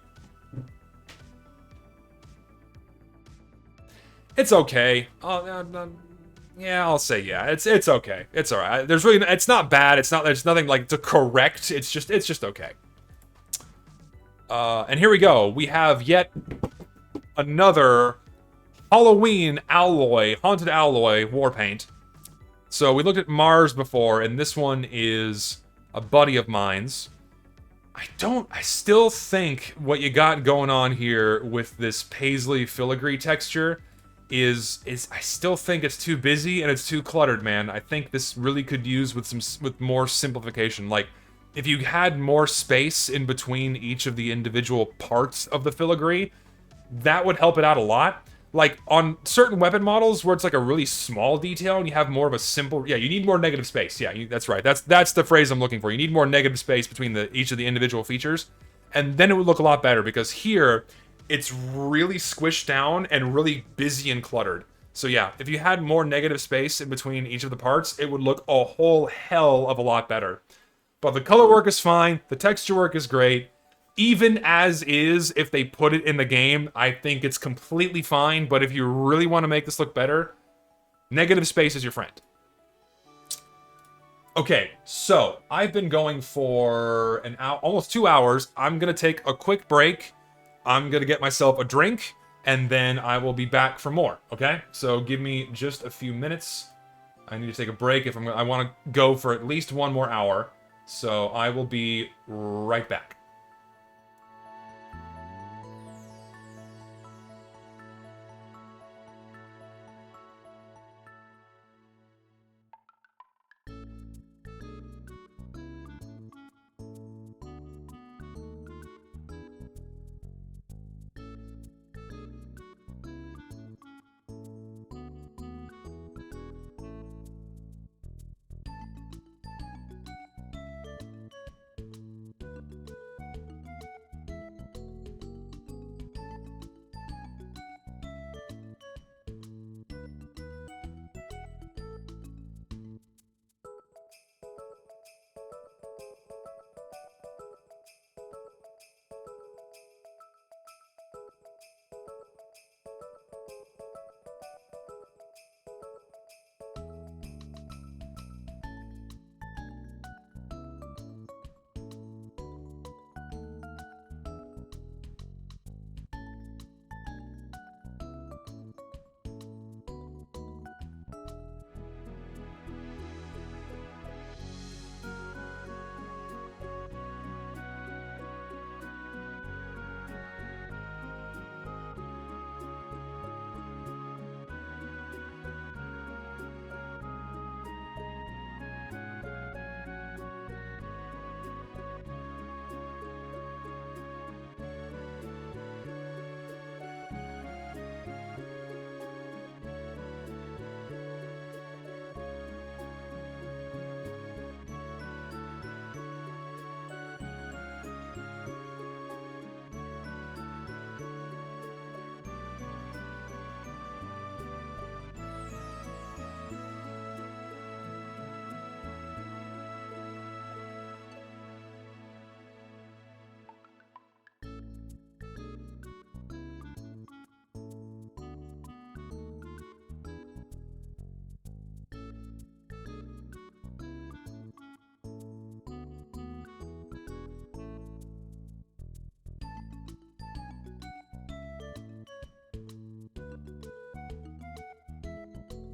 It's okay. Yeah, I'll say yeah. It's okay. It's alright. It's not bad. There's nothing like to correct. It's just okay. And here we go. We have yet another Halloween alloy, haunted alloy war paint. So we looked at Mars before, and this one is a buddy of mine's. I still think what you got going on here with this paisley filigree texture is I still think it's too busy and it's too cluttered, man. I think this really could use with more simplification. Like, if you had more space in between each of the individual parts of the filigree, that would help it out a lot. Like, on certain weapon models where it's like a really small detail and you have more of a simple... Yeah, you need more negative space. Yeah, that's right. That's the phrase I'm looking for. You need more negative space between each of the individual features. And then it would look a lot better, because here, it's really squished down and really busy and cluttered. So yeah, if you had more negative space in between each of the parts, it would look a whole hell of a lot better. But the color work is fine. The texture work is great. even as is, if they put it in the game, I think it's completely fine. But if you really want to make this look better, negative space is your friend. Okay, so I've been going for an hour, almost 2 hours. I'm gonna take a quick break. I'm gonna get myself a drink, and then I will be back for more. Okay, so give me just a few minutes. I need to take a break if I want to go for at least 1 more hour. So I will be right back.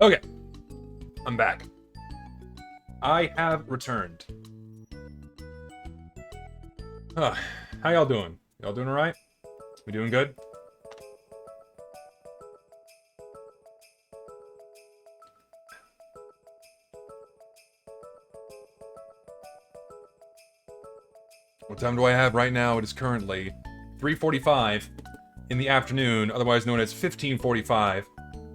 Okay, I'm back. I have returned. How y'all doing? Y'all doing alright? We doing good? What time do I have right now? It is currently 3:45 in the afternoon, otherwise known as 15:45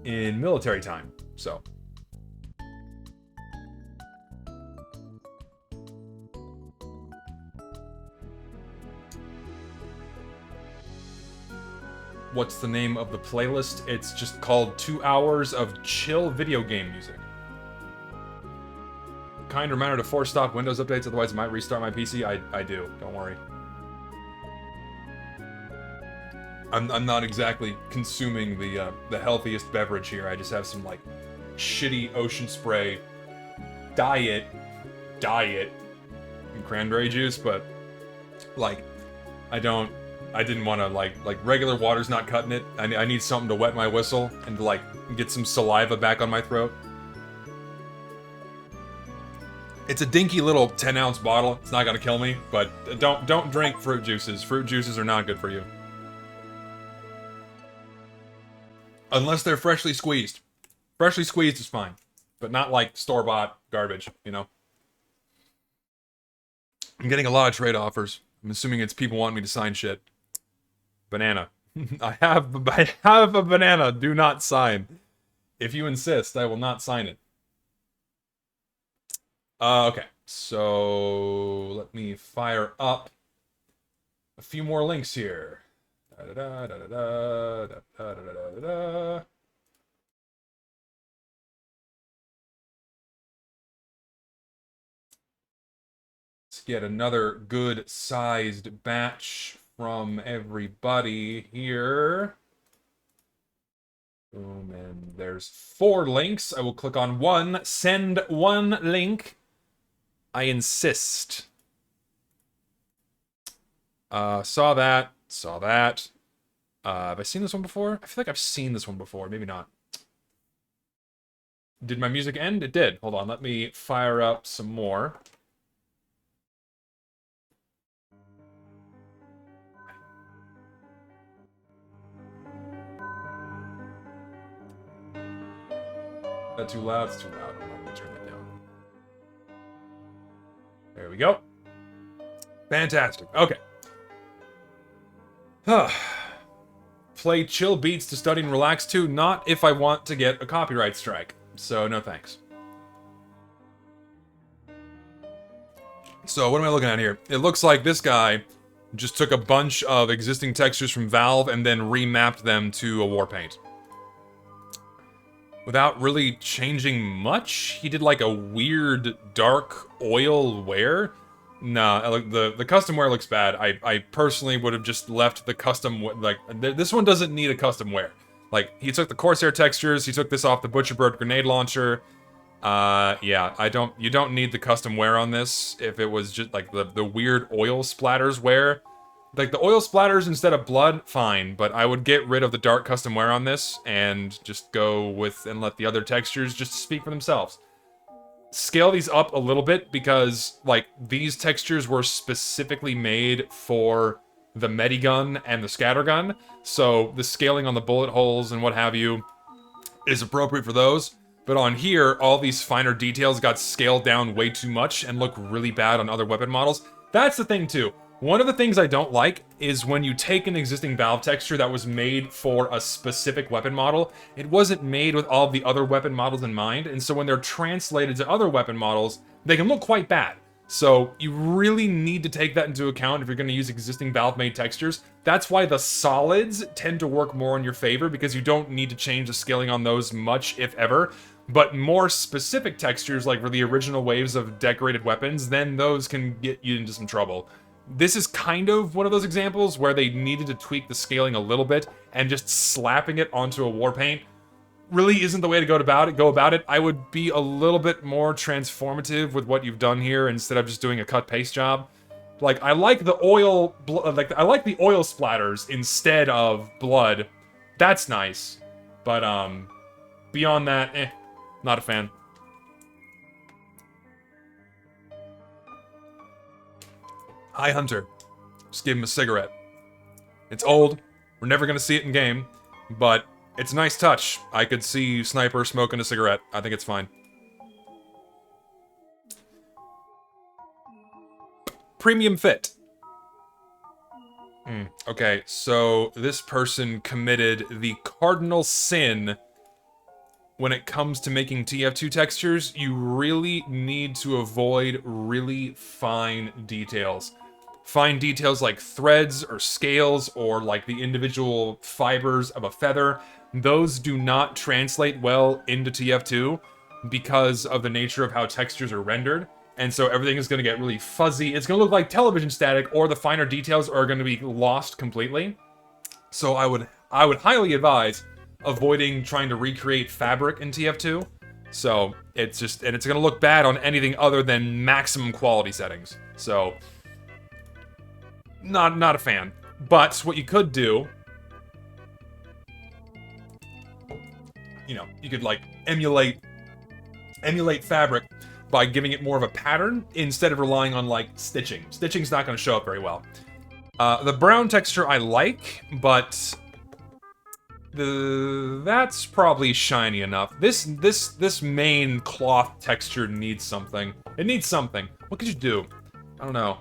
in military time. So, what's the name of the playlist? It's just called 2 hours of chill video game music. Kind reminder to force stop Windows updates, otherwise it might restart my PC. I do, don't worry. I'm not exactly consuming the healthiest beverage here. I just have some like shitty Ocean Spray diet and cranberry juice, but like I didn't want to like regular water's not cutting it. I need something to wet my whistle and to like get some saliva back on my throat. It's a dinky little 10-ounce bottle. It's not gonna kill me, but don't drink fruit juices. Fruit juices are not good for you. Unless they're freshly squeezed. Freshly squeezed is fine. But not like store-bought garbage, you know? I'm getting a lot of trade offers. I'm assuming it's people wanting me to sign shit. Banana. I have a banana. Do not sign. If you insist, I will not sign it. Okay. So let me fire up a few more links here. get another good-sized batch from everybody here. Boom, and there's 4 links. I will click on one. Send 1 link. I insist. Saw that. Saw that. Have I seen this one before? I feel like I've seen this one before. Maybe not. Did my music end? It did. Hold on. Let me fire up some more. Is that too loud? It's too loud. Hold on, let me turn that down. There we go. Fantastic. Okay. Play chill beats to study and relax to, not if I want to get a copyright strike. So, no thanks. So, what am I looking at here? It looks like this guy just took a bunch of existing textures from Valve and then remapped them to a Warpaint. Without really changing much. He did like a weird dark oil wear. Nah, the custom wear looks bad. I personally would have just left the custom, like, this one doesn't need a custom wear. Like, he took the Corsair textures, he took this off the Butcherbird grenade launcher. Yeah, you don't need the custom wear on this. If it was just, like, the weird oil splatters wear. Like, the oil splatters instead of blood, fine, but I would get rid of the dark custom wear on this and just go with, and let the other textures just speak for themselves. Scale these up a little bit because, like, these textures were specifically made for the Medigun and the Scattergun, so the scaling on the bullet holes and what have you is appropriate for those. But on here, all these finer details got scaled down way too much and look really bad on other weapon models. That's the thing, too. One of the things I don't like is when you take an existing Valve texture that was made for a specific weapon model, it wasn't made with all the other weapon models in mind, and so when they're translated to other weapon models, they can look quite bad. So you really need to take that into account if you're going to use existing Valve-made textures. That's why the solids tend to work more in your favor, because you don't need to change the scaling on those much, if ever. But more specific textures, like for the original waves of decorated weapons, then those can get you into some trouble. This is kind of one of those examples where they needed to tweak the scaling a little bit, and just slapping it onto a Warpaint really isn't the way to go about it. I would be a little bit more transformative with what you've done here instead of just doing a cut-paste job. Like, I like the oil, I like the oil splatters instead of blood. That's nice. But, beyond that, not a fan. Hi, Hunter. Just give him a cigarette. It's old. We're never gonna see it in game, but it's a nice touch. I could see Sniper smoking a cigarette. I think it's fine. Premium fit. Okay, so this person committed the cardinal sin when it comes to making TF2 textures. You really need to avoid really fine details. Fine details like threads or scales or like the individual fibers of a feather. Those do not translate well into TF2 because of the nature of how textures are rendered. And so everything is going to get really fuzzy. It's going to look like television static, or the finer details are going to be lost completely. So I would highly advise avoiding trying to recreate fabric in TF2. So it's just, and it's going to look bad on anything other than maximum quality settings. So not a fan. But what you could do, you know, you could like emulate fabric by giving it more of a pattern instead of relying on like stitching. Stitching's not going to show up very well. The brown texture I like, but that's probably shiny enough. This main cloth texture needs something. It needs something. What could you do? I don't know.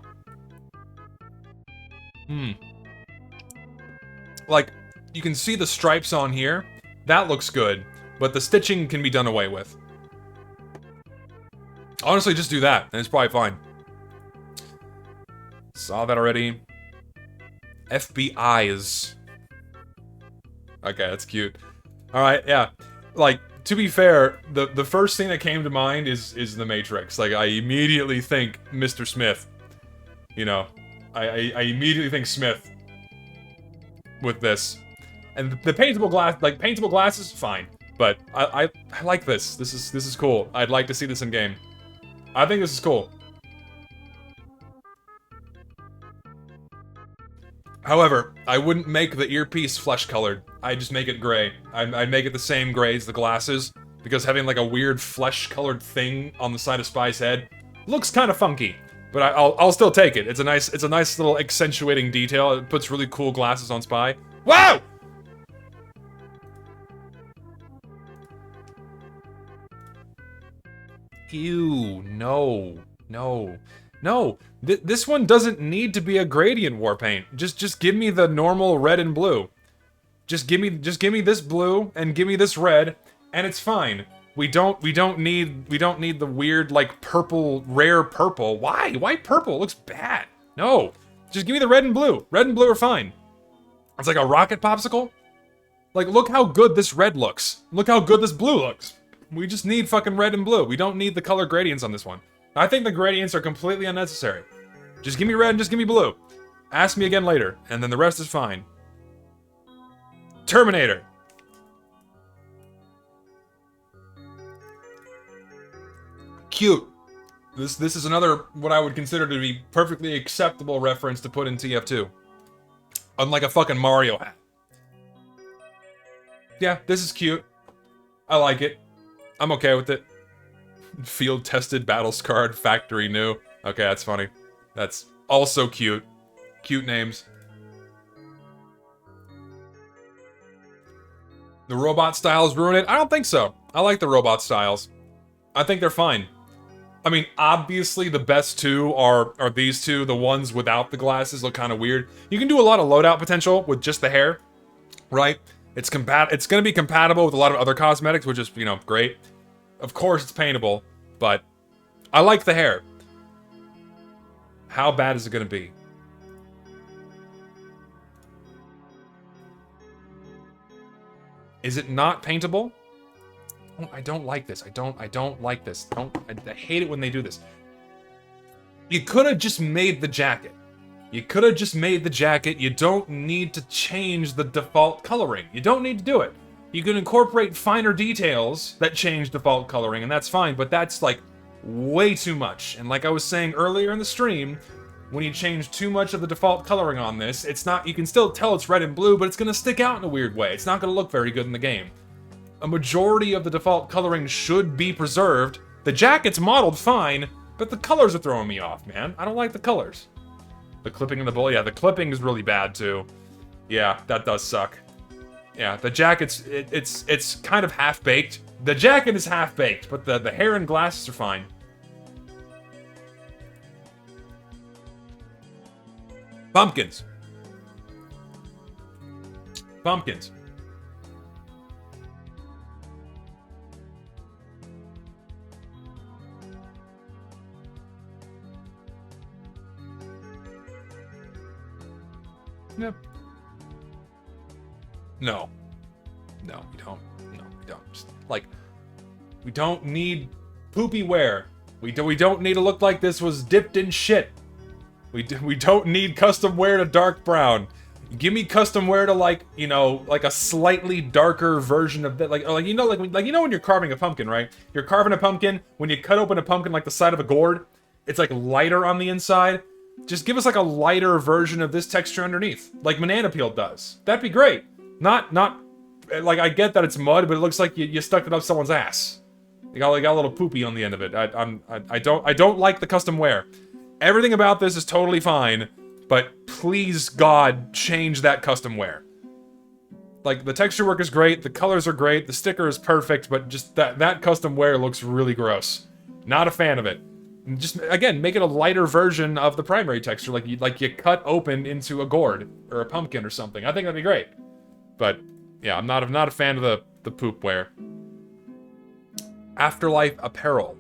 Like, you can see the stripes on here. That looks good, but the stitching can be done away with. Honestly, just do that, and it's probably fine. Saw that already. FBI's. Okay, that's cute. Alright, yeah. Like, to be fair, the first thing that came to mind is The Matrix. Like, I immediately think Mr. Smith. You know, I immediately think Smith with this. And the paintable glass, like paintable glasses, fine. But I like this. This is cool. I'd like to see this in game. I think this is cool. However, I wouldn't make the earpiece flesh colored. I'd just make it gray. I'd make it the same gray as the glasses, because having like a weird flesh colored thing on the side of Spy's head looks kind of funky. But I'll still take it. It's a nice little accentuating detail. It puts really cool glasses on Spy. Wow! Ew, no. This one doesn't need to be a gradient war paint. Just give me the normal red and blue. Just give me this blue and give me this red, and it's fine. We don't need the weird like purple, rare purple. Why? Why purple? It looks bad. No. Just give me the red and blue. Red and blue are fine. It's like a rocket popsicle. Like, look how good this red looks. Look how good this blue looks. We just need fucking red and blue. We don't need the color gradients on this one. I think the gradients are completely unnecessary. Just give me red and just give me blue. Ask me again later, and then the rest is fine. Terminator. Cute. This is another what I would consider to be perfectly acceptable reference to put in TF2. Unlike a fucking Mario hat. Yeah, this is cute. I like it. I'm okay with it. Field tested, battle scarred, factory new. Okay, that's funny. That's also cute. Cute names. The robot styles ruin it? I don't think so. I like the robot styles. I think they're fine. I mean, obviously the best two are these two. The ones without the glasses look kind of weird. You can do a lot of loadout potential with just the hair, right? It's going to be compatible with a lot of other cosmetics, which is, you know, great. Of course it's paintable, but I like the hair. How bad is it going to be? Is it not paintable? I don't like this. I don't like this. I hate it when they do this. You could have just made the jacket. You could have just made the jacket. You don't need to change the default coloring. You don't need to do it. You can incorporate finer details that change default coloring, and that's fine, but that's, like, way too much. And like I was saying earlier in the stream, when you change too much of the default coloring on this, it's not, you can still tell it's red and blue, but it's gonna stick out in a weird way. It's not gonna look very good in the game. A majority of the default coloring should be preserved. The jacket's modeled fine, but the colors are throwing me off, man. I don't like the colors. The clipping of the bullet, yeah, the clipping is really bad too. Yeah, that does suck. Yeah, the jacket's, it's kind of half-baked. The jacket is half-baked, but the hair and glasses are fine. Pumpkins. Pumpkins. Yep. No. No, we don't. No, we don't. Just, like, we don't need poopy wear. We don't need to look like this was dipped in shit. We don't need custom wear to dark brown. Give me custom wear to, like, you know, like a slightly darker version of that. Like you know, like you know when you're carving a pumpkin, right? You're carving a pumpkin. When you cut open a pumpkin like the side of a gourd, it's like lighter on the inside. Just give us like a lighter version of this texture underneath, like banana peel does. That'd be great. Not like, I get that it's mud, but it looks like you stuck it up someone's ass. You got a little poopy on the end of it. I don't like the custom wear. Everything about this is totally fine, but please God, change that custom wear. Like, the texture work is great, the colors are great, the sticker is perfect, but just that custom wear looks really gross. Not a fan of it. Just, again, make it a lighter version of the primary texture, like you cut open into a gourd or a pumpkin or something. I think that'd be great. But yeah, I'm not a fan of the poop wear. Afterlife apparel.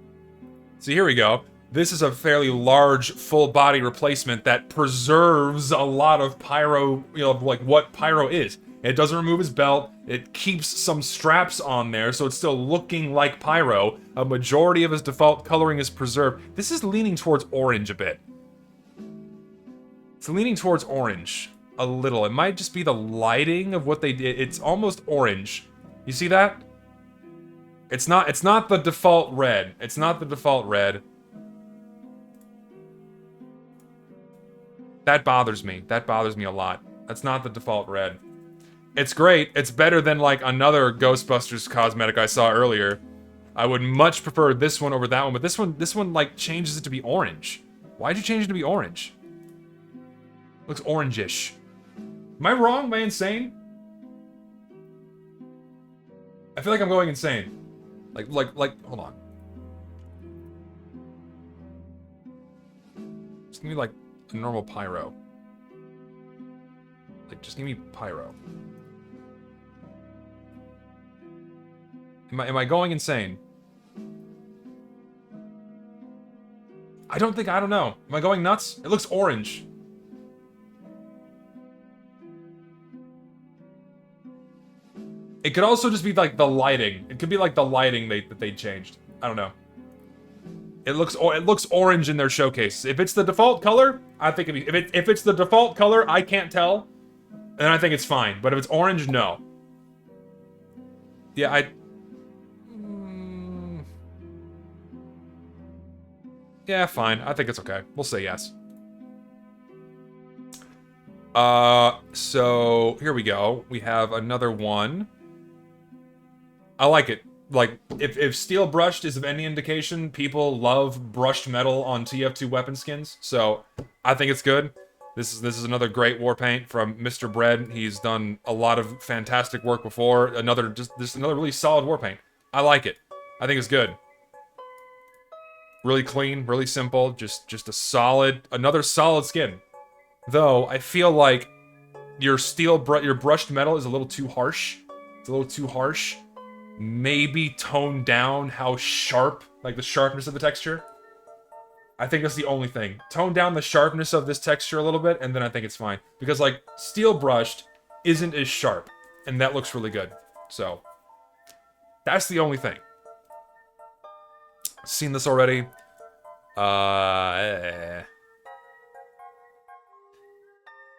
So here we go. This is a fairly large full body replacement that preserves a lot of Pyro, you know, like what Pyro is. It doesn't remove his belt, it keeps some straps on there, so it's still looking like Pyro. A majority of his default coloring is preserved. This is leaning towards orange a bit. It's leaning towards orange a little. It might just be the lighting of what they did. It's almost orange. You see that? It's not the default red. It's not the default red. That bothers me. That bothers me a lot. That's not the default red. It's great. It's better than like another Ghostbusters cosmetic I saw earlier. I would much prefer this one over that one, but this one like changes it to be orange. Why'd you change it to be orange? Looks orangish. Am I wrong? Am I insane? I feel like I'm going insane. Like, hold on. Just give me like a normal pyro. Like, just give me pyro. Am I going insane? I don't know. Am I going nuts? It looks orange. It could also just be like the lighting. It could be like the lighting that they changed. I don't know. It looks orange in their showcase. If it's the default color, I think if it's the default color, I can't tell, then I think it's fine. But if it's orange, no. Yeah, yeah, fine. I think it's okay. We'll say yes. So here we go. We have another one. I like it. Like, if steel brushed is of any indication, people love brushed metal on TF2 weapon skins. So I think it's good. This is another great war paint from Mr. Bread. He's done a lot of fantastic work before. Another really solid war paint. I like it. I think it's good. Really clean, really simple. Just another solid skin. Though I feel like your brushed metal is a little too harsh. It's a little too harsh. Maybe tone down how sharp, like the sharpness of the texture. I think that's the only thing. Tone down the sharpness of this texture a little bit, and then I think it's fine. Because, like, steel brushed isn't as sharp, and that looks really good. So, that's the only thing. Seen this already.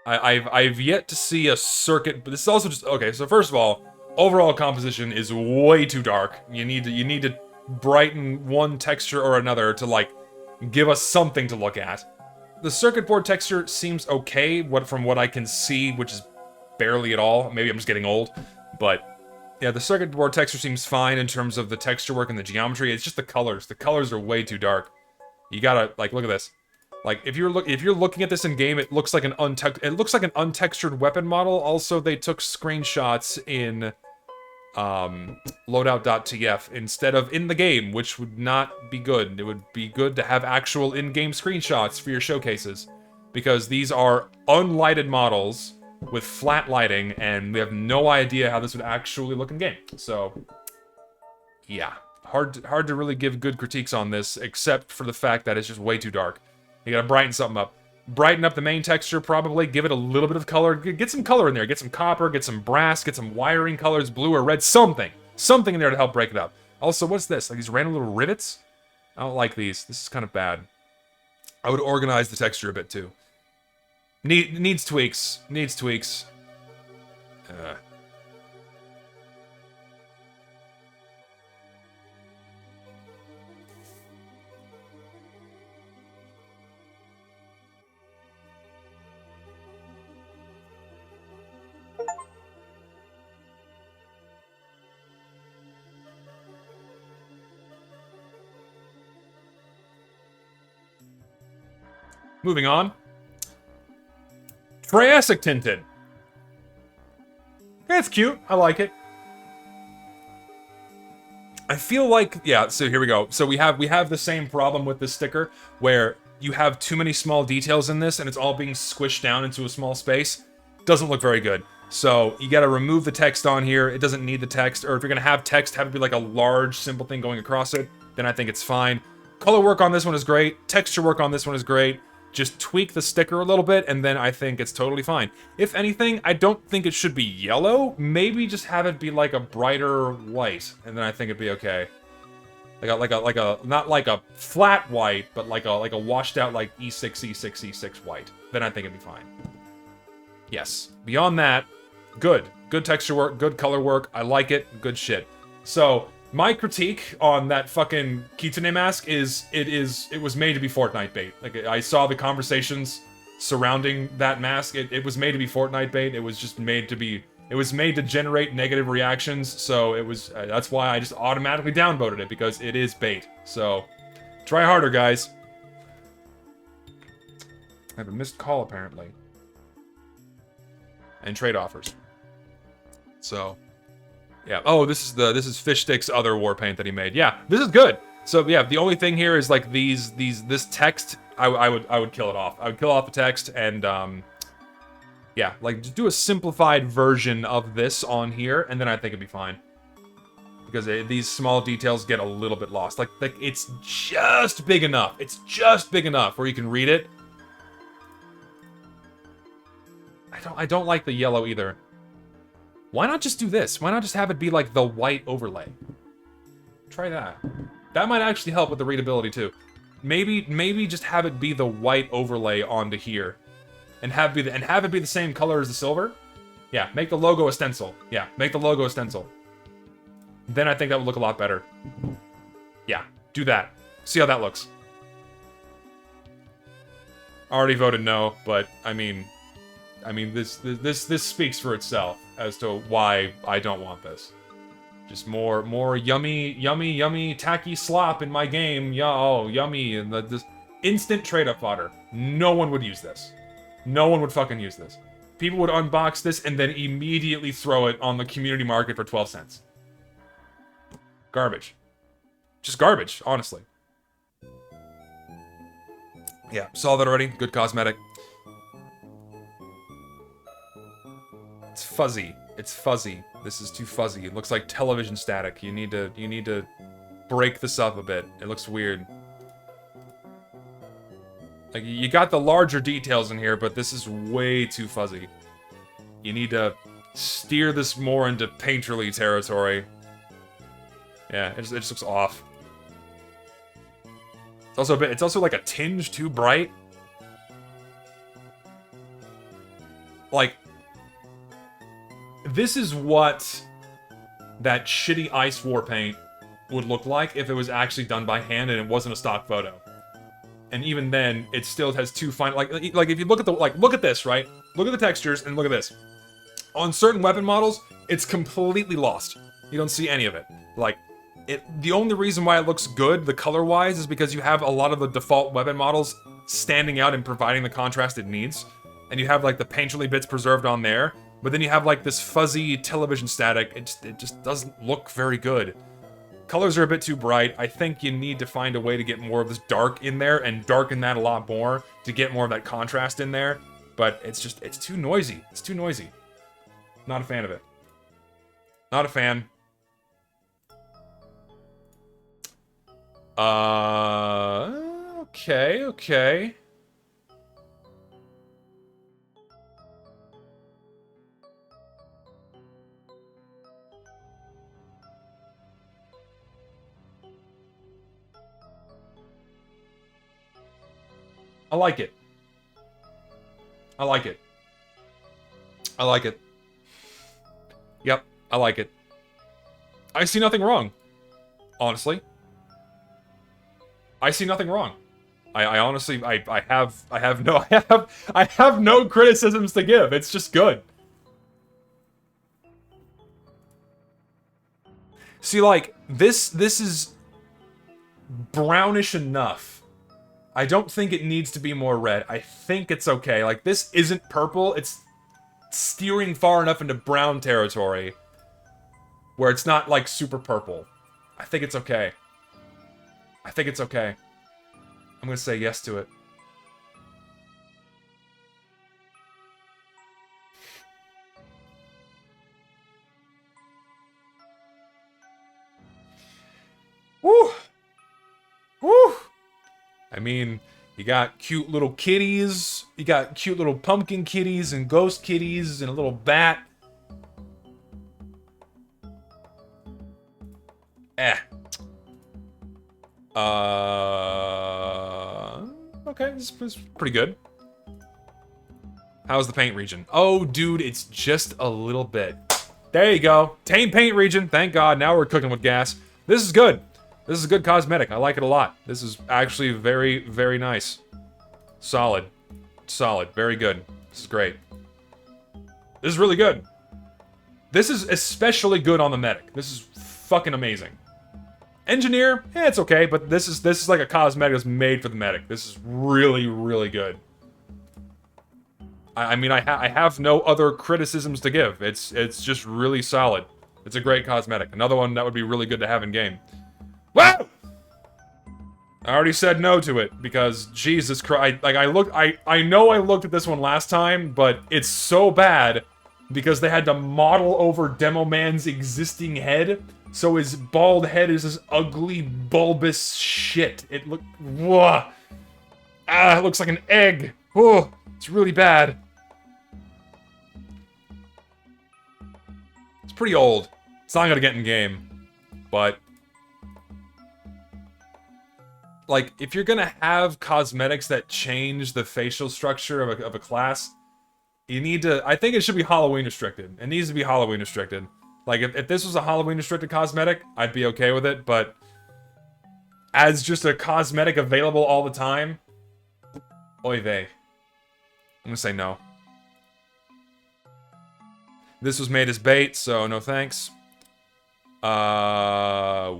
I've yet to see a circuit, but this is also just okay. So first of all, overall composition is way too dark. You need to brighten one texture or another to like give us something to look at. The circuit board texture seems okay, from what I can see, which is barely at all. Maybe I'm just getting old, but yeah, the circuit board texture seems fine in terms of the texture work and the geometry. It's just the colors. The colors are way too dark. You gotta like look at this. Like if you're looking at this in game, it looks like an untextured weapon model. Also, they took screenshots in loadout.tf instead of in the game, which would not be good. It would be good to have actual in-game screenshots for your showcases, because these are unlighted models with flat lighting, and we have no idea how this would actually look in game. So, yeah, hard to really give good critiques on this, except for the fact that it's just way too dark. You gotta brighten something up. Brighten up the main texture, probably. Give it a little bit of color. Get some color in there. Get some copper, get some brass, get some wiring colors, blue or red, something. Something in there to help break it up. Also, what's this? Like these random little rivets? I don't like these. This is kind of bad. I would organize the texture a bit, too. Needs tweaks. Needs tweaks. Moving on. Triassic tinted. That's cute. I like it. I feel like, yeah, so here we go. So we have the same problem with this sticker, where you have too many small details in this, and it's all being squished down into a small space. Doesn't look very good. So you gotta remove the text on here. It doesn't need the text, or if you're gonna have text, have it be like a large, simple thing going across it, then I think it's fine. Color work on this one is great. Texture work on this one is great. Just tweak the sticker a little bit, and then I think it's totally fine. If anything, I don't think it should be yellow. Maybe just have it be like a brighter white, and then I think it'd be okay. Not like a flat white, but like a washed out like E6, E6, E6 white. Then I think it'd be fine. Yes. Beyond that, good. Good texture work, good color work. I like it. Good shit. So, my critique on that fucking Kitsune mask is it was made to be Fortnite bait. Like, I saw the conversations surrounding that mask. It was made to be Fortnite bait. It was just made to be... It was made to generate negative reactions, so it was... that's why I just automatically downvoted it, because it is bait. So, try harder, guys. I have a missed call, apparently. And trade offers. So, yeah. Oh, this is Fish Stick's other war paint that he made. Yeah, this is good. So yeah, the only thing here is like this text. I would kill it off. I would kill off the text and yeah, like just do a simplified version of this on here, and then I think it'd be fine. Because these small details get a little bit lost. Like it's just big enough. It's just big enough where you can read it. I don't like the yellow either. Why not just do this? Why not just have it be like the white overlay? Try that. That might actually help with the readability too. Maybe just have it be the white overlay onto here, and have it be the same color as the silver. Yeah, make the logo a stencil. Yeah, make the logo a stencil. Then I think that would look a lot better. Yeah, do that. See how that looks. Already voted no, but I mean, this speaks for itself as to why I don't want this. Just more yummy, tacky slop in my game. Oh, yummy, and this instant trade-up fodder. No one would use this. No one would fucking use this. People would unbox this and then immediately throw it on the community market for 12 cents. Garbage. Just garbage, honestly. Yeah, saw that already. Good cosmetic. It's fuzzy. It's fuzzy. This is too fuzzy. It looks like television static. You need to break this up a bit. It looks weird. Like, you got the larger details in here, but this is way too fuzzy. You need to steer this more into painterly territory. Yeah, it just looks off. It's also like a tinge too bright. Like, this is what that shitty Ice War paint would look like if it was actually done by hand and it wasn't a stock photo. And even then, it still has too fine... Like if you look at the... Like, look at this, right? Look at the textures and look at this. On certain weapon models, it's completely lost. You don't see any of it. Like, the only reason why it looks good, the color-wise, is because you have a lot of the default weapon models standing out and providing the contrast it needs. And you have, like, the painterly bits preserved on there. But then you have, like, this fuzzy television static. It just doesn't look very good. Colors are a bit too bright. I think you need to find a way to get more of this dark in there and darken that a lot more to get more of that contrast in there. But it's too noisy. It's too noisy. Not a fan of it. Not a fan. Okay. I like it. I like it. I like it. Yep, I like it. I see nothing wrong. Honestly. I see nothing wrong. I honestly I have no criticisms to give. It's just good. See, like, this is brownish enough. I don't think it needs to be more red. I think it's okay. Like, this isn't purple. It's steering far enough into brown territory where it's not, like, super purple. I think it's okay. I think it's okay. I'm gonna say yes to it. Woo! Woo! I mean, you got cute little kitties, you got cute little pumpkin kitties and ghost kitties and a little bat. Okay, this is pretty good. How's the paint region? Oh, dude, it's just a little bit. There you go. Tame paint region. Thank God. Now we're cooking with gas. This is good. This is a good cosmetic. I like it a lot. This is actually very, very nice. Solid. Solid. Very good. This is great. This is really good. This is especially good on the medic. This is fucking amazing. Engineer, it's okay, but this is like a cosmetic that's made for the medic. This is really, really good. I mean, I have no other criticisms to give. It's just really solid. It's a great cosmetic. Another one that would be really good to have in game. Wow! I already said no to it because Jesus Christ, like I know I looked at this one last time, but it's so bad because they had to model over Demo Man's existing head, so his bald head is this ugly bulbous shit. It look, whoa, it looks like an egg. Oh, it's really bad. It's pretty old. It's not gonna get in game, but like, if you're gonna have cosmetics that change the facial structure of a class, you need to, I think it should be Halloween restricted. It needs to be Halloween restricted. Like, if this was a Halloween restricted cosmetic, I'd be okay with it, but as just a cosmetic available all the time, oy vey. I'm gonna say no. This was made as bait, so no thanks. Whoa,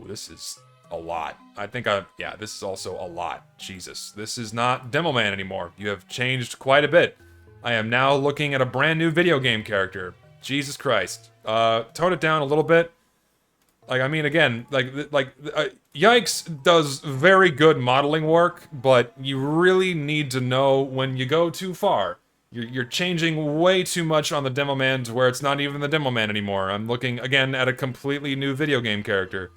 this is a lot. I think yeah, this is also a lot. Jesus, this is not Demo Man anymore. You have changed quite a bit. I am now looking at a brand new video game character. Jesus Christ. Tone it down a little bit. Like, I mean, again, Yikes does very good modeling work, but you really need to know when you go too far. You're changing way too much on the Demo Man to where it's not even the Demo Man anymore. I'm looking, again, at a completely new video game character.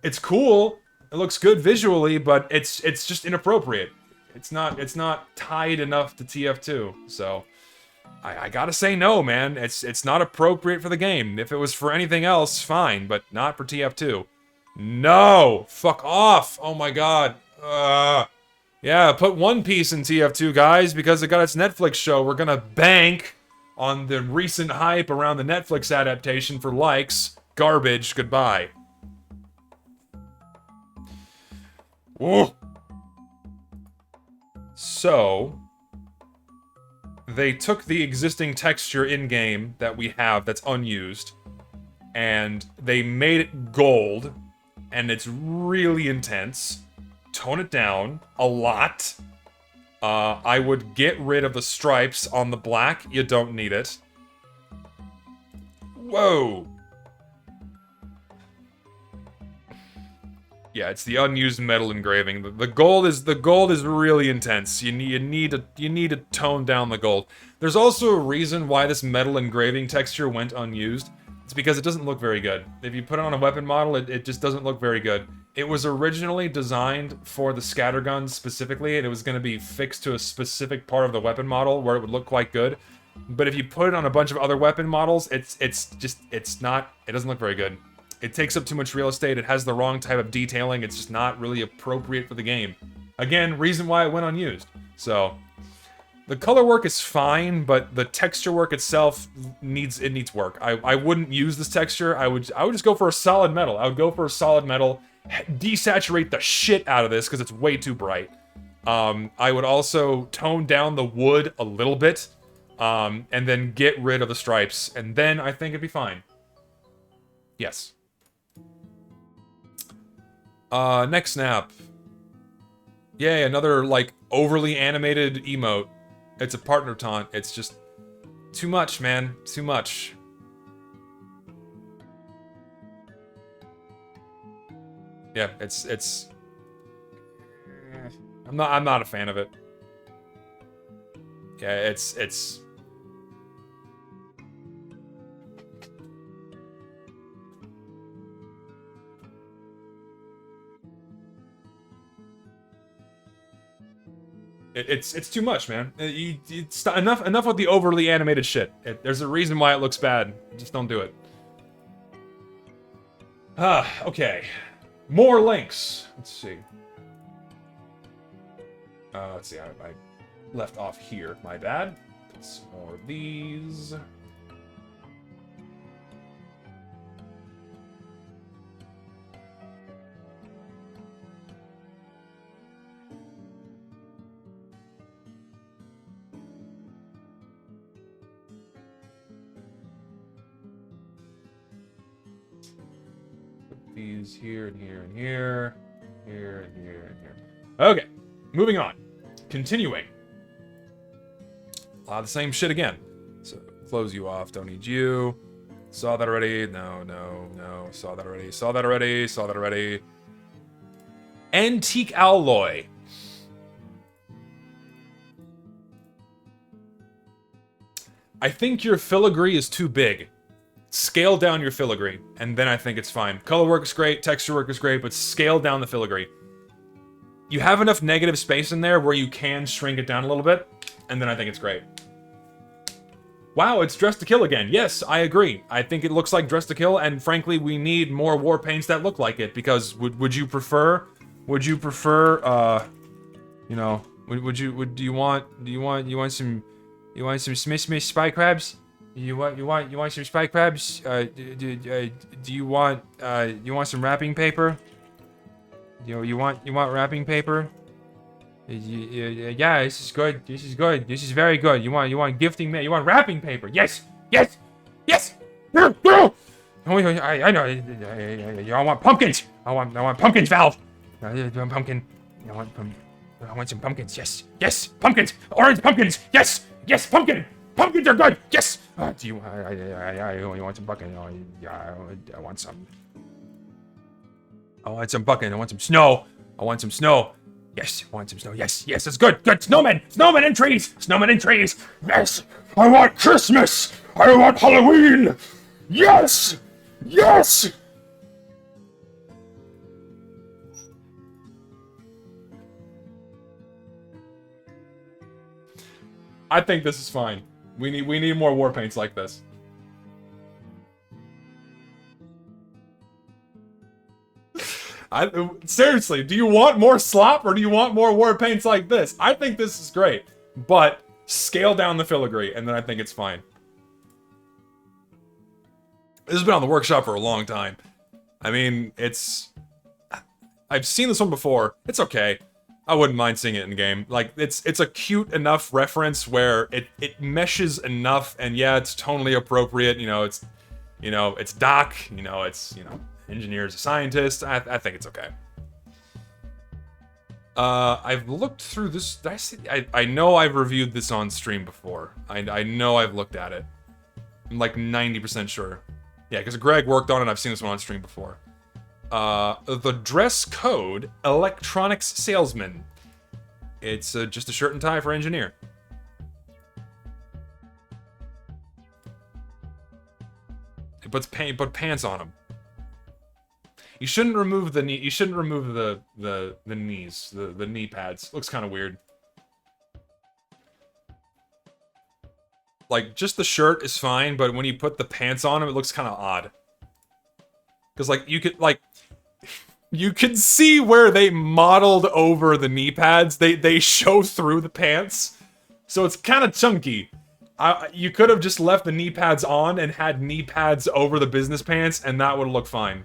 It's cool, it looks good visually, but it's just inappropriate. It's not tied enough to TF2, so I gotta say no, man. It's not appropriate for the game. If it was for anything else, fine, but not for TF2. No! Fuck off! Oh my god. Yeah, put One Piece in TF2, guys, because it got its Netflix show. We're gonna bank on the recent hype around the Netflix adaptation for likes. Garbage. Goodbye. Whoa. So, they took the existing texture in-game that we have that's unused, and they made it gold, and it's really intense. Tone it down a lot. I would get rid of the stripes on the black. You don't need it. Whoa. Yeah, it's the unused metal engraving. The gold is really intense. You need to tone down the gold. There's also a reason why this metal engraving texture went unused. It's because it doesn't look very good. If you put it on a weapon model, it just doesn't look very good. It was originally designed for the scatterguns specifically, and it was going to be fixed to a specific part of the weapon model where it would look quite good. But if you put it on a bunch of other weapon models, it doesn't look very good. It takes up too much real estate, it has the wrong type of detailing, it's just not really appropriate for the game. Again, reason why it went unused. So, the color work is fine, but the texture work itself needs work. I wouldn't use this texture, I would just go for a solid metal. I would go for a solid metal, desaturate the shit out of this, because it's way too bright. I would also tone down the wood a little bit, and then get rid of the stripes, and then I think it'd be fine. Yes. Next snap. Yay, another, like, overly animated emote. It's a partner taunt. It's just too much, man. Too much. Yeah, it's I'm not a fan of it. Yeah, it's It's too much, man. It's enough with the overly animated shit. There's a reason why it looks bad. Just don't do it. Okay. More links. Let's see. Let's see. I left off here. My bad. Some more of these. These here and here and here. Here and here and here. Okay. Moving on. Continuing. A lot of the same shit again. So, close you off. Don't need you. Saw that already. No, no, no. Saw that already. Saw that already. Saw that already. Antique alloy. I think your filigree is too big. Scale down your filigree, and then I think it's fine. Color work is great, texture work is great, but scale down the filigree. You have enough negative space in there where you can shrink it down a little bit, and then I think it's great. Wow, it's Dress to Kill again. Yes, I agree. I think it looks like Dress to Kill, and frankly, we need more war paints that look like it, because would you prefer, you know, do you want some Smith spy crabs? You want some spike crabs? Do you want some wrapping paper? You want wrapping paper? Yeah, this is good. This is good. This is very good. You want gifting me? You want wrapping paper? Yes, yes, yes. No. I know. I want pumpkins. I want pumpkins, Valve. Pumpkin. I want some pumpkins. Yes, pumpkins. Orange pumpkins. Yes, pumpkin. Pumpkins are good! Yes! Do you want some bucket? Oh, yeah, I want some. I want some bucket. I want some snow. I want some snow. Yes, I want some snow. Yes, it's good. Snowmen! Snowmen and trees! Snowmen and trees! Yes! I want Christmas! I want Halloween! Yes! I think this is fine. We need more war paints like this. Seriously, do you want more slop or do you want more war paints like this? I think this is great, but scale down the filigree and then I think it's fine. This has been on the workshop for a long time. I mean, I've seen this one before. It's okay. I wouldn't mind seeing it in game. Like, it's a cute enough reference where it meshes enough, and yeah, it's tonally appropriate. It's Doc. It's engineer's a scientist. I think it's okay. I've looked through this. I know I've reviewed this on stream before. I know I've looked at it. I'm like 90% sure. Yeah, because Greg worked on it. I've seen this one on stream before. The dress code electronics salesman. It's just a shirt and tie for engineer. It puts pants on him. You shouldn't remove the knee. You shouldn't remove the knees, the knee pads. Looks kind of weird. Like, just the shirt is fine, but when you put the pants on him, it looks kind of odd. Because, like, you can see where they modeled over the knee pads. They show through the pants. So it's kind of chunky. You could have just left the knee pads on and had knee pads over the business pants, and that would look fine.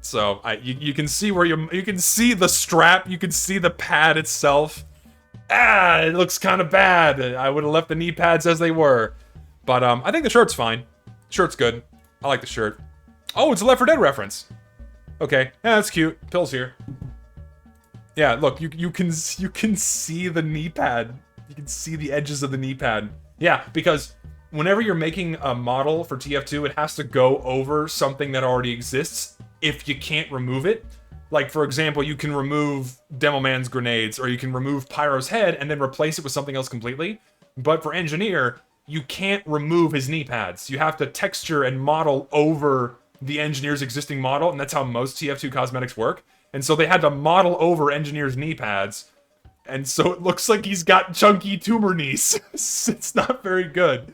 So, you can see where you can see the strap, you can see the pad itself. It looks kind of bad. I would have left the knee pads as they were. But, I think the shirt's fine. Shirt's good. I like the shirt. Oh, it's a Left 4 Dead reference. Okay, yeah, that's cute. Pills here. Yeah, look, you can see the knee pad. You can see the edges of the knee pad. Yeah, because whenever you're making a model for TF2, it has to go over something that already exists if you can't remove it. Like, for example, you can remove Demo Man's grenades, or you can remove Pyro's head and then replace it with something else completely. But for Engineer, you can't remove his knee pads. You have to texture and model over the Engineer's existing model, and that's how most TF2 cosmetics work. And so they had to model over Engineer's knee pads, and so it looks like he's got chunky tumor knees. It's not very good.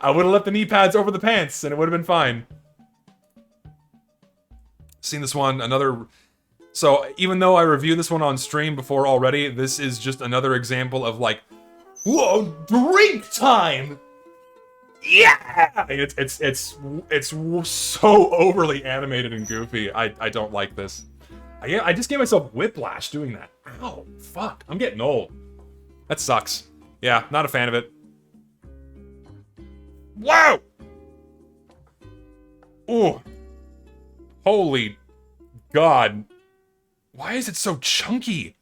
I would have left the knee pads over the pants, and it would have been fine. Seen this one, another... So, even though I reviewed this one on stream before already, this is just another example of, like, whoa, drink time! Yeah! It's so overly animated and goofy. I don't like this. I just gave myself whiplash doing that. Ow, fuck, I'm getting old. That sucks. Yeah, not a fan of it. Wow! Ooh. Holy God. Why is it so chunky?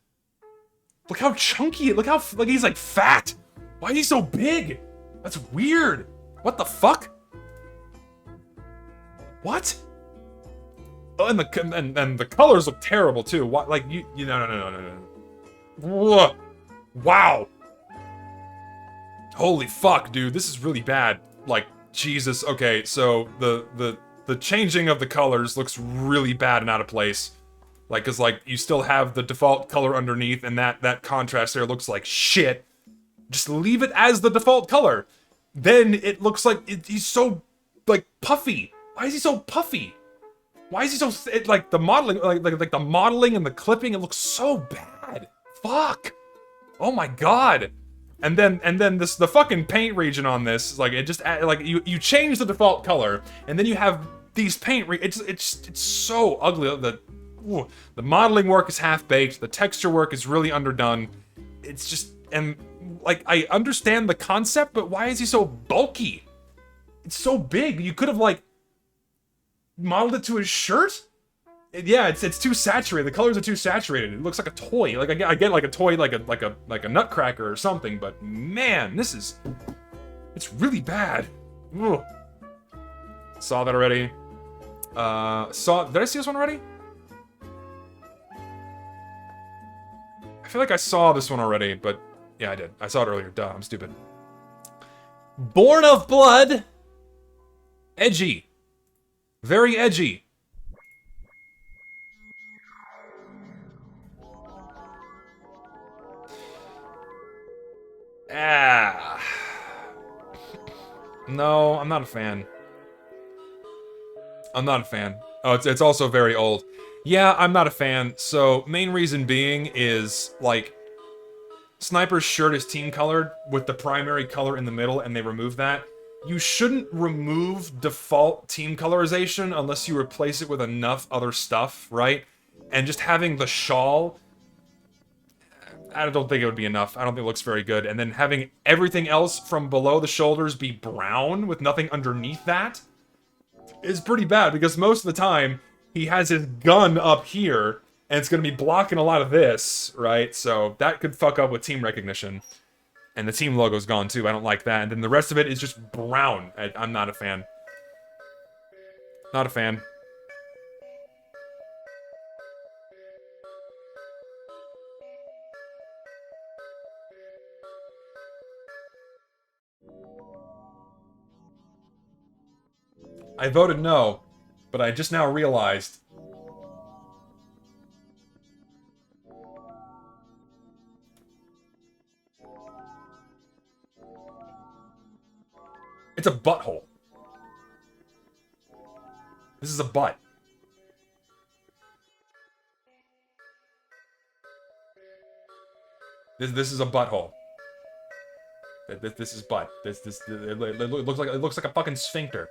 Look how chunky, look how, like he's like fat. Why is he so big? That's weird. What the fuck? What? Oh, and the colors look terrible too. What, like you no. Whoa. Wow. Holy fuck, dude, this is really bad. Like, Jesus. Okay, so the changing of the colors looks really bad and out of place. Like, cause like you still have the default color underneath, and that contrast there looks like shit. Just leave it as the default color. Then it looks like he's so like puffy. Why is he so puffy? Why is he so like the modeling, like the modeling and the clipping? It looks so bad. Fuck. Oh my God. And then the fucking paint region on this, like it just like you change the default color, and then you have these paint it's so ugly. The modeling work is half-baked, the texture work is really underdone. It's just, and like I understand the concept, but why is he so bulky? It's so big. You could have like modeled it to his shirt. Yeah, it's too saturated. The colors are too saturated. It looks like a toy. Like I get like a toy, like a nutcracker or something. But man, it's really bad. Ugh. Saw that already. Did I see this one already? I feel like I saw this one already, but yeah, I did. I saw it earlier. Duh, I'm stupid. Born of Blood. Edgy. Very edgy. Ah. No, I'm not a fan. I'm not a fan. Oh, it's also very old. Yeah, I'm not a fan. So, main reason being is, like, Sniper's shirt is team colored with the primary color in the middle, and they remove that. You shouldn't remove default team colorization unless you replace it with enough other stuff, right? And just having the shawl, I don't think it would be enough. I don't think it looks very good. And then having everything else from below the shoulders be brown with nothing underneath that is pretty bad, because most of the time he has his gun up here and it's going to be blocking a lot of this, right? So that could fuck up with team recognition. And the team logo's gone too. I don't like that. And then the rest of it is just brown. I'm not a fan. Not a fan. I voted no, but I just now realized. It's a butthole. This is a butt. This is a butthole. This is butt. It looks like a fucking sphincter.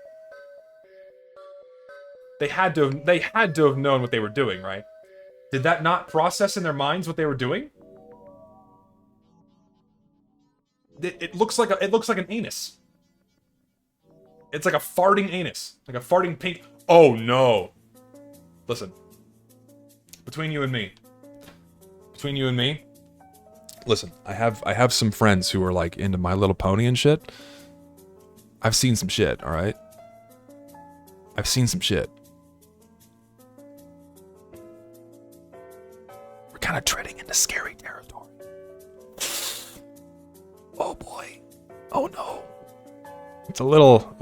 They had to have known what they were doing, right? Did that not process in their minds what they were doing? It looks like an anus. It's like a farting anus, like a farting pink. Oh no! Listen, between you and me, listen. I have some friends who are like into My Little Pony and shit. I've seen some shit. All right, I've seen some shit. We're kind of treading into scary territory. Oh boy. Oh no. It's a little.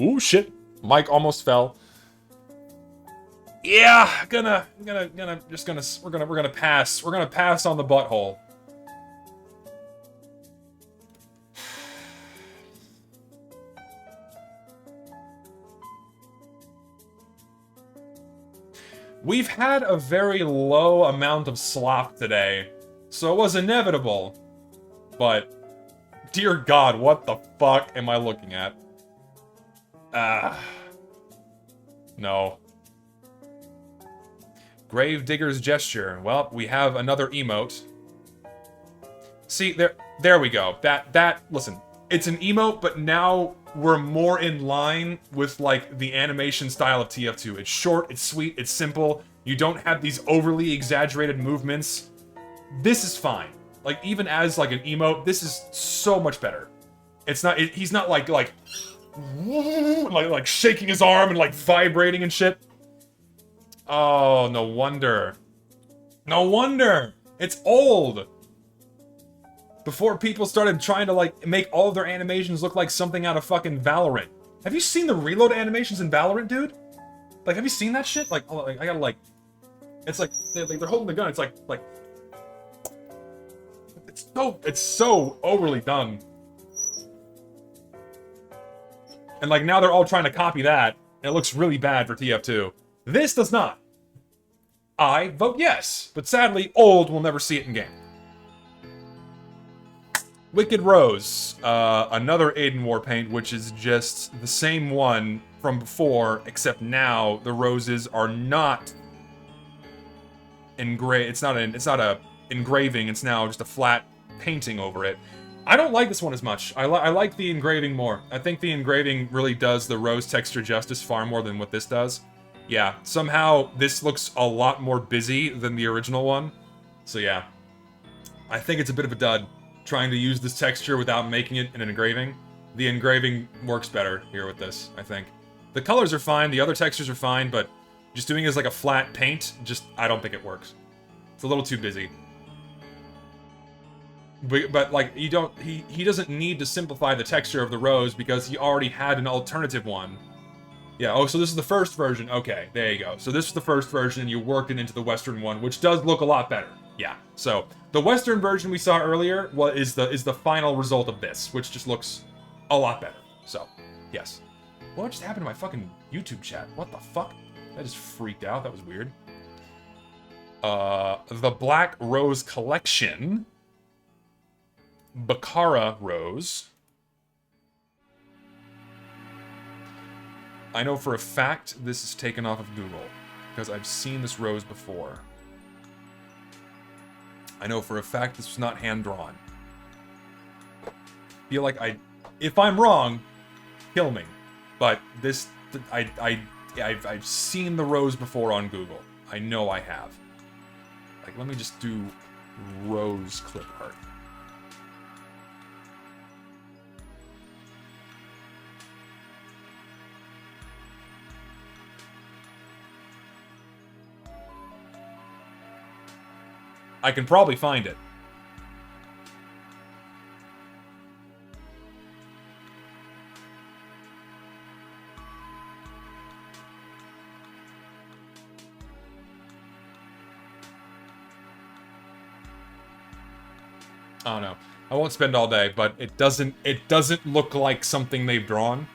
Ooh shit! Mike almost fell. Yeah, we're gonna pass. We're gonna pass on the butthole. We've had a very low amount of slop today, so it was inevitable. But, dear God, what the fuck am I looking at? No. Gravedigger's gesture. Well, we have another emote. See, there we go. Listen, it's an emote, but now we're more in line with, like, the animation style of TF2. It's short, it's sweet, it's simple. You don't have these overly exaggerated movements. This is fine. Like, even as, like, an emote, this is so much better. It's not, he's not, like, shaking his arm and, like, vibrating and shit. Oh, no wonder. No wonder! It's old! Before people started trying to, like, make all of their animations look like something out of fucking Valorant. Have you seen the reload animations in Valorant, dude? Like, have you seen that shit? Like, oh, I gotta, like... It's like, they're holding the gun, it's like... It's so overly done. And, like, now they're all trying to copy that, and it looks really bad for TF2. This does not. I vote yes, but sadly, old will never see it in game. Wicked Rose, another Aiden Warpaint, which is just the same one from before, except now the roses are not engraved. It's not a engraving. It's now just a flat painting over it. I don't like this one as much. I like the engraving more. I think the engraving really does the rose texture justice far more than what this does. Yeah, somehow this looks a lot more busy than the original one. So yeah, I think it's a bit of a dud trying to use this texture without making it an engraving. The engraving works better here with this, I think. The colors are fine, the other textures are fine, but just doing it as like a flat paint, I don't think it works. It's a little too busy. But like, he doesn't need to simplify the texture of the rose because he already had an alternative one. Yeah, oh, so this is the first version. Okay, there you go. So this is the first version, and you worked it into the Western one, which does look a lot better. Yeah, so the Western version we saw earlier is the final result of this, which just looks a lot better. So, yes. What just happened to my fucking YouTube chat? What the fuck? That just freaked out. That was weird. The Black Rose Collection. Baccara Rose. I know for a fact this is taken off of Google, because I've seen this rose before. I know for a fact this was not hand-drawn. Feel like if I'm wrong, kill me. But this, I've seen the rose before on Google. I know I have. Like, let me just do rose clip art. I can probably find it. I don't know. I won't spend all day, but it doesn't look like something they've drawn.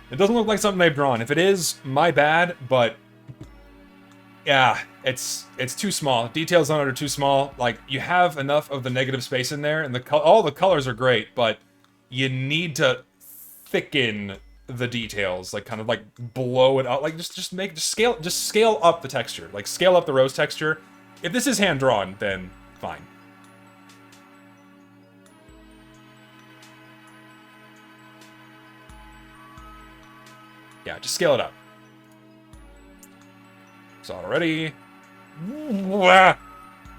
It doesn't look like something they've drawn. If it is, my bad, but yeah, it's too small. Details on it are too small. Like, you have enough of the negative space in there, and all the colors are great, but you need to thicken the details, like kind of like blow it out, like just scale up the texture, like scale up the rose texture. If this is hand drawn, then fine. Yeah, just scale it up. It's already...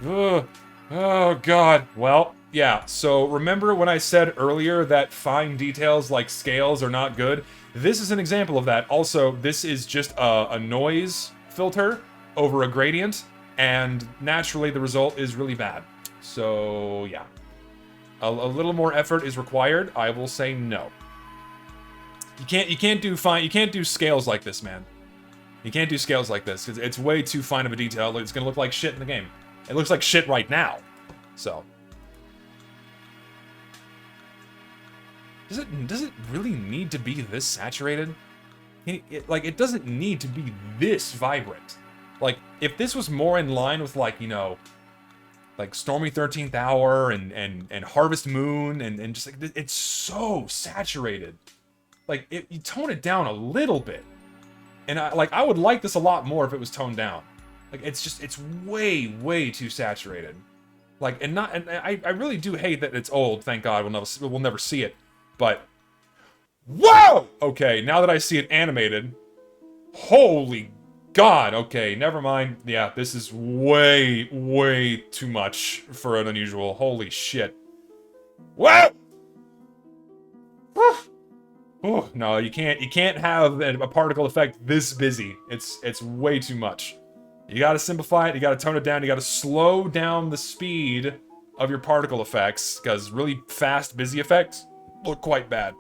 Oh, God. Well, yeah, so remember when I said earlier that fine details like scales are not good? This is an example of that. Also, this is just a noise filter over a gradient, and naturally the result is really bad. So, yeah. A little more effort is required. I will say no. You can't do scales like this, man. You can't do scales like this, because it's way too fine of a detail. It's gonna look like shit in the game. It looks like shit right now. So. Does it really need to be this saturated? It doesn't need to be this vibrant. Like, if this was more in line with, like, you know, like Stormy 13th Hour and Harvest Moon and just like, it's so saturated. Like, you tone it down a little bit. And I would like this a lot more if it was toned down. Like, it's way too saturated. Like, and I really do hate that it's old. Thank God we'll never see it. But, whoa! Okay, now that I see it animated, holy God. Okay, never mind. Yeah, this is way too much for an unusual. Holy shit. Whoa! Oh, no, you can't have a particle effect this busy. It's way too much. You gotta simplify it, you gotta tone it down, you gotta slow down the speed of your particle effects, because really fast, busy effects look quite bad.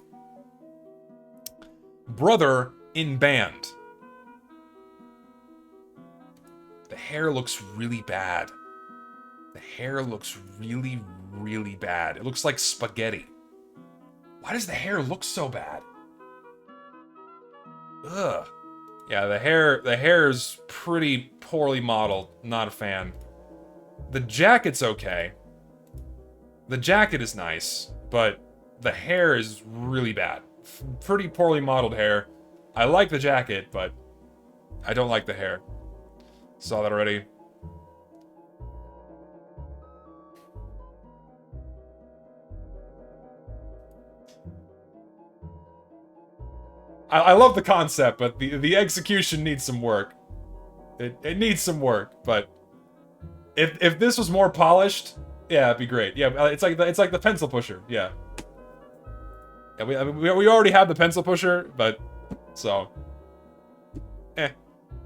Brother in band. The hair looks really bad. The hair looks really bad. It looks like spaghetti. Why does the hair look so bad? Ugh. Yeah, the hair's pretty poorly modeled. Not a fan. The jacket's okay. The jacket is nice, but the hair is really bad. Pretty poorly modeled hair. I like the jacket, but I don't like the hair. Saw that already. I love the concept, but the execution needs some work. It needs some work, but if this was more polished, yeah, it'd be great. Yeah, it's like the pencil pusher. Yeah. Yeah, we already have the pencil pusher, but so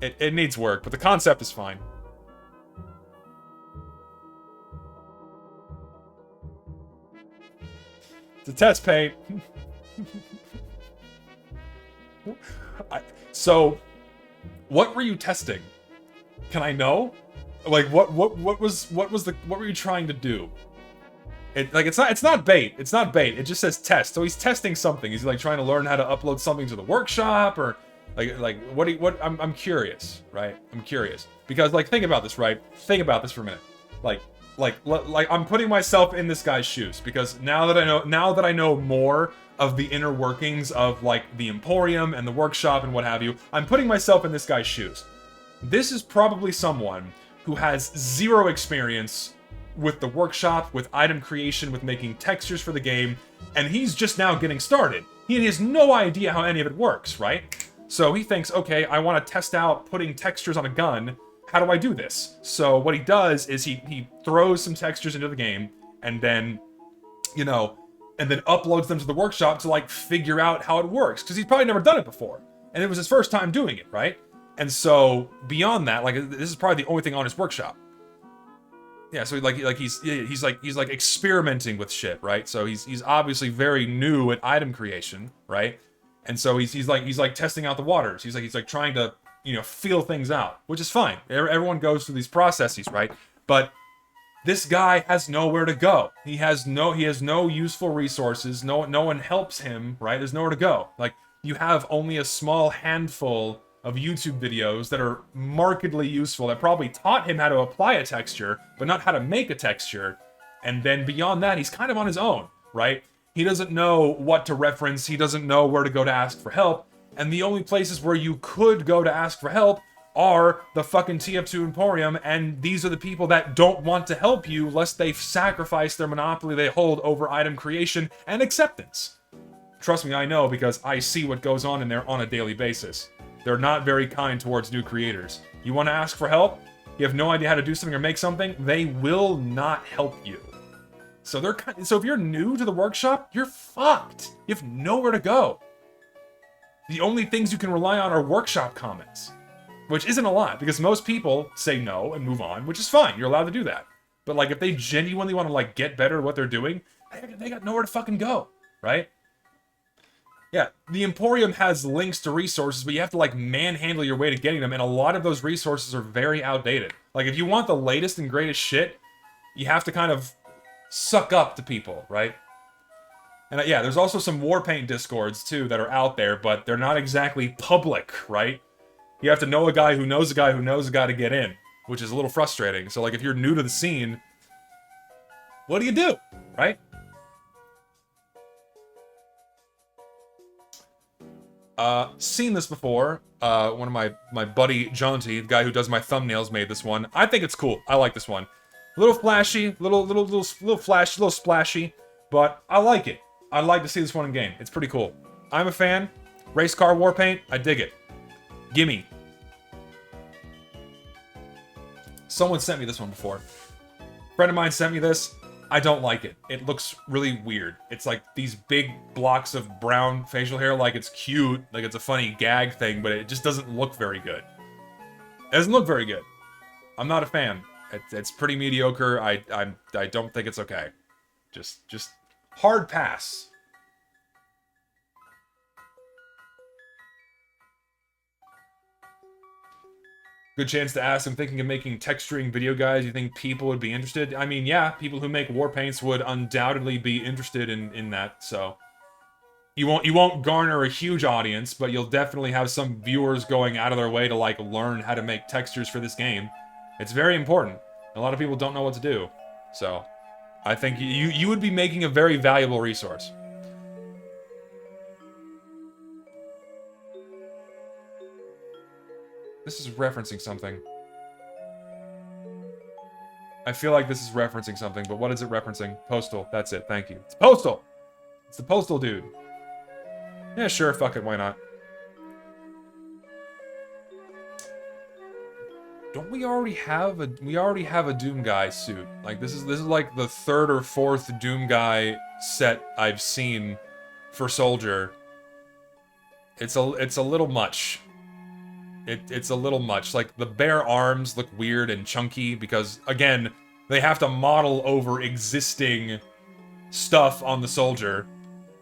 it needs work, but the concept is fine. It's a test paint. So, what were you testing? Can I know? Like, what were you trying to do? It's not bait. It's not bait. It just says test. So he's testing something. He's like trying to learn how to upload something to the workshop, or I'm curious, right? I'm curious because like think about this, right? Think about this for a minute. Like I'm putting myself in this guy's shoes because now that I know more of the inner workings of like the Emporium and the workshop and what have you, I'm putting myself in this guy's shoes. This is probably someone who has zero experience with the workshop, with item creation, with making textures for the game, and he's just now getting started. He has no idea how any of it works, right? So he thinks, okay, I want to test out putting textures on a gun. How do I do this? So what he does is he throws some textures into the game, and then, you know, and then uploads them to the workshop to like figure out how it works, because he's probably never done it before, and it was his first time doing it, right? And so beyond that, like this is probably the only thing on his workshop. Yeah, so he's experimenting with shit, right? So he's obviously very new at item creation, right? And so he's like testing out the waters. He's like trying to, you know, feel things out, which is fine. Everyone goes through these processes, right? But this guy has nowhere to go. He has no useful resources. No one helps him, right? There's nowhere to go. Like, you have only a small handful of YouTube videos that are markedly useful, that probably taught him how to apply a texture, but not how to make a texture. And then beyond that, he's kind of on his own, right? He doesn't know what to reference, he doesn't know where to go to ask for help, and the only places where you could go to ask for help are the fucking TF2 Emporium, and these are the people that don't want to help you lest they sacrifice their monopoly they hold over item creation and acceptance. Trust me, I know, because I see what goes on in there on a daily basis. They're not very kind towards new creators. You want to ask for help? You have no idea how to do something or make something? They will not help you. So if you're new to the workshop, you're fucked. You have nowhere to go. The only things you can rely on are workshop comments, which isn't a lot because most people say no and move on, which is fine. You're allowed to do that. But like, if they genuinely want to like get better at what they're doing, they got nowhere to fucking go, right? Yeah, the Emporium has links to resources, but you have to like manhandle your way to getting them, and a lot of those resources are very outdated. Like, if you want the latest and greatest shit, you have to kind of suck up to people, right? And yeah, there's also some Warpaint discords too that are out there, but they're not exactly public, right? You have to know a guy who knows a guy who knows a guy to get in, which is a little frustrating. So, like, if you're new to the scene, what do you do, right? Seen this before. One of my buddy Jaunty, the guy who does my thumbnails, made this one. I think it's cool. I like this one. A little flashy, little flash, little splashy, but I like it. I'd like to see this one in game. It's pretty cool. I'm a fan. Race car war paint, I dig it. Gimme. Someone sent me this one before. A friend of mine sent me this. I don't like it. It looks really weird. It's like these big blocks of brown facial hair, like it's cute, like it's a funny gag thing, but it just doesn't look very good. It doesn't look very good. I'm not a fan. It's pretty mediocre. I don't think it's okay. Just hard pass. Good chance to ask. I'm thinking of making texturing video guides. You think people would be interested? I mean, yeah, people who make war paints would undoubtedly be interested in that. So you won't garner a huge audience, but you'll definitely have some viewers going out of their way to like learn how to make textures for this game. It's very important. A lot of people don't know what to do. So I think you would be making a very valuable resource. This is referencing something. I feel like this is referencing something, but what is it referencing? Postal. That's it. Thank you. It's Postal! It's the Postal dude. Yeah, sure. Fuck it. Why not? Don't we already have a... We already have a Doom Guy suit. Like, this is like the third or fourth Doom Guy set I've seen for Soldier. It's a little much. It's a little much. Like, the bare arms look weird and chunky because, again, they have to model over existing stuff on the soldier.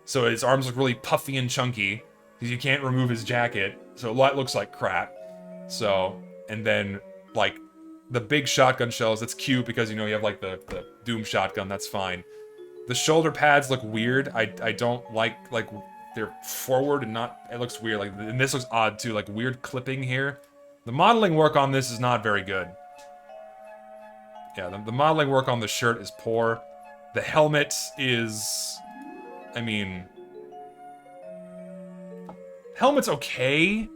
So his arms look really puffy and chunky because you can't remove his jacket. So it looks like crap. So, and then, like, the big shotgun shells, that's cute because, you know, you have, like, the Doom shotgun, that's fine. The shoulder pads look weird. I don't like, they're forward and not... It looks weird. Like, and this looks odd, too. Like, weird clipping here. The modeling work on this is not very good. Yeah, the modeling work on the shirt is poor. The helmet is... I mean... Helmet's okay.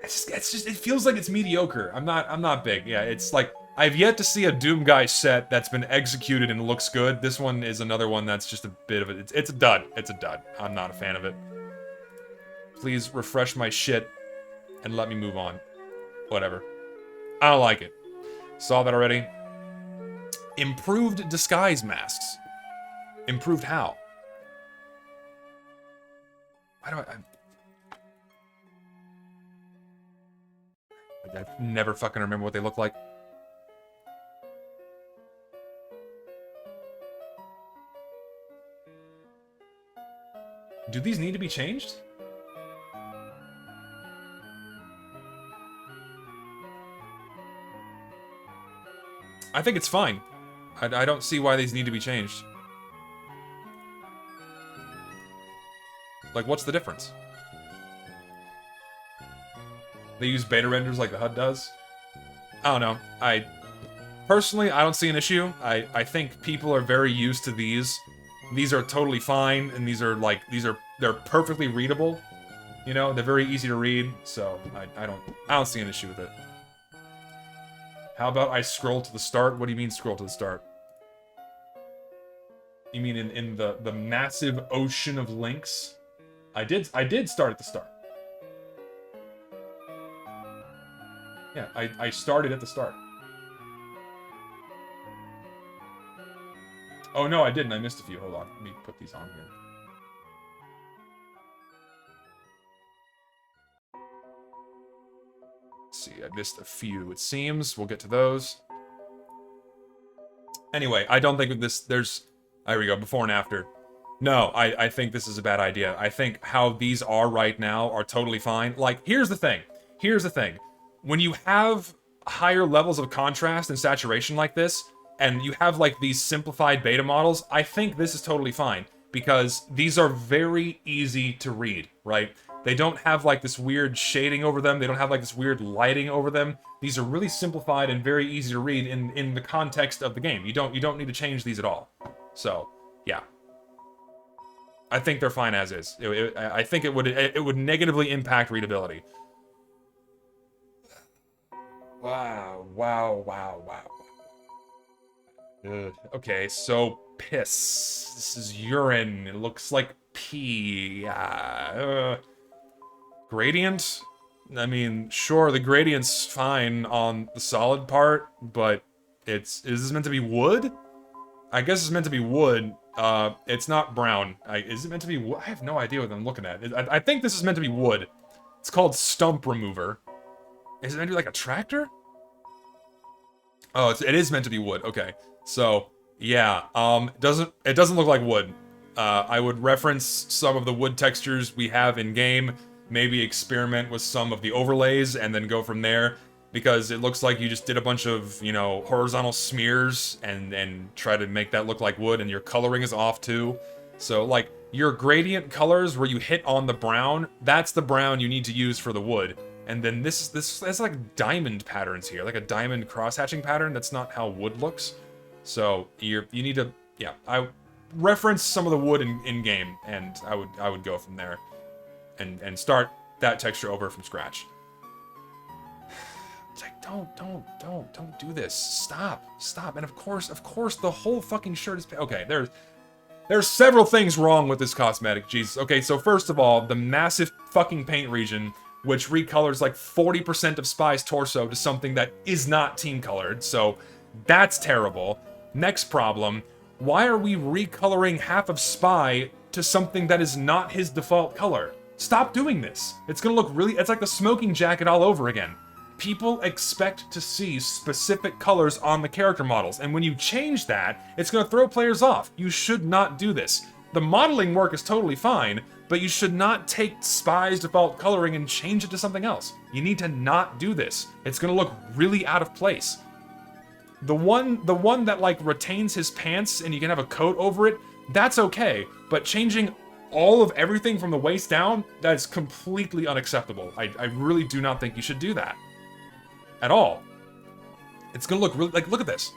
It's just... It feels like it's mediocre. I'm not big. Yeah, it's like... I've yet to see a Doom Guy set that's been executed and looks good. This one is another one that's just a bit of a... It's a dud. It's a dud. I'm not a fan of it. Please refresh my shit and let me move on. Whatever. I don't like it. Saw that already. Improved disguise masks. Improved how? Why do I never fucking remember what they look like. Do these need to be changed? I think it's fine. I don't see why these need to be changed. Like, what's the difference? They use beta renders like the HUD does? I don't know. Personally, I don't see an issue. I think people are very used to these. These are totally fine, and they're perfectly readable. You know, they're very easy to read, so I don't see an issue with it. How about I scroll to the start? What do you mean scroll to the start? You mean in the massive ocean of links? I did start at the start. Yeah, I started at the start. Oh no, I didn't. I missed a few. Hold on. Let me put these on here. Let's see, I missed a few, it seems. We'll get to those. Anyway, I don't think there's... There we go, before and after. No, I think this is a bad idea. I think how these are right now are totally fine. Like, here's the thing. Here's the thing. When you have higher levels of contrast and saturation like this, and you have, like, these simplified beta models, I think this is totally fine. because these are very easy to read, right? They don't have like this weird shading over them. They don't have like this weird lighting over them. These are really simplified and very easy to read in the context of the game. You don't need to change these at all. So, yeah. I think they're fine as is. I think it would negatively impact readability. Wow. Okay, so piss. This is urine. It looks like pee. Gradient? I mean, sure, the gradient's fine on the solid part, but is this meant to be wood? I guess it's meant to be wood. It's not brown. Is it meant to be wood? I have no idea what I'm looking at. I think this is meant to be wood. It's called stump remover. Is it meant to be like a tractor? Oh, it is meant to be wood. Okay. So, yeah. It doesn't look like wood. I would reference some of the wood textures we have in game, maybe experiment with some of the overlays, and then go from there. Because it looks like you just did a bunch of, you know, horizontal smears and try to make that look like wood, and your coloring is off too. So, like, your gradient colors where you hit on the brown, that's the brown you need to use for the wood. And then that's like diamond patterns here, like a diamond cross-hatching pattern. That's not how wood looks. So, you need to, yeah, I reference some of the wood in game, and I would go from there and start that texture over from scratch. It's like, don't do this. Stop. And of course, the whole fucking shirt is... Okay, there's several things wrong with this cosmetic, Jesus. Okay, so first of all, the massive fucking paint region, which recolors like 40% of Spy's torso to something that is not team-colored, so that's terrible. Next problem, why are we recoloring half of Spy to something that is not his default color? Stop doing this. It's gonna look really... It's like the smoking jacket all over again. People expect to see specific colors on the character models, and when you change that, it's going to throw players off. You should not do this. The modeling work is totally fine, but you should not take Spy's default coloring and change it to something else. You need to not do this. It's going to look really out of place. The one that like retains his pants and you can have a coat over it, that's okay, but changing all of everything from the waist down, that's completely unacceptable. I really do not think you should do that. At all. It's gonna look really, like, look at this.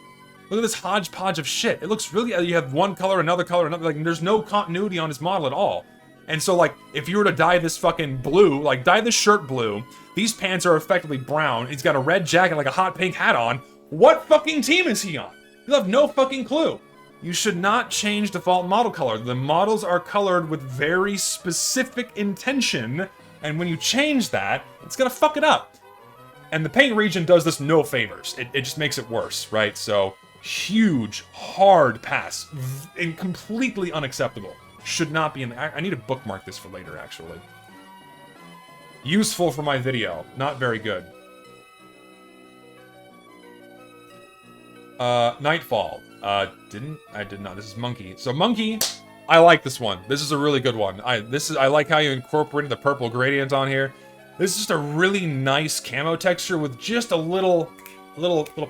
Look at this hodgepodge of shit. It looks really, you have one color, another, like, there's no continuity on his model at all. And so, like, if you were to dye this fucking blue, like, dye this shirt blue, these pants are effectively brown, he's got a red jacket, like a hot pink hat on, what fucking team is he on? You'll have no fucking clue. You should not change default model color. The models are colored with very specific intention, and when you change that, it's gonna fuck it up. And the paint region does this no favors. It just makes it worse, right? So, huge, hard pass. And completely unacceptable. Should not be in the... I need to bookmark this for later, actually. Useful for my video. Not very good. Nightfall. I did not. This is Monkey. So, Monkey, I like this one. This is a really good one. I like how you incorporated the purple gradient on here. This is just a really nice camo texture with just a little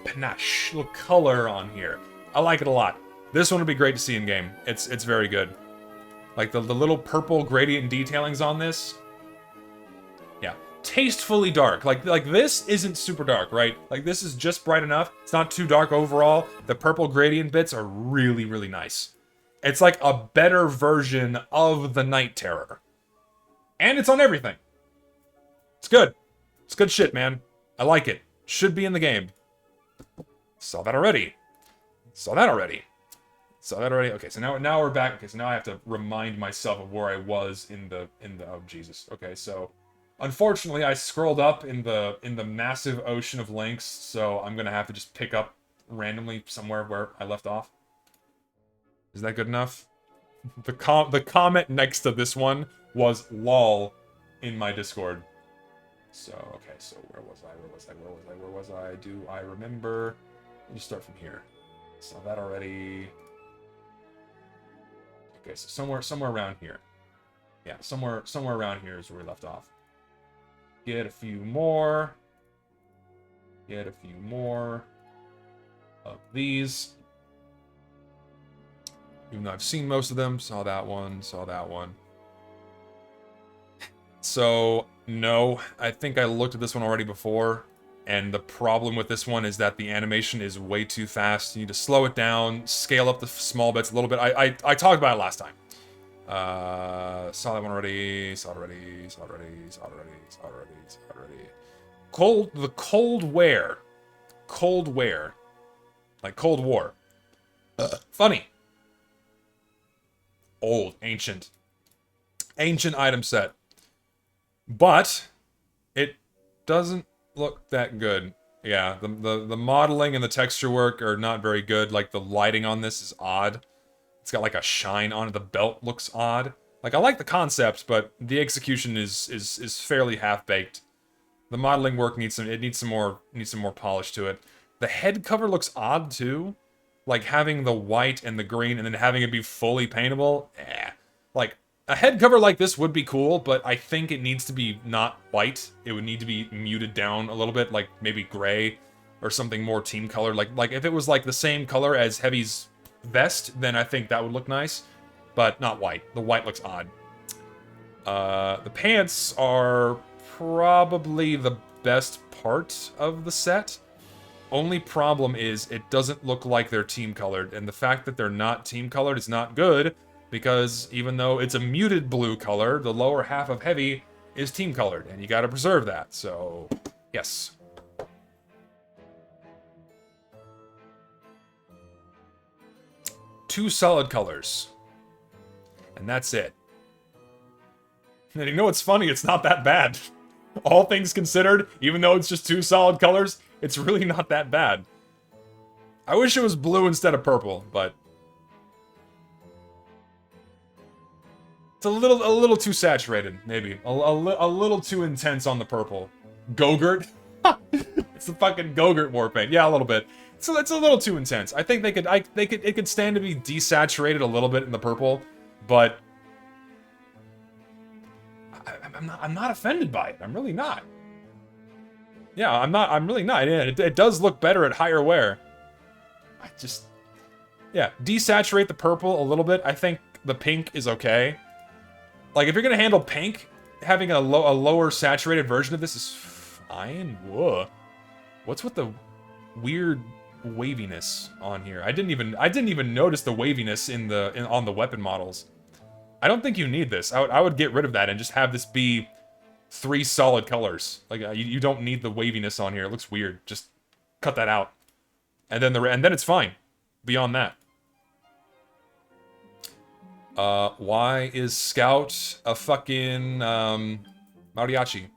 panache, little color on here. I like it a lot. This one would be great to see in game. It's very good. Like the little purple gradient detailings on this. Yeah, tastefully dark. Like this isn't super dark, right? Like this is just bright enough. It's not too dark overall. The purple gradient bits are really, really nice. It's like a better version of the Night Terror. And it's on everything. It's good. It's good shit, man. I like it. Should be in the game. Saw that already. Okay, so now we're back. Okay, so now I have to remind myself of where I was in the oh Jesus. Okay, so unfortunately I scrolled up in the massive ocean of links, so I'm gonna have to just pick up randomly somewhere where I left off. Is that good enough? The comment next to this one was lol in my Discord. So, okay, so where was I? Do I remember? Let me start from here. Saw that already. Okay, so somewhere around here. Yeah, somewhere around here is where we left off. Get a few more of these. Even though I've seen most of them. Saw that one, saw that one. So, no, I think I looked at this one already before, and the problem with this one is that the animation is way too fast. You need to slow it down, scale up the small bits a little bit. I talked about it last time. Saw that one already, saw it already, saw it already, saw it already, saw it already, saw it already. The Cold Wear. Cold Wear. Like Cold War. Funny. Old, ancient. Ancient item set. But it doesn't look that good. Yeah, the modeling and the texture work are not very good. Like, the lighting on this is odd. It's got like a shine on it. The belt looks odd. Like, I like the concepts, but the execution is fairly half-baked. The modeling work needs some more polish to it. The head cover looks odd too. Like, having the white and the green and then having it be fully paintable. Like, a head cover like this would be cool, but I think it needs to be not white. It would need to be muted down a little bit, like maybe gray or something more team color. Like if it was like the same color as Heavy's vest, then I think that would look nice, but not white. The white looks odd. The pants are probably the best part of the set. Only problem is it doesn't look like they're team colored, and the fact that they're not team colored is not good, because even though it's a muted blue color, the lower half of Heavy is team colored, and you gotta preserve that, so yes. Two solid colors. And that's it. And you know what's funny? It's not that bad. All things considered, even though it's just two solid colors, it's really not that bad. I wish it was blue instead of purple, but it's a little too saturated, maybe. A little too intense on the purple. Go-Gurt? It's the fucking Go-Gurt warpaint. Yeah, a little bit. So it's a little too intense. I think it could stand to be desaturated a little bit in the purple, but I'm not offended by it. I'm really not. Yeah, I'm really not. Yeah, it does look better at higher wear. Yeah, desaturate the purple a little bit. I think the pink is okay. Like, if you're gonna handle pink, having a lower saturated version of this is fine. Whoa. What's with the weird waviness on here? I didn't even notice the waviness on the weapon models. I don't think you need this. I would get rid of that and just have this be 3 solid colors. Like, you don't need the waviness on here. It looks weird. Just cut that out. And then it's fine. Beyond that. Why is Scout a fucking, mariachi?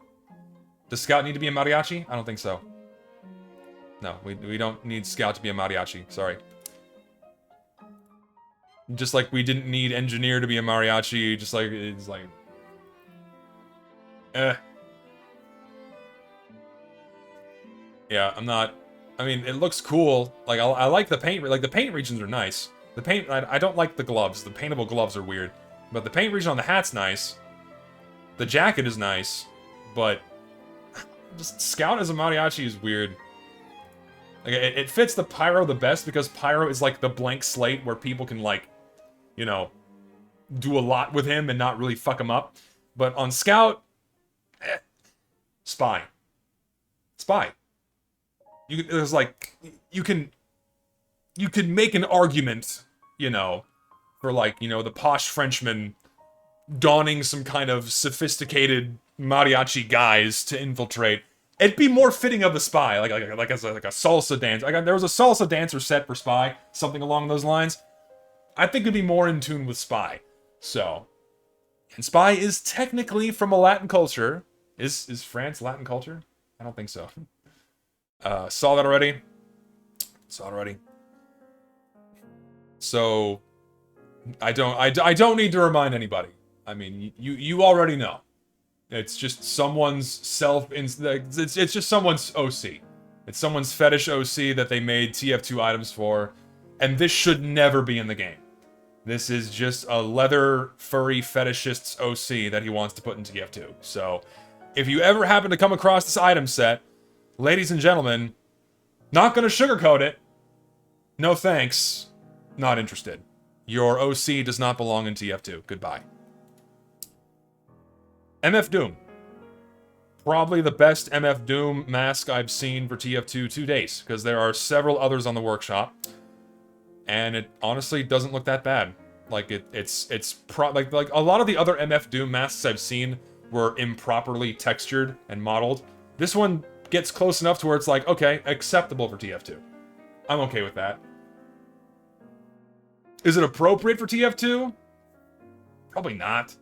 Does Scout need to be a mariachi? I don't think so. No, we don't need Scout to be a mariachi. Sorry. Just like we didn't need Engineer to be a mariachi, just like, it's like... Yeah, I'm not... I mean, it looks cool. Like, I like the paint, like, the paint regions are nice. The paint, I don't like the gloves. The paintable gloves are weird. But the paint region on the hat's nice. The jacket is nice. But just Scout as a mariachi is weird. Like, it fits the Pyro the best because Pyro is like the blank slate where people can, like, you know, do a lot with him and not really fuck him up. But on Scout, Spy. Spy. There's like, you can make an argument, you know, for like, you know, the posh Frenchman donning some kind of sophisticated mariachi guise to infiltrate. It'd be more fitting of the Spy, like a salsa dance. There was a salsa dancer set for Spy, something along those lines. I think it'd be more in tune with Spy. So, and Spy is technically from a Latin culture. Is France Latin culture? I don't think so. Saw that already. Saw it already. So, I don't need to remind anybody. I mean, you already know. It's just someone's it's just someone's OC. It's someone's fetish OC that they made TF2 items for, and this should never be in the game. This is just a leather furry fetishist's OC that he wants to put in TF2. So, if you ever happen to come across this item set, ladies and gentlemen, not gonna sugarcoat it. No thanks. Not interested. Your OC does not belong in TF2. Goodbye. MF Doom. Probably the best MF Doom mask I've seen for TF2 to date, because there are several others on the workshop, and it honestly doesn't look that bad. Like like a lot of the other MF Doom masks I've seen were improperly textured and modeled. This one gets close enough to where it's like, okay, acceptable for TF2. I'm okay with that. Is it appropriate for TF2? Probably not.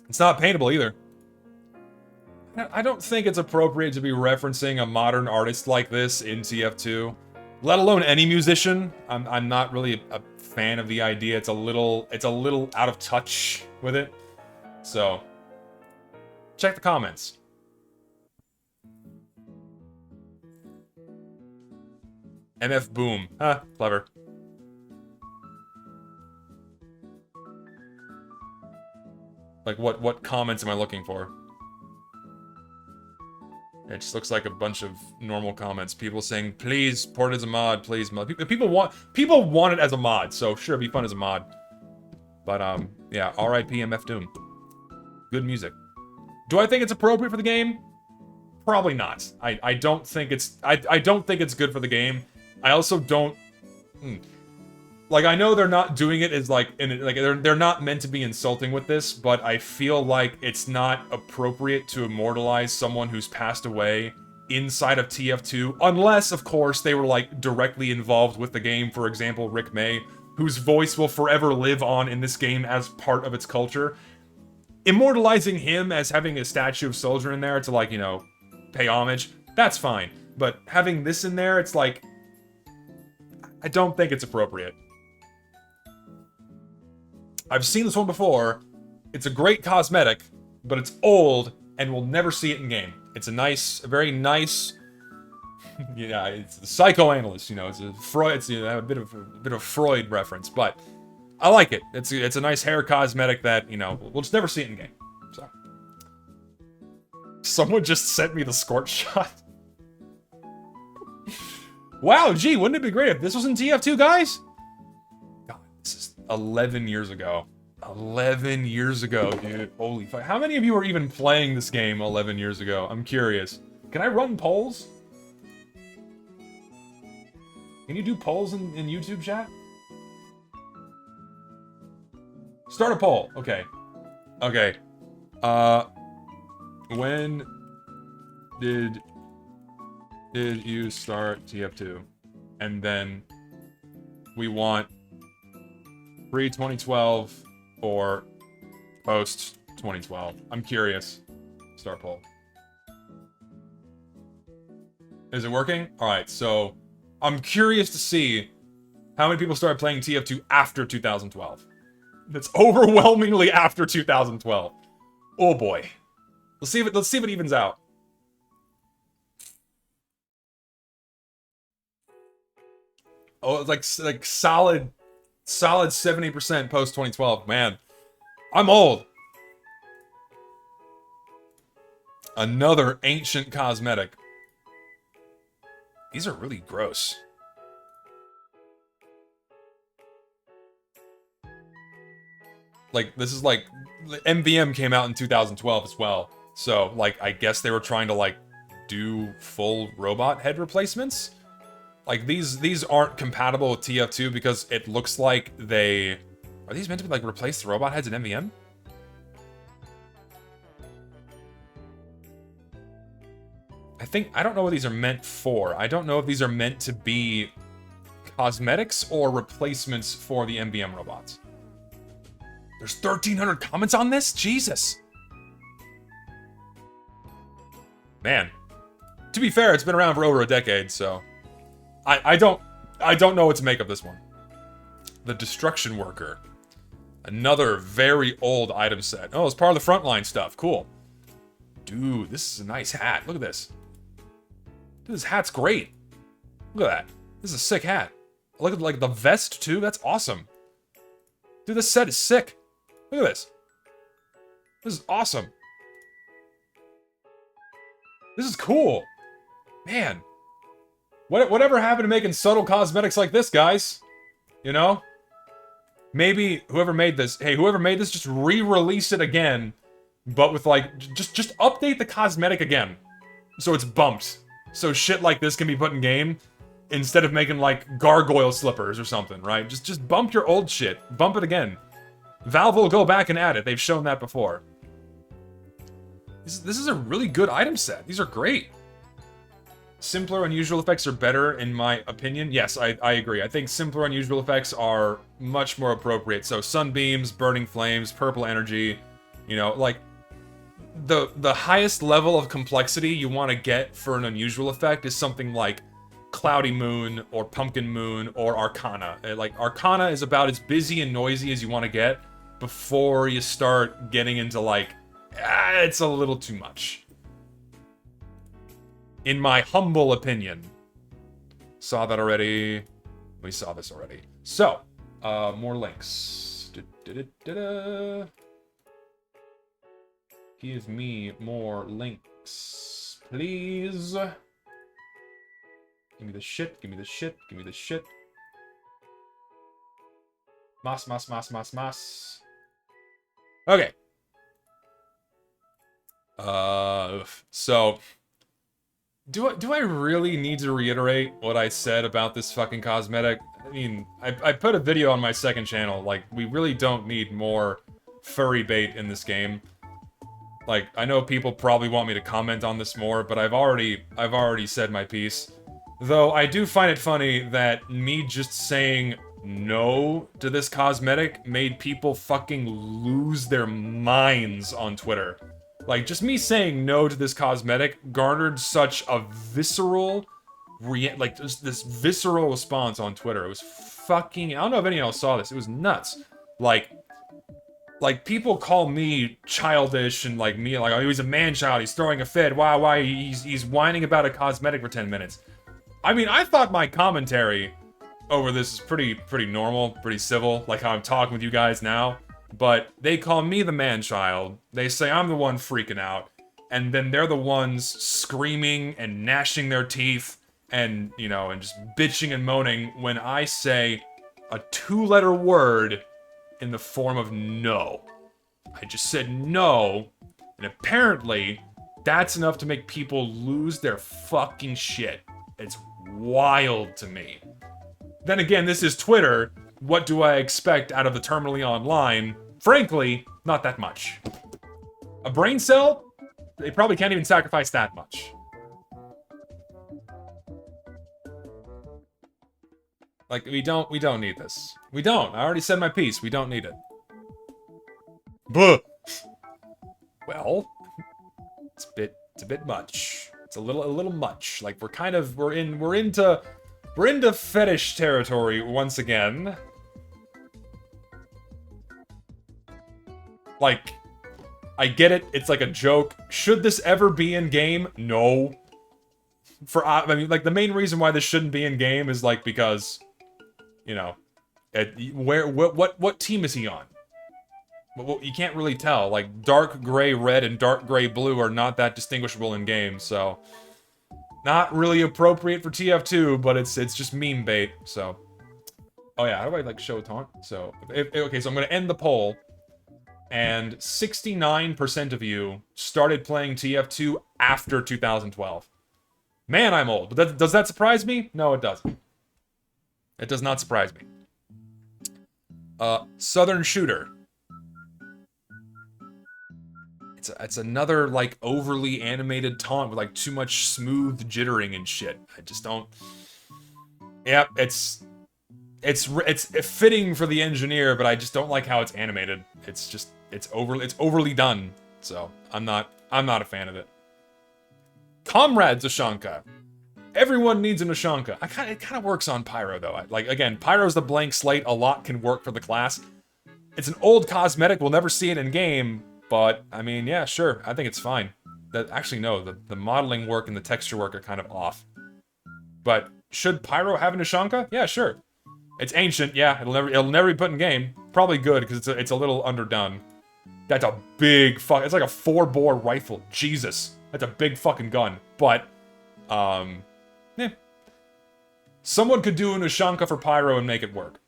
It's not paintable either. I don't think it's appropriate to be referencing a modern artist like this in TF2, let alone any musician. I'm not really a fan of the idea. It's a little out of touch with it. So, check the comments. MF Boom. Huh, clever. Like, what comments am I looking for? It just looks like a bunch of normal comments. People saying, please, port it as a mod, please mod. People want it as a mod, so sure, it'd be fun as a mod. But, yeah, RIP MF Doom. Good music. Do I think it's appropriate for the game? Probably not. I don't think it's... I don't think it's good for the game. I also don't... Like, I know they're not doing it as, like... they're not meant to be insulting with this, but I feel like it's not appropriate to immortalize someone who's passed away inside of TF2, unless, of course, they were, like, directly involved with the game. For example, Rick May, whose voice will forever live on in this game as part of its culture. Immortalizing him as having a statue of Soldier in there to, like, you know, pay homage, that's fine. But having this in there, it's like... I don't think it's appropriate. I've seen this one before. It's a great cosmetic, but it's old, and we'll never see it in game. It's a very nice... yeah, it's a psychoanalyst, you know, it's a Freud, it's a bit of Freud reference, but... I like it. It's a nice hair cosmetic that, you know, we'll just never see it in game. So. Someone just sent me the scorch shot. Wow, gee, wouldn't it be great if this was in TF2, guys? God, this is 11 years ago. 11 years ago, dude. Holy fuck. How many of you were even playing this game 11 years ago? I'm curious. Can I run polls? Can you do polls in YouTube chat? Start a poll. Okay. Okay. When did you start TF2? And then we want pre-2012 or post-2012. I'm curious. Start poll. Is it working? Alright, so I'm curious to see how many people started playing TF2 after 2012. That's overwhelmingly after 2012. Oh boy. Let's see if it evens out. Oh, it's like solid 70% post 2012. Man, I'm old. Another ancient cosmetic. These are really gross. Like, this is like, MVM came out in 2012 as well. So, like, I guess they were trying to, like, do full robot head replacements? Like, these aren't compatible with TF2 because it looks like they... Are these meant to be, like, replace the robot heads in MVM? I don't know what these are meant for. I don't know if these are meant to be cosmetics or replacements for the MVM robots. There's 1,300 comments on this? Jesus! Man. To be fair, it's been around for over a decade, so... I don't know what to make of this one. The Destruction Worker. Another very old item set. Oh, it's part of the frontline stuff. Cool. Dude, this is a nice hat. Look at this. Dude, this hat's great. Look at that. This is a sick hat. Look at, like, the vest, too. That's awesome. Dude, this set is sick. Look at this. This is awesome. This is cool. Man. Whatever happened to making subtle cosmetics like this, guys? You know? Maybe whoever made this, hey, whoever made this, just re-release it again, but with like, just update the cosmetic again. So it's bumped. So shit like this can be put in game, instead of making like gargoyle slippers or something, right? Just bump your old shit. Bump it again. Valve will go back and add it. They've shown that before. This is a really good item set. These are great. Simpler unusual effects are better, in my opinion. Yes, I agree. I think simpler unusual effects are much more appropriate. So sunbeams, burning flames, purple energy, you know, like the highest level of complexity you want to get for an unusual effect is something like Cloudy Moon or Pumpkin Moon or Arcana. Like Arcana is about as busy and noisy as you want to get before you start getting into like, it's a little too much. In my humble opinion. Saw that already. We saw this already. So, more links. Give me more links, please. Give me the shit, give me the shit, give me the shit. Mas. Okay. So... Do I really need to reiterate what I said about this fucking cosmetic? I mean, I put a video on my second channel, like, we really don't need more furry bait in this game. Like, I know people probably want me to comment on this more, but I've already said my piece. Though, I do find it funny that me just saying no to this cosmetic made people fucking lose their minds on Twitter. Like, just me saying no to this cosmetic garnered such a visceral, this visceral response on Twitter. It was fucking, I don't know if anyone else saw this, it was nuts. Like, people call me childish and like me, like, oh, he's a man-child, he's throwing a fit, why, he's whining about a cosmetic for 10 minutes. I mean, I thought my commentary over this is pretty normal, pretty civil, like how I'm talking with you guys now. But they call me the man-child, they say I'm the one freaking out, and then they're the ones screaming and gnashing their teeth and, you know, and just bitching and moaning when I say a 2-letter word in the form of no. I just said no, and apparently that's enough to make people lose their fucking shit. It's wild to me. Then again, this is Twitter. What do I expect out of the terminally online? Frankly, not that much. A brain cell? They probably can't even sacrifice that much. Like, we don't need this. We don't. I already said my piece. We don't need it. Buh! Well, it's a bit much. It's a little much. Like, we're into fetish territory once again. Like, I get it, it's like a joke. Should this ever be in game? No. I mean, like, the main reason why this shouldn't be in game is, like, because, you know, what team is he on? Well, you can't really tell. Like, dark gray red and dark gray blue are not that distinguishable in game, so... Not really appropriate for TF2, but it's just meme bait, so... Oh yeah, how do I, like, show taunt? So, okay, so I'm gonna end the poll. And 69% of you started playing TF2 after 2012. Man, I'm old. But does that surprise me? No, it doesn't. It does not surprise me. Southern Shooter. It's another, like, overly animated taunt with, like, too much smooth jittering and shit. I just don't... Yep, it's fitting for the engineer, but I just don't like how it's animated. It's overly done. So I'm not a fan of it. Comrade Zashanka. Everyone needs an Ushanka. It kind of works on Pyro though. Like, again, Pyro's the blank slate. A lot can work for the class. It's an old cosmetic. We'll never see it in game, but I mean, yeah, sure. I think it's fine. Actually, no. The modeling work and the texture work are kind of off. But should Pyro have an Ushanka? Yeah, sure. It's ancient, yeah. It'll never be put in game. Probably good because it's a little underdone. That's a big fuck. It's like a 4-bore rifle. Jesus, that's a big fucking gun. But, yeah. Someone could do an Ushanka for Pyro and make it work.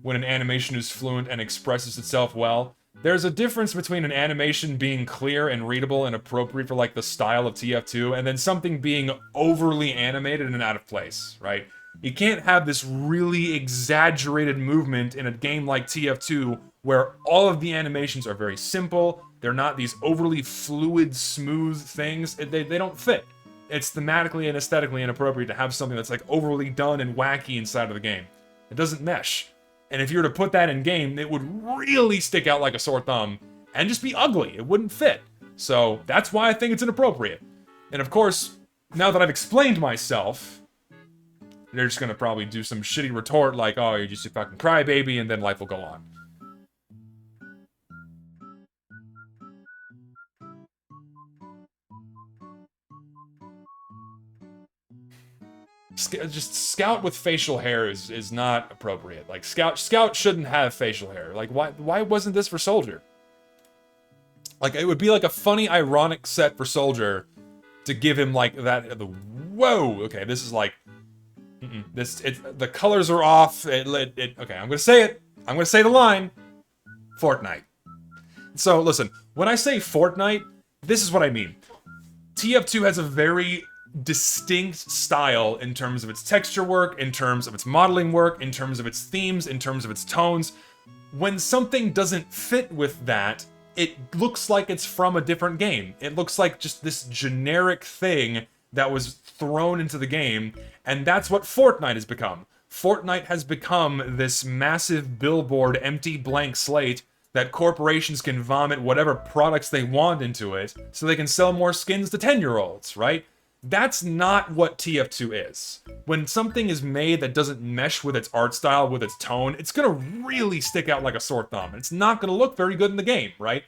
when an animation is fluent and expresses itself well. There's a difference between an animation being clear and readable and appropriate for like the style of TF2 and then something being overly animated and out of place, right? You can't have this really exaggerated movement in a game like TF2 where all of the animations are very simple, they're not these overly fluid, smooth things, they don't fit. It's thematically and aesthetically inappropriate to have something that's like overly done and wacky inside of the game. It doesn't mesh. And if you were to put that in game, it would really stick out like a sore thumb and just be ugly. It wouldn't fit. So that's why I think it's inappropriate. And of course, now that I've explained myself, they're just gonna probably do some shitty retort like, oh, you're just a fucking crybaby, and then life will go on. Just Scout with facial hair is not appropriate. Like, Scout shouldn't have facial hair. Like, why wasn't this for Soldier? Like, it would be like a funny, ironic set for Soldier to give him, like, whoa, okay, this is like, the colors are off, okay, I'm gonna say it. I'm gonna say the line. Fortnite. So, listen, when I say Fortnite, this is what I mean. TF2 has a very distinct style in terms of its texture work, in terms of its modeling work, in terms of its themes, in terms of its tones. When something doesn't fit with that, it looks like it's from a different game. It looks like just this generic thing that was thrown into the game, and that's what Fortnite has become. Fortnite has become this massive billboard, empty blank slate that corporations can vomit whatever products they want into it so they can sell more skins to 10-year-olds, right? That's not what TF2 is. When something is made that doesn't mesh with its art style, with its tone, it's gonna really stick out like a sore thumb. It's not gonna look very good in the game, right?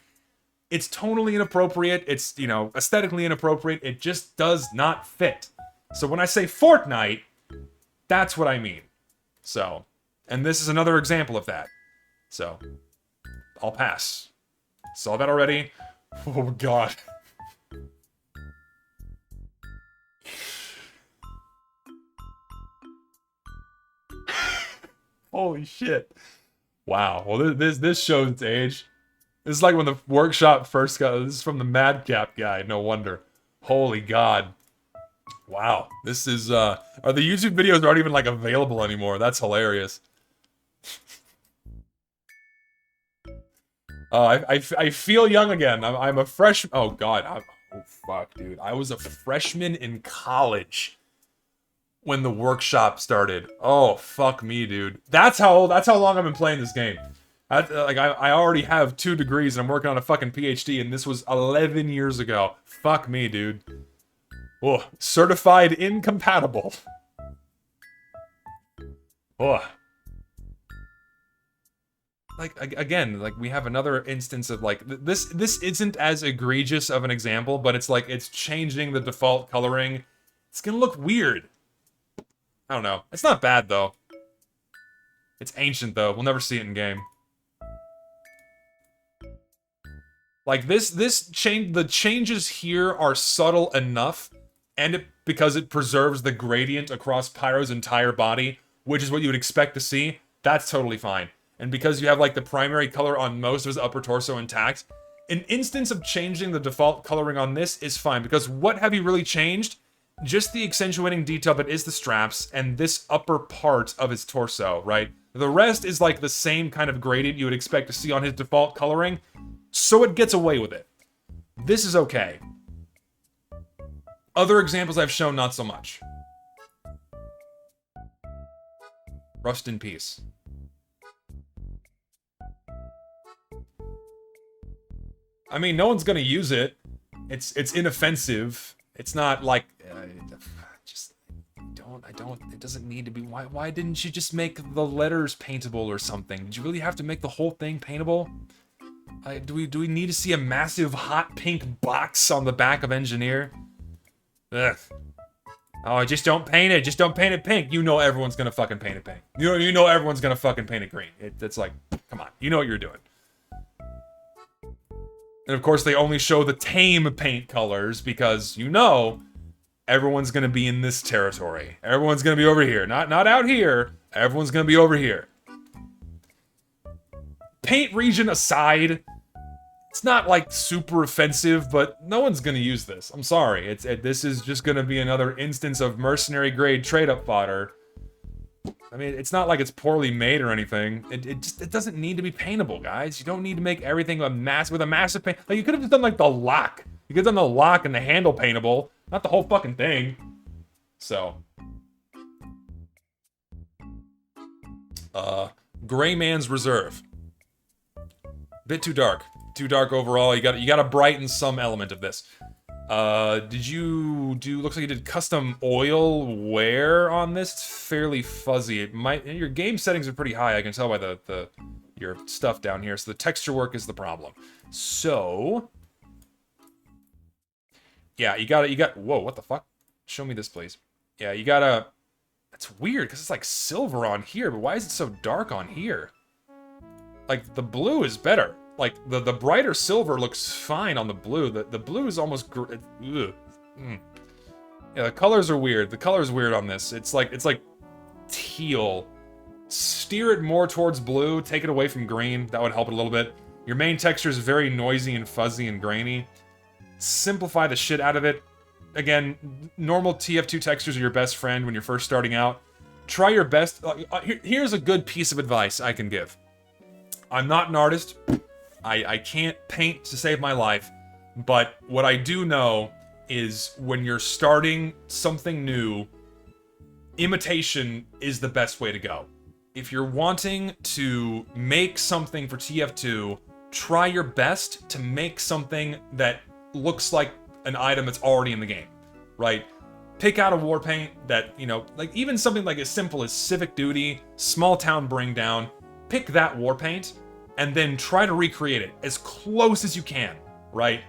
It's tonally inappropriate, it's, you know, aesthetically inappropriate, it just does not fit. So when I say Fortnite, that's what I mean. So, and this is another example of that. So, I'll pass. Saw that already? Oh god. Holy shit. Wow. Well, this shows its age. This is like when the workshop first got... This is from the Madcap guy. No wonder. Holy god. Wow. This is, Are the YouTube videos aren't even, like, available anymore. That's hilarious. Oh, I feel young again. I'm a freshman... Oh, god. Oh, fuck, dude. I was a freshman in college when the workshop started. Oh, fuck me, dude. That's how long I've been playing this game. I already have 2 degrees and I'm working on a fucking PhD, and this was 11 years ago. Fuck me, dude. Oh, certified incompatible. Oh. Like, again, like, we have another instance of, like, this isn't as egregious of an example, but it's like, it's changing the default coloring. It's gonna look weird. I don't know. It's not bad, though. It's ancient, though. We'll never see it in game. Like, the changes here are subtle enough, and because it preserves the gradient across Pyro's entire body, which is what you would expect to see, that's totally fine. And because you have, like, the primary color on most of his upper torso intact, an instance of changing the default coloring on this is fine, because what have you really changed? Just the accentuating detail that is the straps and this upper part of his torso, right? The rest is like the same kind of gradient you would expect to see on his default coloring, so it gets away with it. This is okay. Other examples I've shown, not so much. Rust in peace. I mean, no one's gonna use it. It's inoffensive. It's not like, it doesn't need to be, why didn't you just make the letters paintable or something? Did you really have to make the whole thing paintable? Do we need to see a massive hot pink box on the back of Engineer? Ugh. Oh, just don't paint it, just don't paint it pink. You know everyone's gonna fucking paint it pink. You know everyone's gonna fucking paint it green. It's like, come on, you know what you're doing. And of course, they only show the tame paint colors because, you know, everyone's gonna be in this territory. Everyone's gonna be over here. Not out here. Everyone's gonna be over here. paint region aside, it's not like super offensive, but no one's gonna use this. I'm sorry. This is just gonna be another instance of mercenary grade trade-up fodder. I mean, it's not like it's poorly made or anything. It doesn't need to be paintable, guys. You don't need to make everything with a massive paint. Like, you could have just done like the lock. You could have done the lock and the handle paintable, not the whole fucking thing. So, Gray Man's Reserve. Bit too dark. Too dark overall. You gotta brighten some element of this. Did you do? Looks like you did custom oil wear on this. It's fairly fuzzy. It might. Your game settings are pretty high. I can tell by your stuff down here. So the texture work is the problem. So, yeah, you got. Whoa, what the fuck? Show me this, please. Yeah, you gotta. That's weird because it's like silver on here, but why is it so dark on here? Like the blue is better. Like, the brighter silver looks fine on the blue. The blue is almost... Yeah, the colors are weird. The color's weird on this. It's like teal. Steer it more towards blue. Take it away from green. That would help it a little bit. Your main texture is very noisy and fuzzy and grainy. Simplify the shit out of it. Again, normal TF2 textures are your best friend when you're first starting out. Try your best. Here's a good piece of advice I can give. I'm not an artist. I can't paint to save my life, but what I do know is when you're starting something new, imitation is the best way to go. If you're wanting to make something for TF2, try your best to make something that looks like an item that's already in the game, right? Pick out a war paint that, you know, like even something like as simple as Civic Duty, Small Town Bring Down, pick that war paint, and then try to recreate it as close as you can, right?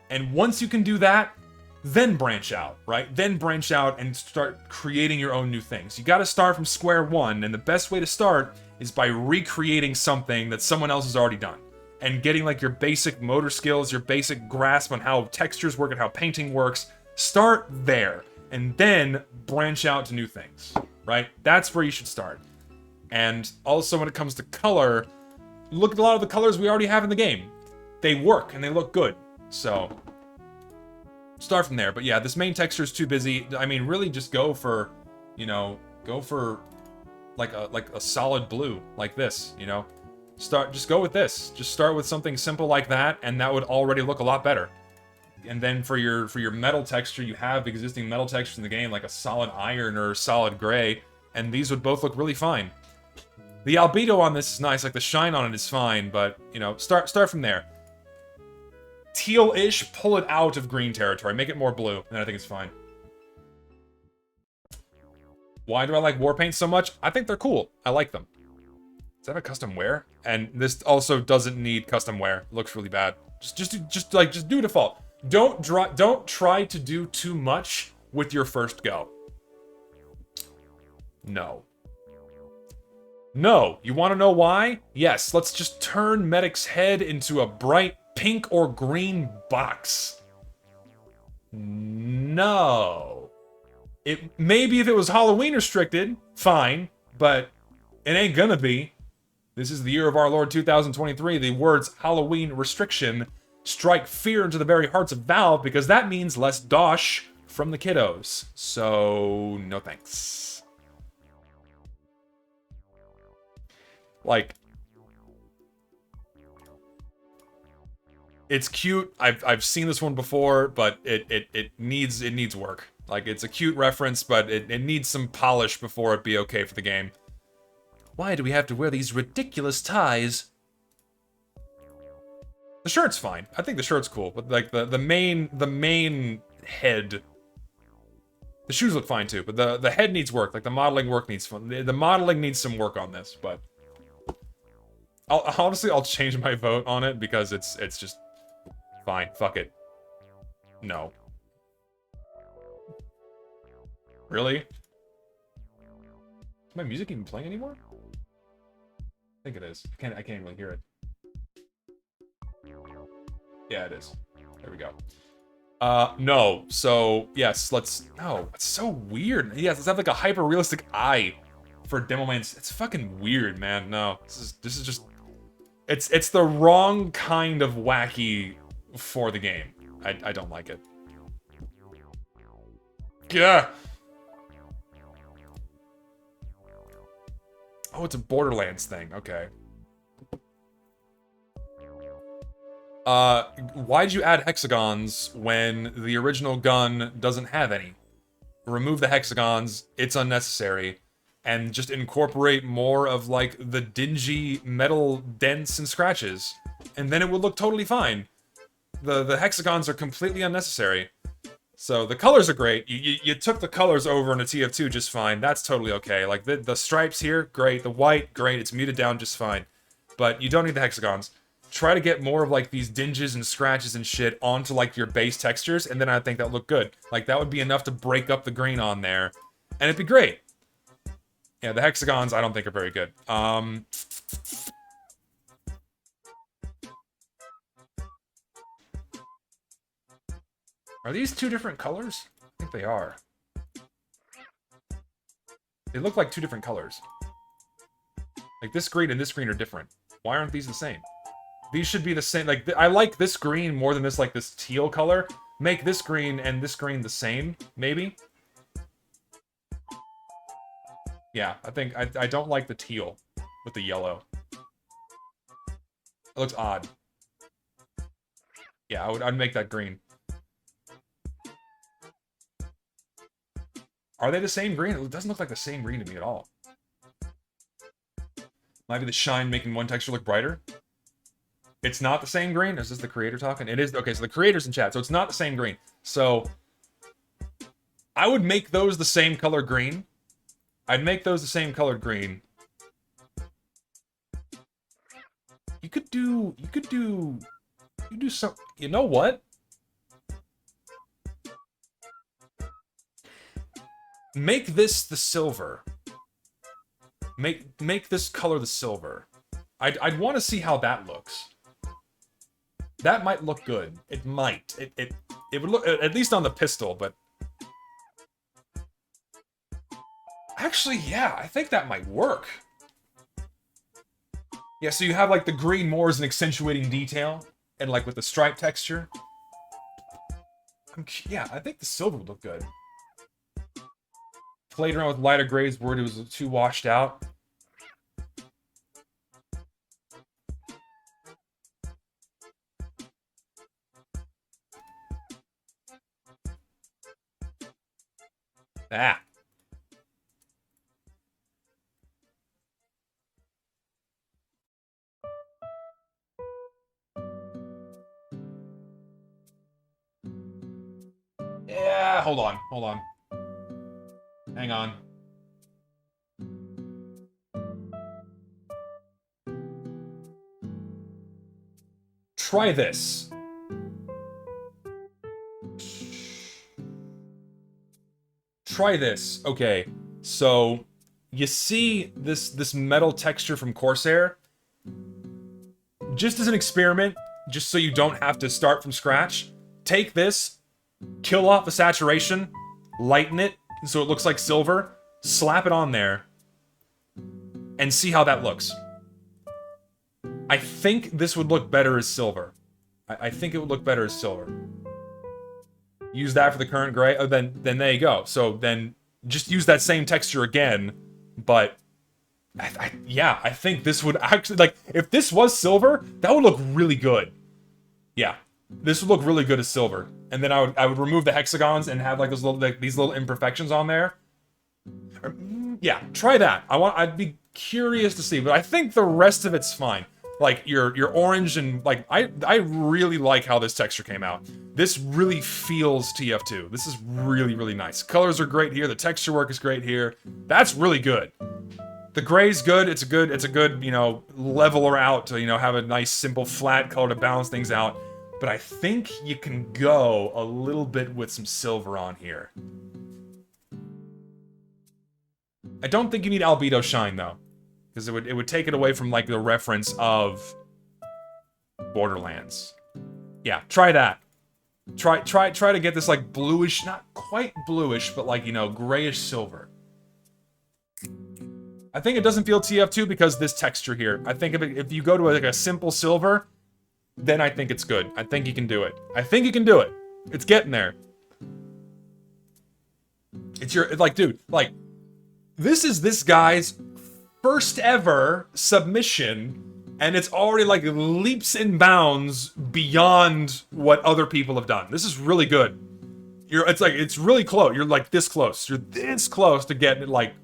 And once you can do that, then branch out, right? Then branch out and start creating your own new things. You gotta start from square one, and the best way to start is by recreating something that someone else has already done. And getting like your basic motor skills, your basic grasp on how textures work and how painting works. Start there, and then branch out to new things, right? That's where you should start. And also when it comes to color, look at a lot of the colors we already have in the game. They work and they look good. So, start from there. But yeah, this main texture is too busy. I mean, really just go for, you know, like a solid blue like this, you know. Just go with this. Just start with something simple like that, and that would already look a lot better. And then for your metal texture, you have existing metal textures in the game, like a solid iron or solid gray, and these would both look really fine. The albedo on this is nice, like the shine on it is fine, but, you know, start from there. Teal-ish, pull it out of green territory, make it more blue, and I think it's fine. Why do I like war paints so much? I think they're cool. I like them. Does that have a custom wear? And this also doesn't need custom wear. It looks really bad. Just do default. Don't try to do too much with your first go. No. No. You want to know why? Yes, let's just turn Medic's head into a bright pink or green box. No. Maybe if it was Halloween restricted, fine, but it ain't gonna be. This is the year of our Lord 2023. The words Halloween restriction strike fear into the very hearts of Valve because that means less dosh from the kiddos. So, no thanks. Like, it's cute. I've seen this one before, but it needs work. Like, it's a cute reference, but it needs some polish before it be okay for the game. Why do we have to wear these ridiculous ties? The shirt's fine. I think the shirt's cool, but like the main head. The shoes look fine too, but the head needs work. Like the modeling work needs fun. The modeling needs some work on this, but honestly I'll change my vote on it because it's just fine. Fuck it. No. Really? Is my music even playing anymore? I think it is. I can't really hear it. Yeah, it is. There we go. No. So, yes, no, it's so weird. Yes, let's have like a hyper-realistic eye for Demo Man. It's fucking weird, man. No, this is just... It's the wrong kind of wacky for the game. I don't like it. Yeah. Oh, it's a Borderlands thing. Okay. Why'd you add hexagons when the original gun doesn't have any? Remove the hexagons, it's unnecessary, and just incorporate more of, like, the dingy metal dents and scratches, and then it would look totally fine. The hexagons are completely unnecessary. So, the colors are great. You took the colors over into TF2 just fine. That's totally okay. Like, the stripes here, great. The white, great. It's muted down just fine. But you don't need the hexagons. Try to get more of, like, these dinges and scratches and shit onto, like, your base textures, and then I think that would look good. Like, that would be enough to break up the green on there, and it'd be great. Yeah, the hexagons I don't think are very good. Are these two different colors? I think they are. They look like two different colors. Like, this green and this green are different. Why aren't these the same? These should be the same. Like, I like this green more than this, like, this teal color. Make this green and this green the same, maybe? Yeah, I think, I don't like the teal with the yellow. It looks odd. Yeah, I'd make that green. Are they the same green? It doesn't look like the same green to me at all. Might be the shine making one texture look brighter. It's not the same green? Is this the creator talking? It is. Okay, so the creator's in chat, so it's not the same green. So, I would make those the same color green. I'd make those the same colored green. You could do some, you know what? Make this the silver. Make this color the silver. I'd want to see how that looks. That might look good. It might. It would look, at least on the pistol, but... Actually, yeah, I think that might work. Yeah, so you have, like, the green more as an accentuating detail, and, like, with the stripe texture. Yeah, I think the silver would look good. Played around with lighter grades where it was too washed out. Ah. Yeah, hold on. Hang on. Try this. Try this. Okay, so you see this metal texture from Corsair? Just as an experiment, just so you don't have to start from scratch, take this, kill off the saturation, lighten it so it looks like silver, slap it on there, and see how that looks. I think this would look better as silver. I think it would look better as silver. Use that for the current gray. Oh, then there you go. So then just use that same texture again, but yeah, I think this would actually, like, if this was silver, that would look really good. Yeah, this would look really good as silver. And then I would remove the hexagons and have, like, those little, like, these little imperfections on there. Yeah, try that. I'd be curious to see, but I think the rest of it's fine. Like, your orange and, like, I really like how this texture came out. This really feels TF2. This is really, really nice. Colors are great here. The texture work is great here. That's really good. The gray's good. It's a good, you know, leveler out to, you know, have a nice, simple, flat color to balance things out. But I think you can go a little bit with some silver on here. I don't think you need albedo shine, though. Because it would take it away from, like, the reference of Borderlands. Yeah, try that. Try to get this, like, bluish, not quite bluish, but, like, you know, grayish silver. I think it doesn't feel TF2 because this texture here. I think if you go to like a simple silver, then I think it's good. I think you can do it. I think you can do it. It's getting there. It's your, like, dude, like, this is this guy's first ever submission, and it's already like leaps and bounds beyond what other people have done. This is really good. It's really close. You're like this close. You're this close to getting it like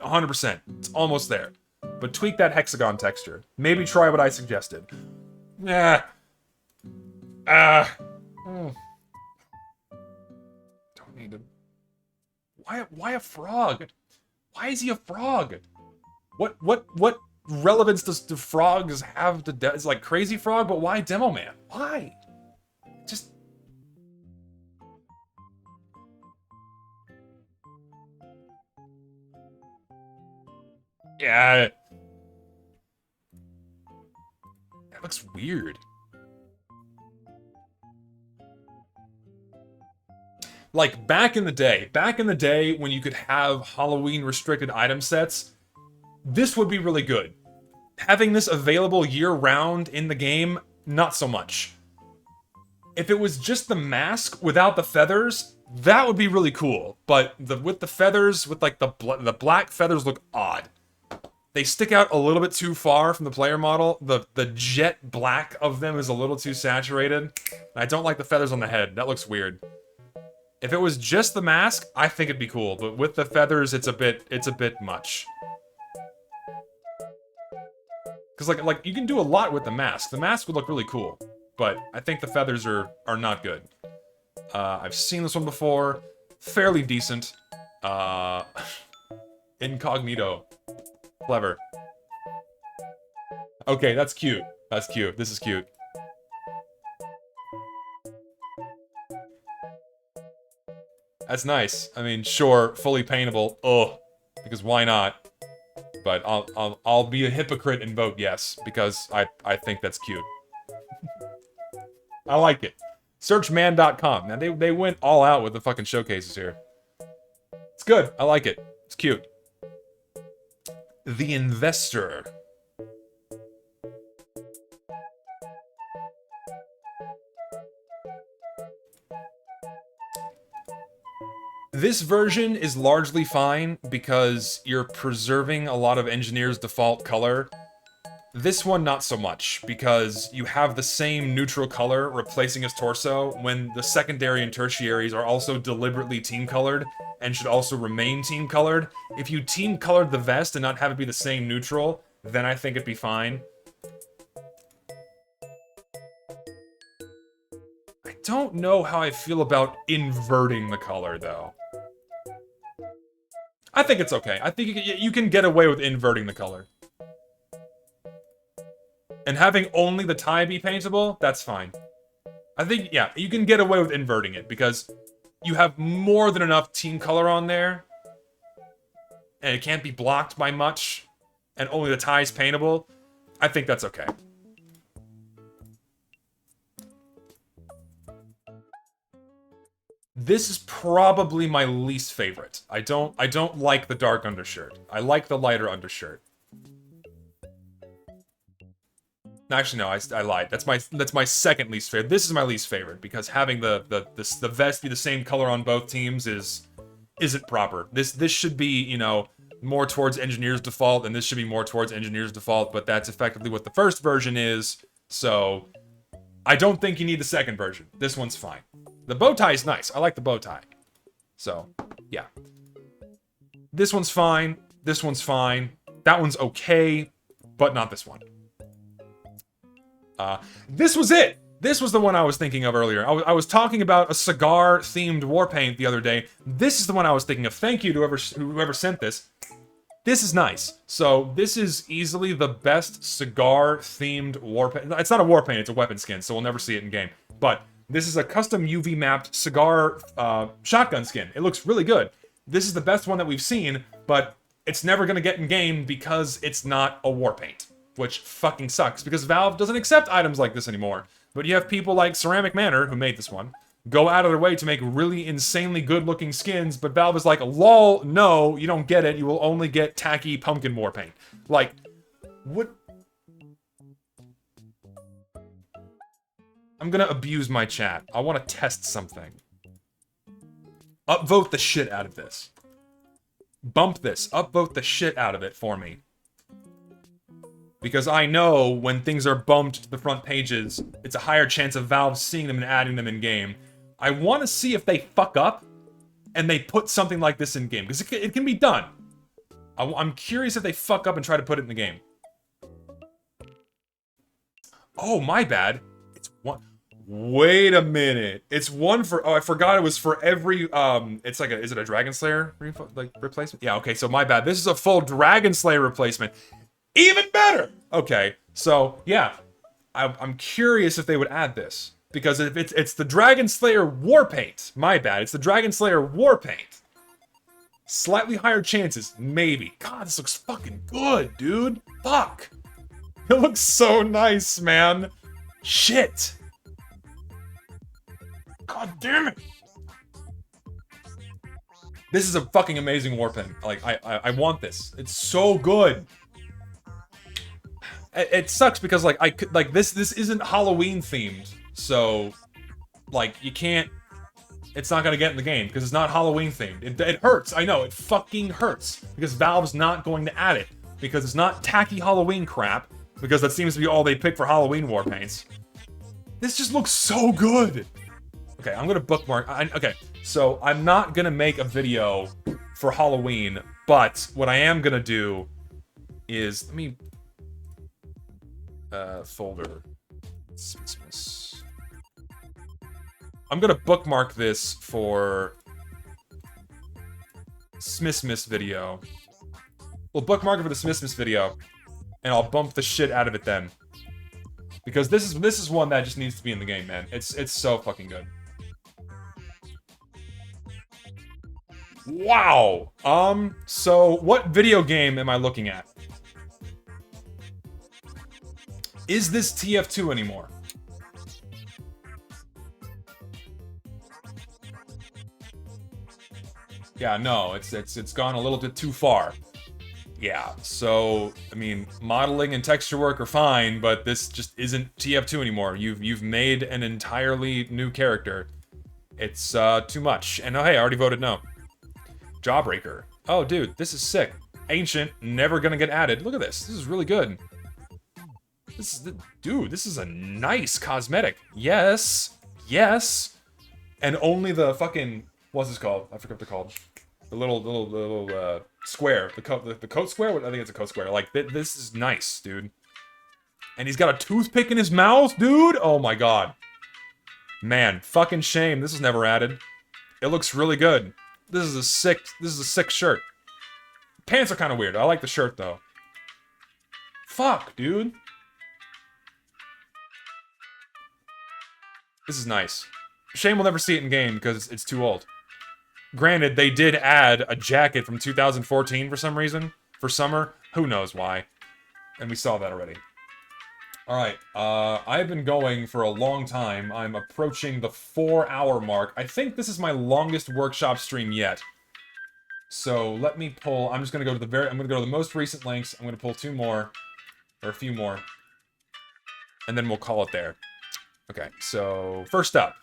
100%. It's almost there. But tweak that hexagon texture. Maybe try what I suggested. Don't need to. Why a frog? Why is he a frog? What relevance do frogs have to it's like Crazy Frog, but why Demo Man? Why? Just yeah. That looks weird. Like, back in the day when you could have Halloween restricted item sets, this would be really good. Having this available year-round in the game, not so much. If it was just the mask without the feathers, that would be really cool. But with the feathers, with like the black feathers look odd. They stick out a little bit too far from the player model. The jet black of them is a little too saturated. I don't like the feathers on the head. That looks weird. If it was just the mask, I think it'd be cool, but with the feathers, it's a bit much. Because like you can do a lot with the mask. The mask would look really cool, but I think the feathers are not good. I've seen this one before, fairly decent. Incognito, clever. Okay, that's cute. That's cute. This is cute. That's nice. I mean, sure, fully paintable. Ugh, because why not? But I'll be a hypocrite and vote yes because I think that's cute. I like it. Searchman.com. Now they went all out with the fucking showcases here. It's good. I like it. It's cute. The Investor. This version is largely fine because you're preserving a lot of Engineer's default color. This one, not so much, because you have the same neutral color replacing his torso when the secondary and tertiaries are also deliberately team-colored and should also remain team-colored. If you team-colored the vest and not have it be the same neutral, then I think it'd be fine. I don't know how I feel about inverting the color, though. I think it's okay. I think you can get away with inverting the color. And having only the tie be paintable, that's fine. I think, yeah, you can get away with inverting it, because you have more than enough team color on there, and it can't be blocked by much, and only the tie is paintable. I think that's okay. This is probably my least favorite. I don't like the dark undershirt. I like the lighter undershirt. Actually, no, I lied. That's my second least favorite. This is my least favorite because having the vest be the same color on both teams isn't proper. This should be, you know, more towards Engineer's default, and this should be more towards Engineer's default, but that's effectively what the first version is, so I don't think you need the second version. This one's fine. The bow tie is nice. I like the bow tie. So, yeah. This one's fine. This one's fine. That one's okay, but not this one. This was it! This was the one I was thinking of earlier. I was talking about a cigar-themed war paint the other day. This is the one I was thinking of. Thank you to whoever sent this. This is nice. So, this is easily the best cigar-themed war paint. It's not a war paint, it's a weapon skin, so we'll never see it in game. But this is a custom UV-mapped cigar shotgun skin. It looks really good. This is the best one that we've seen, but it's never gonna get in game because it's not a war paint. Which fucking sucks, because Valve doesn't accept items like this anymore. But you have people like Ceramic Manor, who made this one, go out of their way to make really insanely good-looking skins, but Valve is like, lol, no, you don't get it. You will only get tacky pumpkin war paint. Like, what? I'm gonna abuse my chat. I want to test something. Upvote the shit out of this. Bump this. Upvote the shit out of it for me. Because I know when things are bumped to the front pages, it's a higher chance of Valve seeing them and adding them in-game. I want to see if they fuck up and they put something like this in-game. Because it can be done. I'm curious if they fuck up and try to put it in the game. Oh, my bad. It's one... Wait a minute. It's one for... Oh, I forgot it was for every... It's like a... Is it a Dragon Slayer replacement? Yeah, okay, so my bad. This is a full Dragon Slayer replacement. Even better! Okay, so, yeah. I'm curious if they would add this. Because if it's the Dragon Slayer Warpaint. My bad. It's the Dragon Slayer Warpaint. Slightly higher chances. Maybe. God, this looks fucking good, dude. Fuck. It looks so nice, man. Shit. God damn it. This is a fucking amazing Warpaint. Like, I want this. It's so good. It sucks because, like, this isn't Halloween themed. So, like, you can't... It's not gonna get in the game, because it's not Halloween themed. It hurts, I know, it fucking hurts. Because Valve's not going to add it. Because it's not tacky Halloween crap. Because that seems to be all they pick for Halloween war paints. This just looks so good! Okay, I'm gonna bookmark... Okay, so I'm not gonna make a video for Halloween, but what I am gonna do is... Let me... folder... I'm gonna bookmark this for Smithmas video. We'll bookmark it for the Smithmas video, and I'll bump the shit out of it then. Because this is one that just needs to be in the game, man. It's so fucking good. Wow. So what video game am I looking at? Is this TF2 anymore? Yeah, no, it's gone a little bit too far. Yeah, so, I mean, modeling and texture work are fine, but this just isn't TF2 anymore. You've made an entirely new character. It's, too much. And, oh, hey, I already voted no. Jawbreaker. Oh, dude, this is sick. Ancient, never gonna get added. Look at this. This is really good. Dude, this is a nice cosmetic. Yes. Yes. And only the fucking... What's this called? I forget what they're called. The little square. The coat square? I think it's a coat square. Like, this is nice, dude. And he's got a toothpick in his mouth, dude? Oh my god. Man, fucking shame. This is never added. It looks really good. This is a sick shirt. Pants are kind of weird. I like the shirt, though. Fuck, dude. This is nice. Shame we'll never see it in game because it's too old. Granted, they did add a jacket from 2014 for some reason. For summer. Who knows why. And we saw that already. Alright, I've been going for a long time. I'm approaching the 4-hour mark. I think this is my longest workshop stream yet. So, let me pull... I'm just gonna go to the I'm gonna go to the most recent links. I'm gonna pull 2 more. Or a few more. And then we'll call it there. Okay, so... First up.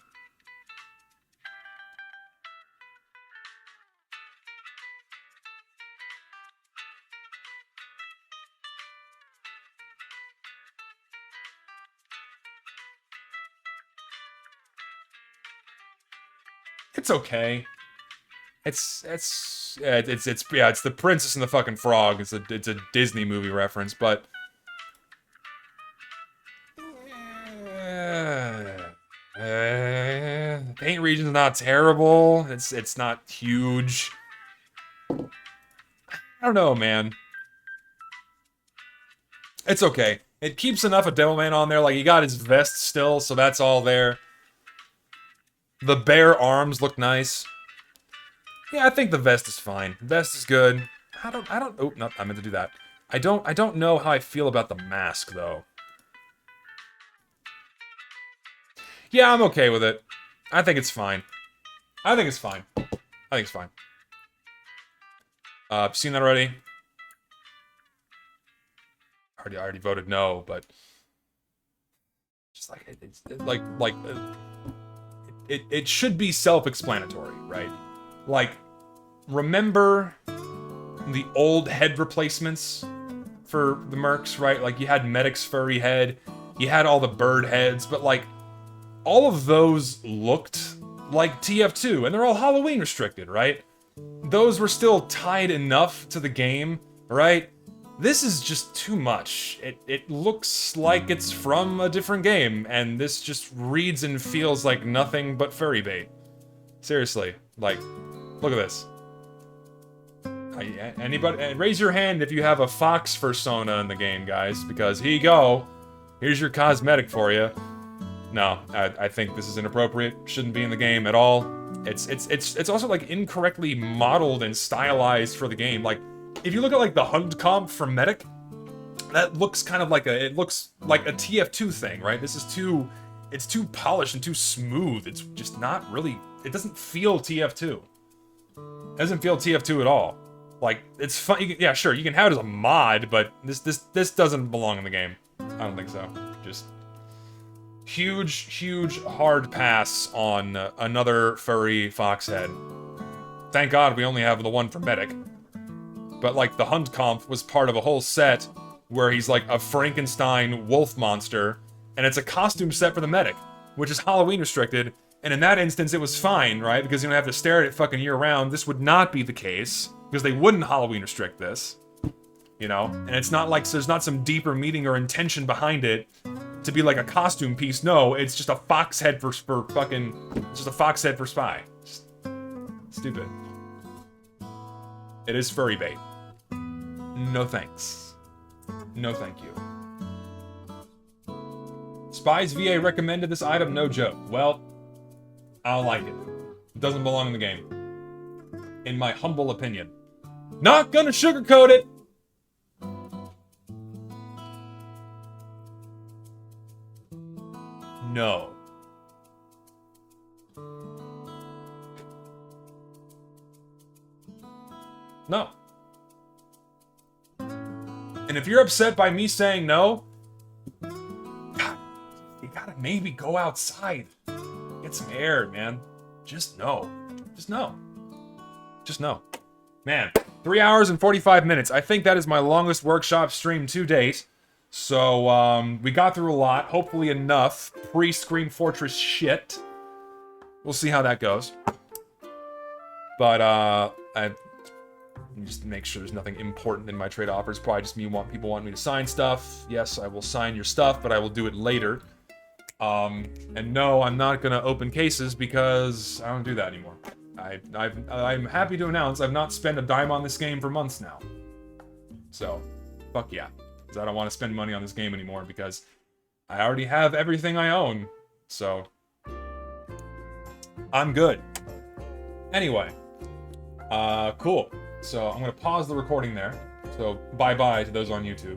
It's okay. It's the Princess and the fucking Frog. It's a Disney movie reference, but the paint region's not terrible. It's not huge. I don't know, man. It's okay. It keeps enough of Devilman on there. Like, he got his vest still, so that's all there. The bare arms look nice. Yeah, I think the vest is fine. The vest is good. Oh, no, I meant to do that. I don't know how I feel about the mask, though. Yeah, I'm okay with it. I think it's fine. I think it's fine. I think it's fine. Seen that already? I already voted no, but just like it should be self-explanatory, right? Like, remember the old head replacements for the mercs, right? Like, you had Medic's furry head, you had all the bird heads, but like, all of those looked like TF2, and they're all Halloween restricted, right? Those were still tied enough to the game, right? This is just too much. It looks like it's from a different game, and this just reads and feels like nothing but furry bait. Seriously, like, look at this. Anybody, raise your hand if you have a fox persona in the game, guys, because here you go. Here's your cosmetic for you. No, I think this is inappropriate. Shouldn't be in the game at all. It's also like incorrectly modeled and stylized for the game. Like, if you look at like the hunt comp from Medic, that looks kind of like it looks like a TF2 thing, right? This is it's too polished and too smooth. It's just not really, it doesn't feel TF2. It doesn't feel TF2 at all. Like, it's fun, yeah, sure, you can have it as a mod, but this doesn't belong in the game. I don't think so. Just huge hard pass on another furry fox head. Thank God we only have the one for Medic. But like, the hunt comp was part of a whole set where he's like a Frankenstein wolf monster, and it's a costume set for the Medic, which is Halloween restricted, and in that instance it was fine, right? Because you don't have to stare at it fucking year round. This would not be the case, because they wouldn't Halloween restrict this, you know? And it's not like there's not some deeper meaning or intention behind it to be like a costume piece. No, it's just a fox head for fucking, just a fox head for spy. Just stupid. It is furry bait. No thanks. No thank you. Spies VA recommended this item, no joke. Well, I don't like it. It doesn't belong in the game. In my humble opinion. Not gonna sugarcoat it! No. No. And if you're upset by me saying no, God, you gotta maybe go outside. Get some air, man. Just no. Just no. Just no. Man, 3 hours and 45 minutes. I think that is my longest workshop stream to date. So, we got through a lot. Hopefully enough pre-Scream Fortress shit. We'll see how that goes. But, just make sure there's nothing important in my trade offers. Probably just people want me to sign stuff. Yes, I will sign your stuff, but I will do it later. And no, I'm not gonna open cases because I don't do that anymore. I'm happy to announce I've not spent a dime on this game for months now. So, fuck yeah. Because I don't want to spend money on this game anymore because I already have everything I own. So, I'm good. Anyway, cool. So I'm gonna pause the recording there. So bye-bye to those on YouTube.